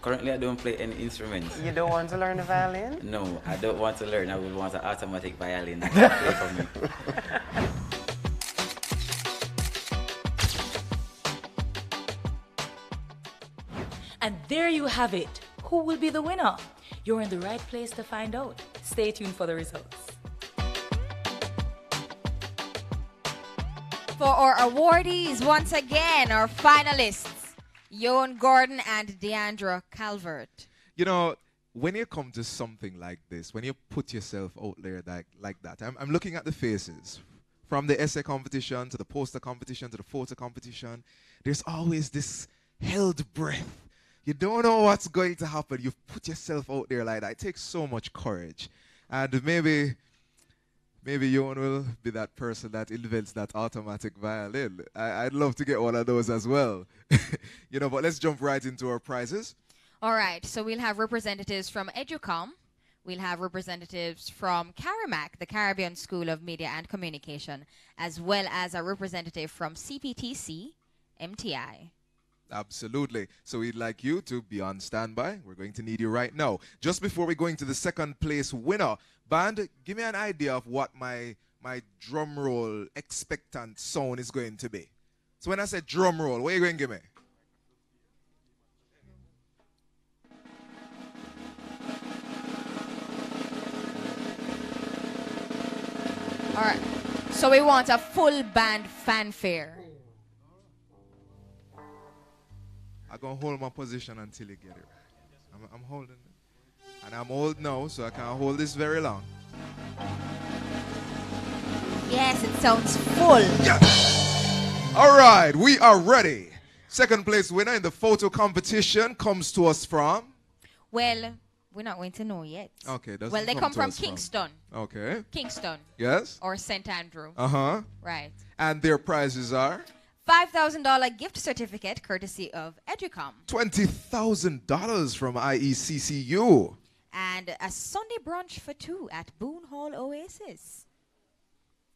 Currently, I don't play any instruments. You don't want to learn the violin? No, I don't want to learn. I would want an automatic violin that can play for me. And there you have it. Who will be the winner? You're in the right place to find out. Stay tuned for the results. For our awardees, once again, our finalists, Yon Gordon and Deandra Calvert. You know, when you come to something like this, when you put yourself out there like that, I'm looking at the faces. From the essay competition to the poster competition to the photo competition, there's always this held breath. You don't know what's going to happen. You've put yourself out there like that. It takes so much courage. And maybe Yon will be that person that invents that automatic violin. I'd love to get one of those as well. You know, but let's jump right into our prizes. All right, so we'll have representatives from Educom. We'll have representatives from CARIMAC, the Caribbean School of Media and Communication, as well as a representative from CPTC, MTI. Absolutely. So we'd like you to be on standby. We're going to need you right now. Just before we go into the second place winner, band, give me an idea of what my drum roll expectant sound is going to be. So when I say drum roll, what are you going to give me? All right, so we want a full band fanfare. I'm going to hold my position until you get it right. I'm holding it. And I'm old now, so I can't hold this very long. Yes, it sounds full. Yes! All right, we are ready. Second place winner in the photo competition comes to us from? Well, we're not going to know yet. Okay, well, they come from Kingston. Okay. Kingston. Yes? Or St. Andrew. Uh-huh. Right. And their prizes are? $5,000 gift certificate courtesy of Educom. $20,000 from IECCU. And a Sunday brunch for two at Boone Hall Oasis.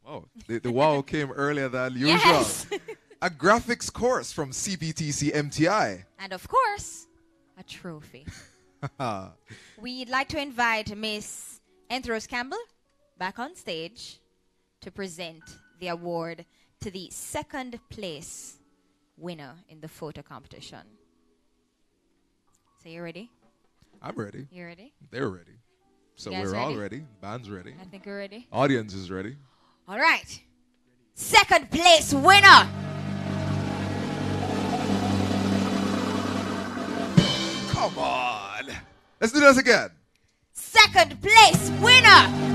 Oh, the wow came earlier than usual. Yes. A graphics course from CPTC MTI. And of course, a trophy. We'd like to invite Miss Enthros Campbell back on stage to present the award to the second place winner in the photo competition. So you ready? I'm ready. You ready? They're ready. So we're all ready. Band's ready. I think we're ready. Audience is ready. All right. Second place winner. Come on. Let's do this again. Second place winner.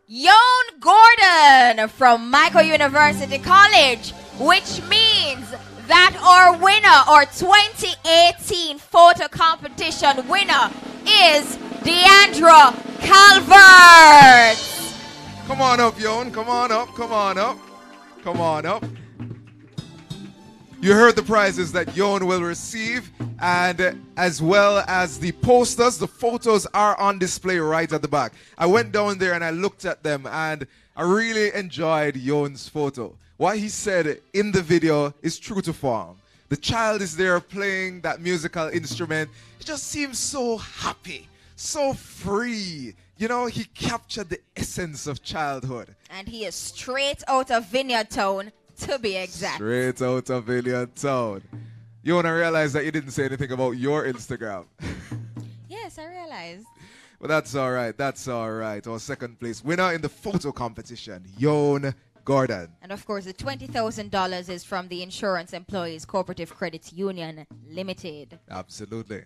Yon Gordon from Michael University College, which means that our winner, our 2018 photo competition winner, is Deandra Calvert. Come on up, Yon. Come on up. Come on up. Come on up. You heard the prizes that Yon will receive, and as well as the posters, the photos are on display right at the back. I went down there and I looked at them, and I really enjoyed Yon's photo. What he said in the video is true to form. The child is there playing that musical instrument. He just seems so happy, so free. You know, he captured the essence of childhood. And he is straight out of Vineyard Town, to be exact. Straight out of Vineyard Town. You want to realize that you didn't say anything about your Instagram. Yes, I realized. But that's all right. That's all right. Our second place winner in the photo competition, Yon Gordon. And of course, the $20,000 is from the Insurance Employees Cooperative Credit Union Limited. Absolutely.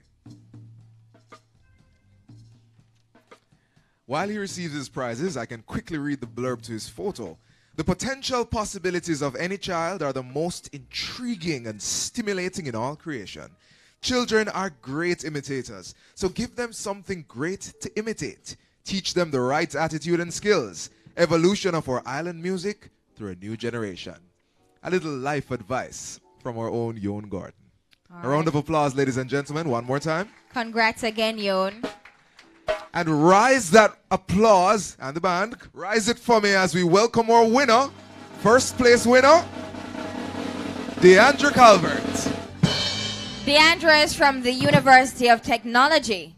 While he receives his prizes, I can quickly read the blurb to his photo. The potential possibilities of any child are the most intriguing and stimulating in all creation. Children are great imitators, so give them something great to imitate. Teach them the right attitude and skills. Evolution of our island music through a new generation. A little life advice from our own Yon Gordon. A round of applause, ladies and gentlemen, one more time. Congrats again, Yon. And rise that applause, and the band, rise it for me as we welcome our winner, first place winner, Deandra Calvert. Deandra is from the University of Technology.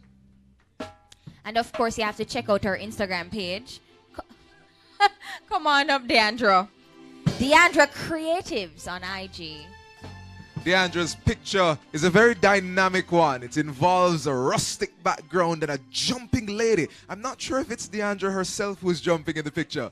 And of course, you have to check out her Instagram page. Come on up, Deandra. Deandra Creatives on IG. Deandra's picture is a very dynamic one. It involves a rustic background and a jumping lady. I'm not sure if it's Deandra herself who's jumping in the picture.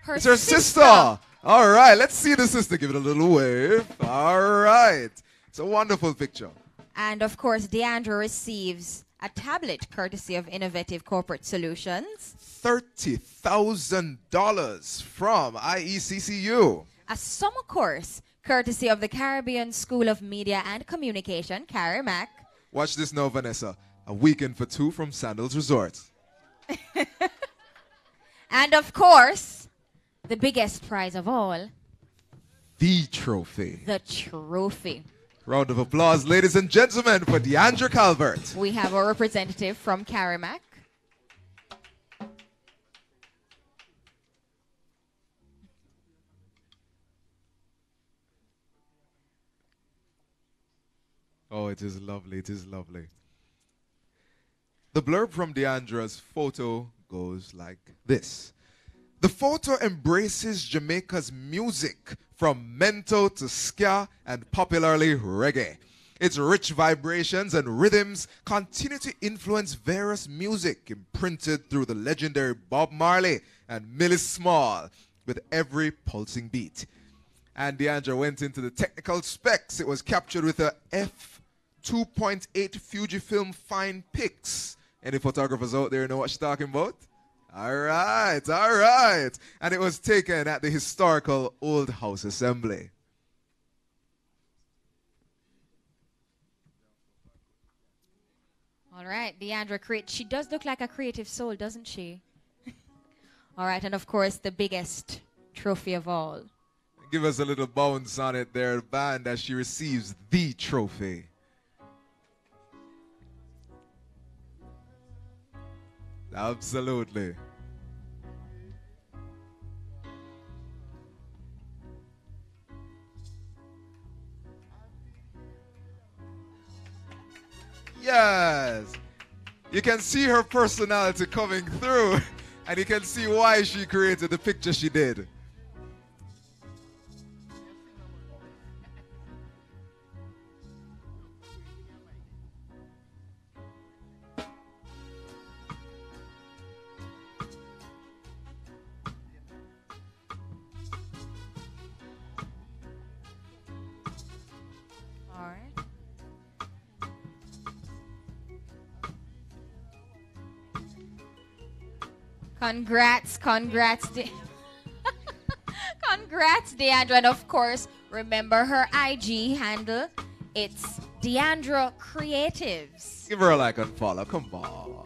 It's her sister. All right, let's see the sister. Give it a little wave. All right. It's a wonderful picture. And of course, Deandra receives a tablet courtesy of Innovative Corporate Solutions. $30,000 from IECCU. A summer course courtesy of the Caribbean School of Media and Communication, CARIMAC. Watch this now, Vanessa. A weekend for two from Sandals Resort. And of course, the biggest prize of all. The trophy. The trophy. Round of applause, ladies and gentlemen, for Deandra Calvert. We have a representative from CARIMAC. Oh, it is lovely. It is lovely. The blurb from Deandra's photo goes like this. The photo embraces Jamaica's music from mento to ska and popularly reggae. Its rich vibrations and rhythms continue to influence various music imprinted through the legendary Bob Marley and Millie Small with every pulsing beat. And Deandra went into the technical specs. It was captured with a f2.8 Fujifilm Fine Pix. Any photographers out there know what she's talking about? All right, all right. And it was taken at the historical Old House Assembly. All right, Deandra, she does look like a creative soul, doesn't she? All right, and of course, the biggest trophy of all. Give us a little bounce on it there, band, as she receives the trophy. Absolutely. Yes. You can see her personality coming through, and you can see why she created the picture she did. Congrats, congrats, congrats, Deandra. And of course, remember her IG handle. It's Deandra Creatives. Give her a like and follow. Come on.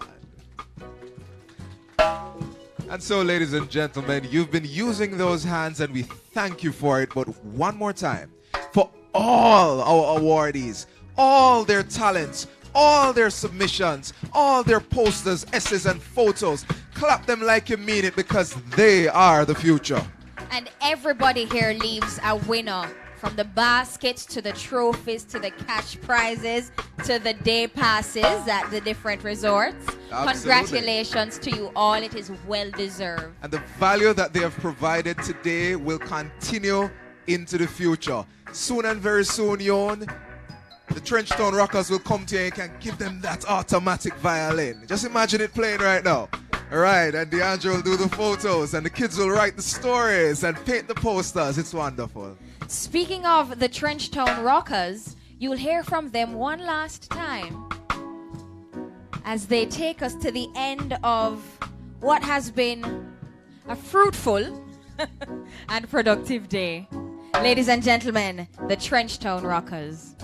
And so, ladies and gentlemen, you've been using those hands, and we thank you for it. But one more time, for all our awardees, all their talents, all their submissions, all their posters, essays, and photos. Clap them like you mean it, because they are the future. And everybody here leaves a winner From the baskets to the trophies to the cash prizes to the day passes at the different resorts. Absolutely. Congratulations to you all. It is well deserved. And the value that they have provided today will continue into the future. Soon and very soon, Yon, the Trenchtown Rockers will come to you and you can give them that automatic violin. Just imagine it playing right now. All right, and DeAndre will do the photos and the kids will write the stories and paint the posters. It's wonderful. Speaking of the Trenchtown Rockers, you'll hear from them one last time as they take us to the end of what has been a fruitful and productive day. Ladies and gentlemen, the Trenchtown Rockers.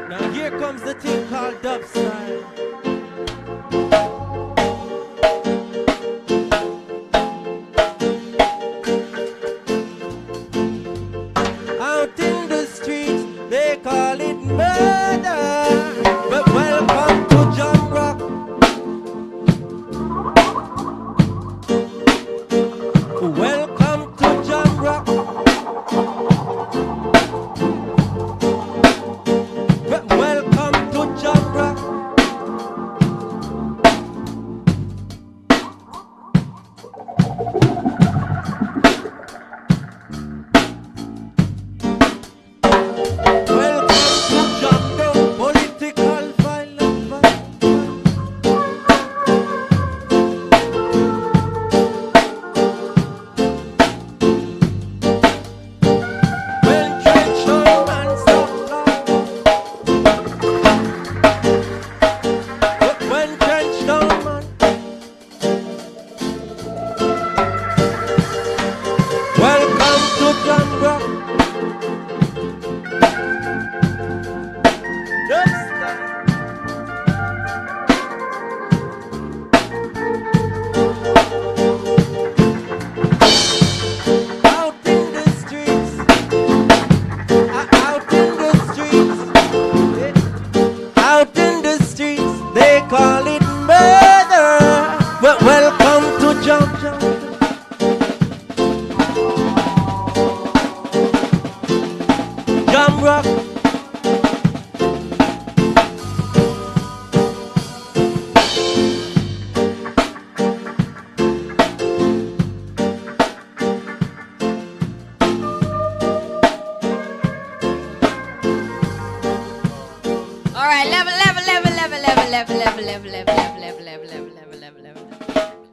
Now here comes the thing called dub style. Out in the streets, they call it murder. But welcome to Jam Rock. Welcome to Jam Rock. Welcome to Jam Rock.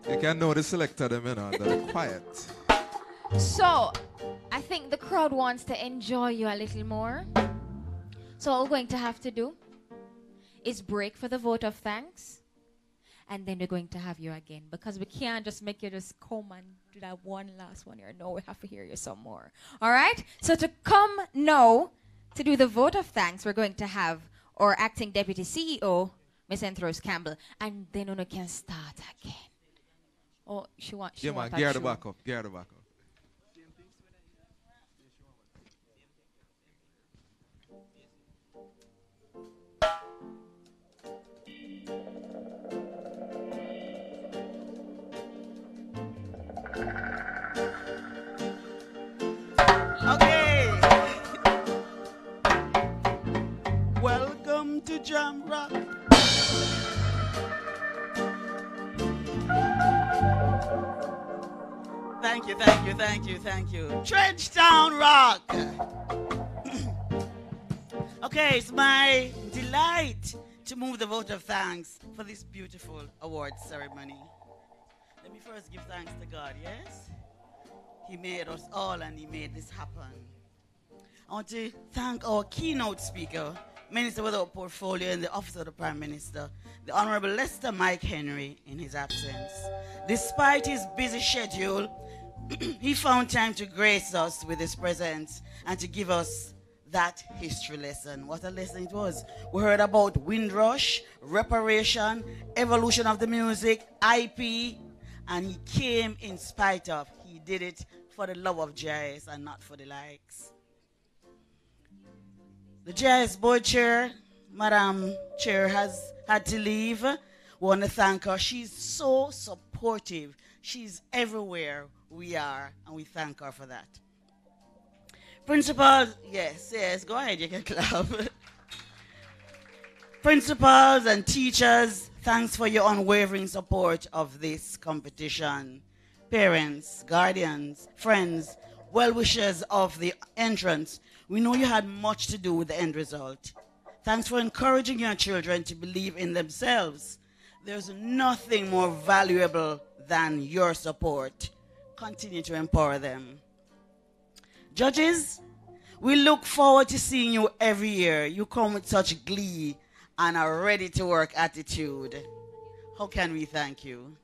You can know the selector them, you know, they're quiet. So, I think the crowd wants to enjoy you a little more. So all we're going to have to do is break for the vote of thanks. And then we're going to have you again. Because we can't just make you just come and do that one last one here. No, we have to hear you some more. All right? So to come now to do the vote of thanks, we're going to have our acting deputy CEO, Miss Anthros Campbell. And then we can start again. Oh, she wants Yeah, man, gear the back up. Gear the back up. Okay. Welcome to Jam Rock. Thank you, thank you, thank you, thank you. Trenchtown Rock. Okay, it's my delight to move the vote of thanks for this beautiful award ceremony. Let me first give thanks to God, yes? He made us all and He made this happen. I want to thank our keynote speaker, Minister without Portfolio in the Office of the Prime Minister, the Honorable Lester Mike Henry, in his absence. Despite his busy schedule, he found time to grace us with his presence and to give us that history lesson. What a lesson it was. We heard about Windrush, reparation, evolution of the music, IP, and he came in spite of. He did it for the love of JIS and not for the likes. The JIS board chair, Madam Chair, has had to leave. We want to thank her. She's so supportive. She's everywhere we are, and we thank her for that. Principals, yes, go ahead, you can clap. Principals and teachers, thanks for your unwavering support of this competition. Parents, guardians, friends, well-wishers of the entrance, we know you had much to do with the end result. Thanks for encouraging your children to believe in themselves. There's nothing more valuable than your support. Continue to empower them. Judges, we look forward to seeing you every year. You come with such glee and a ready-to-work attitude. How can we thank you?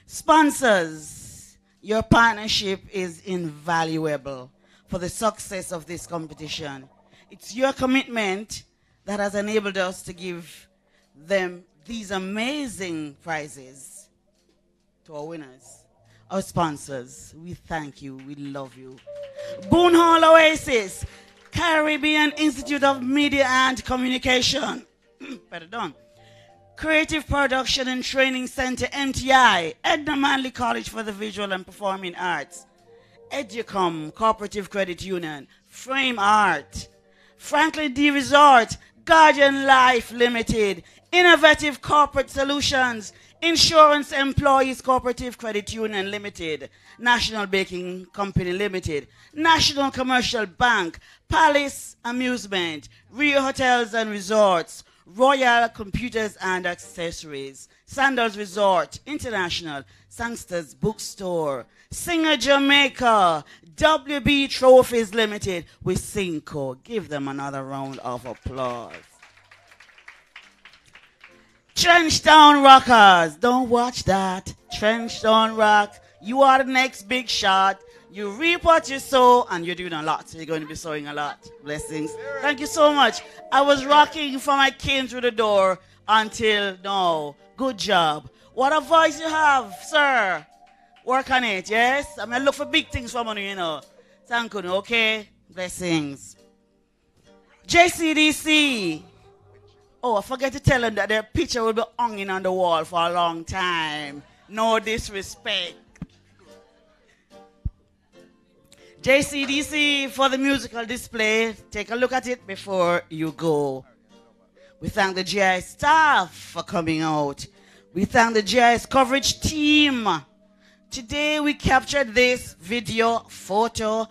Sponsors, your partnership is invaluable for the success of this competition. It's your commitment that has enabled us to give them these amazing prizes to our winners. Our sponsors, we thank you, we love you. Boone Hall Oasis, Caribbean Institute of Media and Communication, pardon, Creative Production and Training Center, MTI, Edna Manley College for the Visual and Performing Arts, Educom, Cooperative Credit Union, Frame Art, Franklin D. Resort, Guardian Life Limited, Innovative Corporate Solutions, Insurance Employees Cooperative Credit Union Limited, National Baking Company Limited, National Commercial Bank, Palace Amusement, Rio Hotels and Resorts, Royal Computers and Accessories, Sandals Resort International, Sangsters Bookstore, Singer Jamaica, WB Trophies Limited with Cinco. Give them another round of applause. Trenchtown Rockers, don't watch that. Trenchtown Rock, you are the next big shot. You reap what you sow, and you're doing a lot. So you're going to be sowing a lot. Blessings. Thank you so much. I was rocking from I came through the door until now. Good job. What a voice you have, sir. Work on it, yes? I'm going to look for big things from you, you know. Thank you, okay? Blessings. JCDC. Oh, I forgot to tell them that their picture will be hanging on the wall for a long time. No disrespect. JCDC for the musical display. Take a look at it before you go. We thank the JIS staff for coming out. We thank the JIS coverage team. Today we captured this video, photo,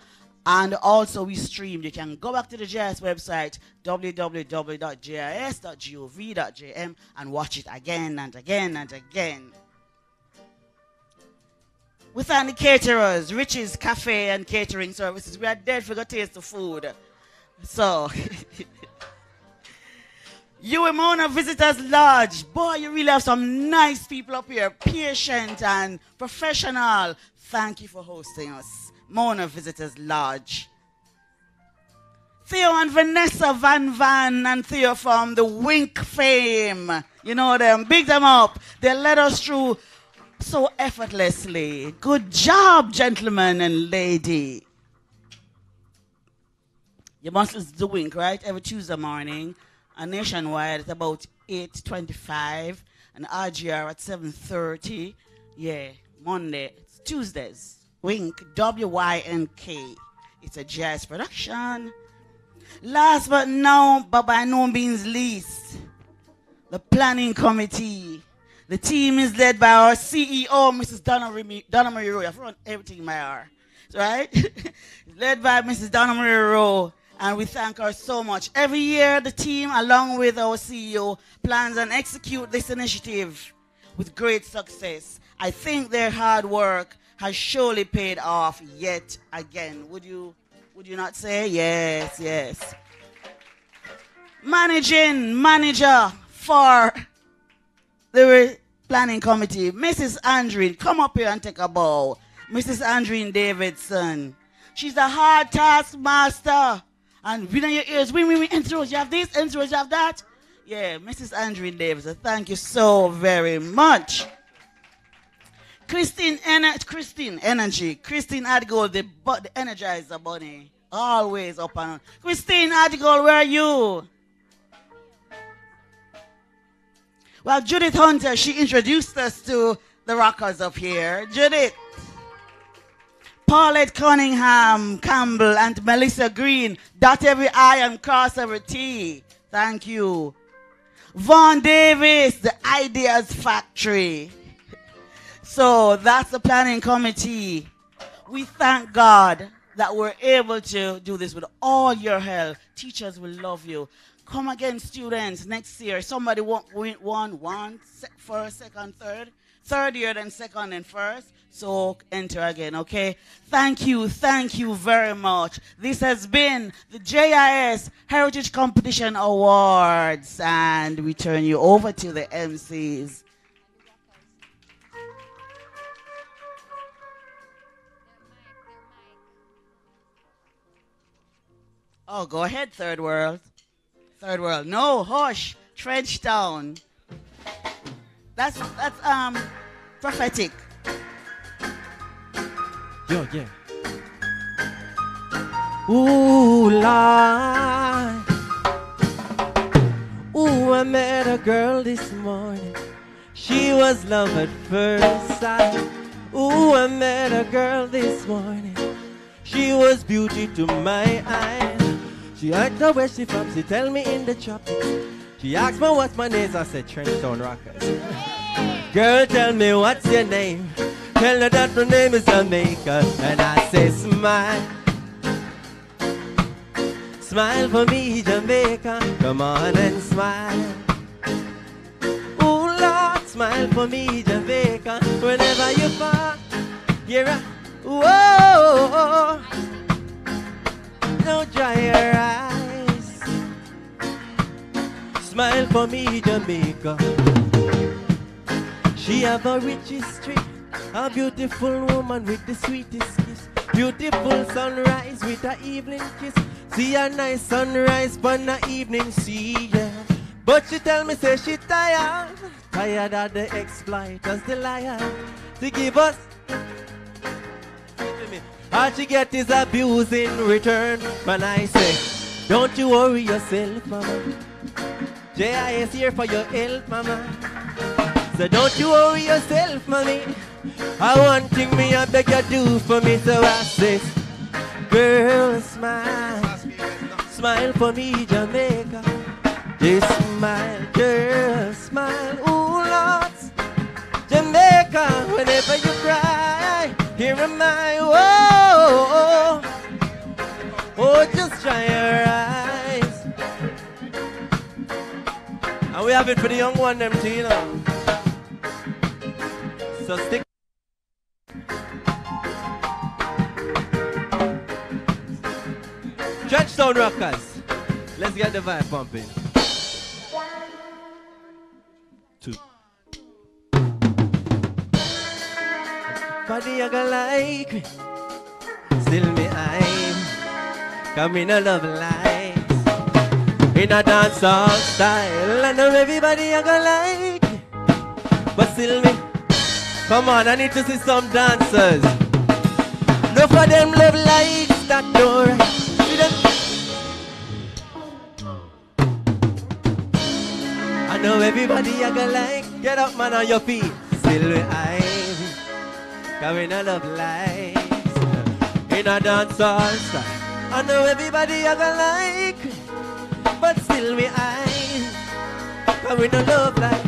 And also we streamed. You can go back to the JIS website, www.jis.gov.jm, and watch it again and again and again. We thank the caterers, Rich's Cafe and Catering Services. We are dead for the taste of food. So, you Mona Visitors Lodge. Boy, you really have some nice people up here, patient and professional. Thank you for hosting us. Mona Visitors Lodge. Theo and Vanessa Van and Theo from the Wink fame. You know them. Big them up. They led us through so effortlessly. Good job, gentlemen and lady. You must listen to the Wink, right? Every Tuesday morning. And nationwide at about 8:25. And RGR at 7:30. Yeah, Monday. It's Tuesdays. Wink, W-Y-N-K. It's a JIS production. Last but by no means least, the planning committee. The team is led by our CEO, Mrs. Donna Marie Rowe. I've run everything in my R. Right? Led by Mrs. Donna Marie Rowe. And we thank her so much. Every year, the team, along with our CEO, plans and execute this initiative with great success. I think their hard work has surely paid off yet again. Would you not say? Yes, yes. Manager for the planning committee, Mrs. Andrine, come up here and take a bow. Mrs. Andrine Davidson. She's a hard task master. And read on your ears, we intros, you have this, intros, you have that. Yeah, Mrs. Andrine Davidson, thank you so very much. Christine Energy. Christine Adgold, the Energizer Bunny. Always up and on. Christine Adgold, where are you? Well, Judith Hunter, she introduced us to the rockers up here. Judith. Paulette Cunningham Campbell and Melissa Green. Dot every I and cross every T. Thank you. Vaughn Davis, the Ideas Factory. So that's the planning committee. We thank God that we're able to do this with all your help. Teachers will love you. Come again, students, next year. Somebody won first, second, third. Third year, then second and first. So enter again, okay? Thank you very much. This has been the JIS Heritage Competition Awards. And we turn you over to the MCs. Oh, go ahead, Third World. Third World. No, hush. Trenchtown. That's prophetic. Yo, yeah. Ooh, Lord. Ooh, I met a girl this morning. She was love at first sight. Ooh, I met a girl this morning. She was beauty to my eyes. She asked her where she from, she tell me in the tropics. She asked me what's my name, I said Trenchtown Rockers. Girl, tell me what's your name. Tell her that my name is Jamaica. And I say smile. Smile for me, Jamaica. Come on and smile. Ooh, Lord, smile for me, Jamaica. Whenever you fall, you're a whoa. Don't dry your eyes. Smile for me, Jamaica. She have a rich history. A beautiful woman with the sweetest kiss. Beautiful sunrise with an evening kiss. See a nice sunrise on the evening sea, yeah. But she tell me, say she tired. Tired of the exploiters, the liar. To give us. All she get is abuse in return. When I say, don't you worry yourself, mama. JIS here for your help, mama. So don't you worry yourself, mommy. I one thing me I beg you do for me. So I say, girl, smile. Smile for me, Jamaica. Just smile, girl, smile. Ooh, Lord, Jamaica. Whenever you cry, here am I. Whoa, dry your eyes. And we have it for the young one, them too, you know. So stick. Trenchtown Rockers. Let's get the vibe pumping. 2. Body you gonna like me. Still me I'm coming a love lights in a dancehall style. I know everybody you gonna like me, but still me. Come on, I need to see some dancers. No for them love lights that door. See them. I know everybody you gonna like. Get up, man, on your feet. Still me I'm coming a love lights in a dancehall style. I know everybody you gonna like, but still me eyes coming a love light.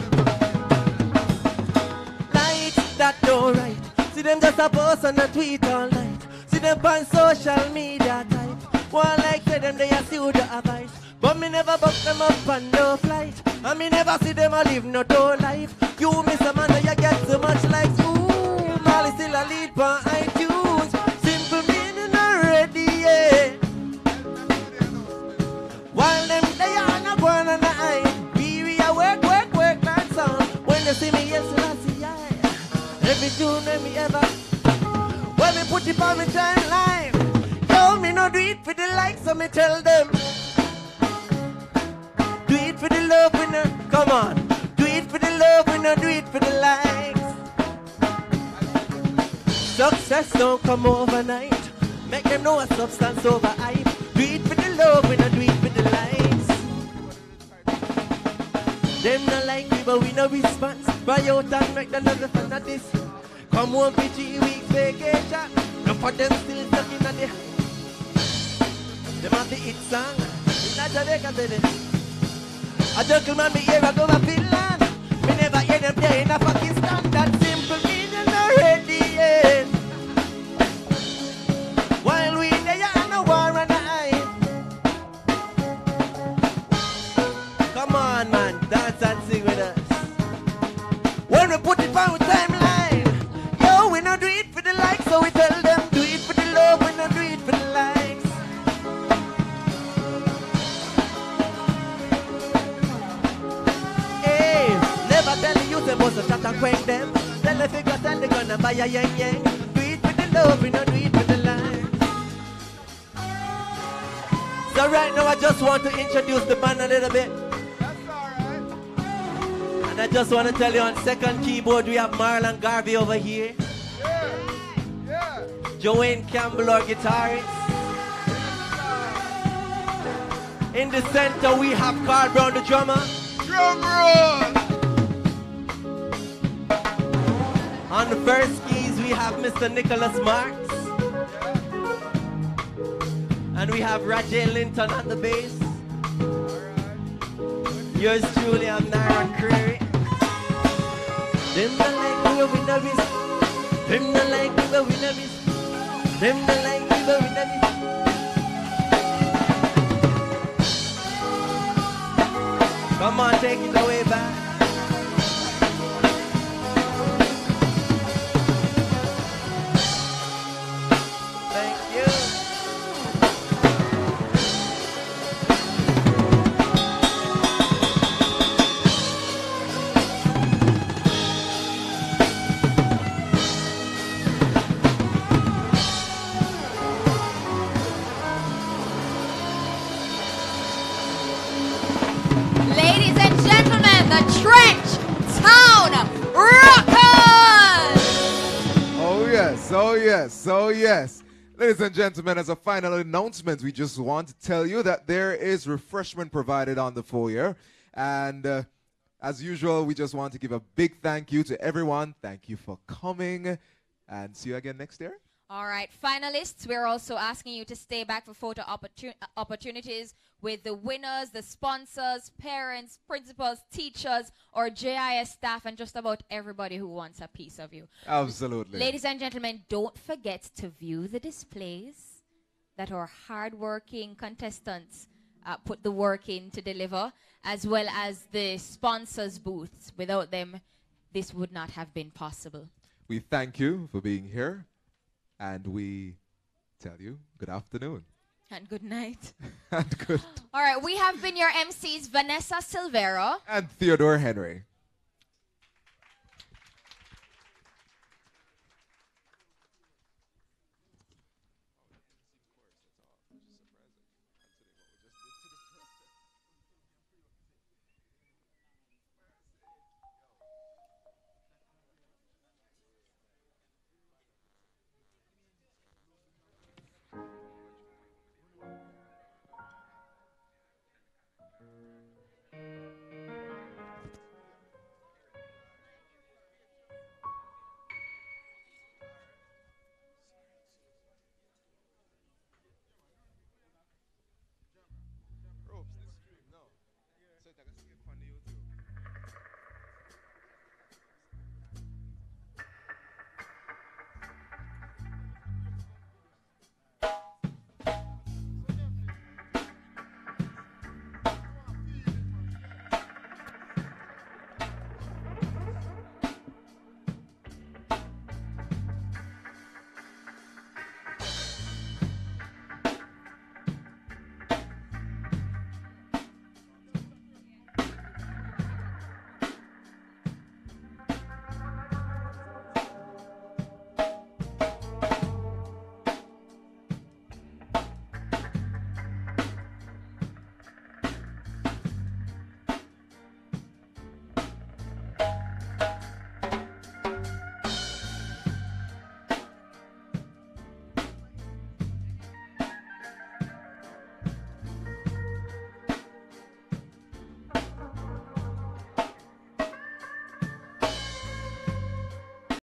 Lights that don't right. See them just a post and a tweet all night. See them on social media type. One like say them they a pseudo advice, but me never book them up on no flight. And me never see them a live no tour life. You miss a man you get so much likes. Ooh, Molly still a lead for iTunes. Simple meaning already, yeah. While them they are not going on the eye. We a work, man song. When you see me, yes, I see I. Every tune that me ever. When me put it on me timeline. Yo, me no do it for the likes, so me tell them. Do it for the love, we no. Come on. Do it for the love, we no do it for the likes. Success don't come overnight. Make them know a substance over hype. Do it for the love, we no do it for the likes. Them no like me, but we no response. Buy out and make them love the fun of this. Come home for 3 weeks vacation. No for them still stuck in the. Them have the hit song. In Jamaica, say this. A gentleman me hear I go to Finland. Me never hear them there in a Pakistan. That simple meaning already, yeah. While we there on a war and a hype. Come on, man, dance and sing with us. When we put it on timeline, yo, we not do it for the likes, so we tell them do it for the love, we not do it for the likes. Never tell the youth about to shut and quench them. Tell the figure tell they gonna buy a yang yang. Do it with the love, we don't do it with the line. So right now I just want to introduce the band a little bit. That's alright. And I just want to tell you on second keyboard we have Marlon Garvey over here. Yeah. Joanne Campbell, our guitarist. In the center we have Carl Brown, the drummer. Drum roll! On the first keys, we have Mr. Nicholas Marks. And we have Rajay Linton on the bass. Yours truly, I'm Nara Creary. Them not like me, but we know this. Them not like me, but we know this. Them not like me, but we know this. Come on, take it away back. Oh yes. Ladies and gentlemen, as a final announcement, we just want to tell you that there is refreshment provided on the foyer. And as usual, we just want to give a big thank you to everyone. Thank you for coming. And see you again next year. All right, finalists, we're also asking you to stay back for photo opportunities with the winners, the sponsors, parents, principals, teachers, or JIS staff, and just about everybody who wants a piece of you. Absolutely. Ladies and gentlemen, don't forget to view the displays that our hardworking contestants put the work in to deliver, as well as the sponsors' booths. Without them, this would not have been possible. We thank you for being here, and we tell you good afternoon. And good night. And good. All right, we have been your MCs, Vanessa Silvero And Theodore Henry.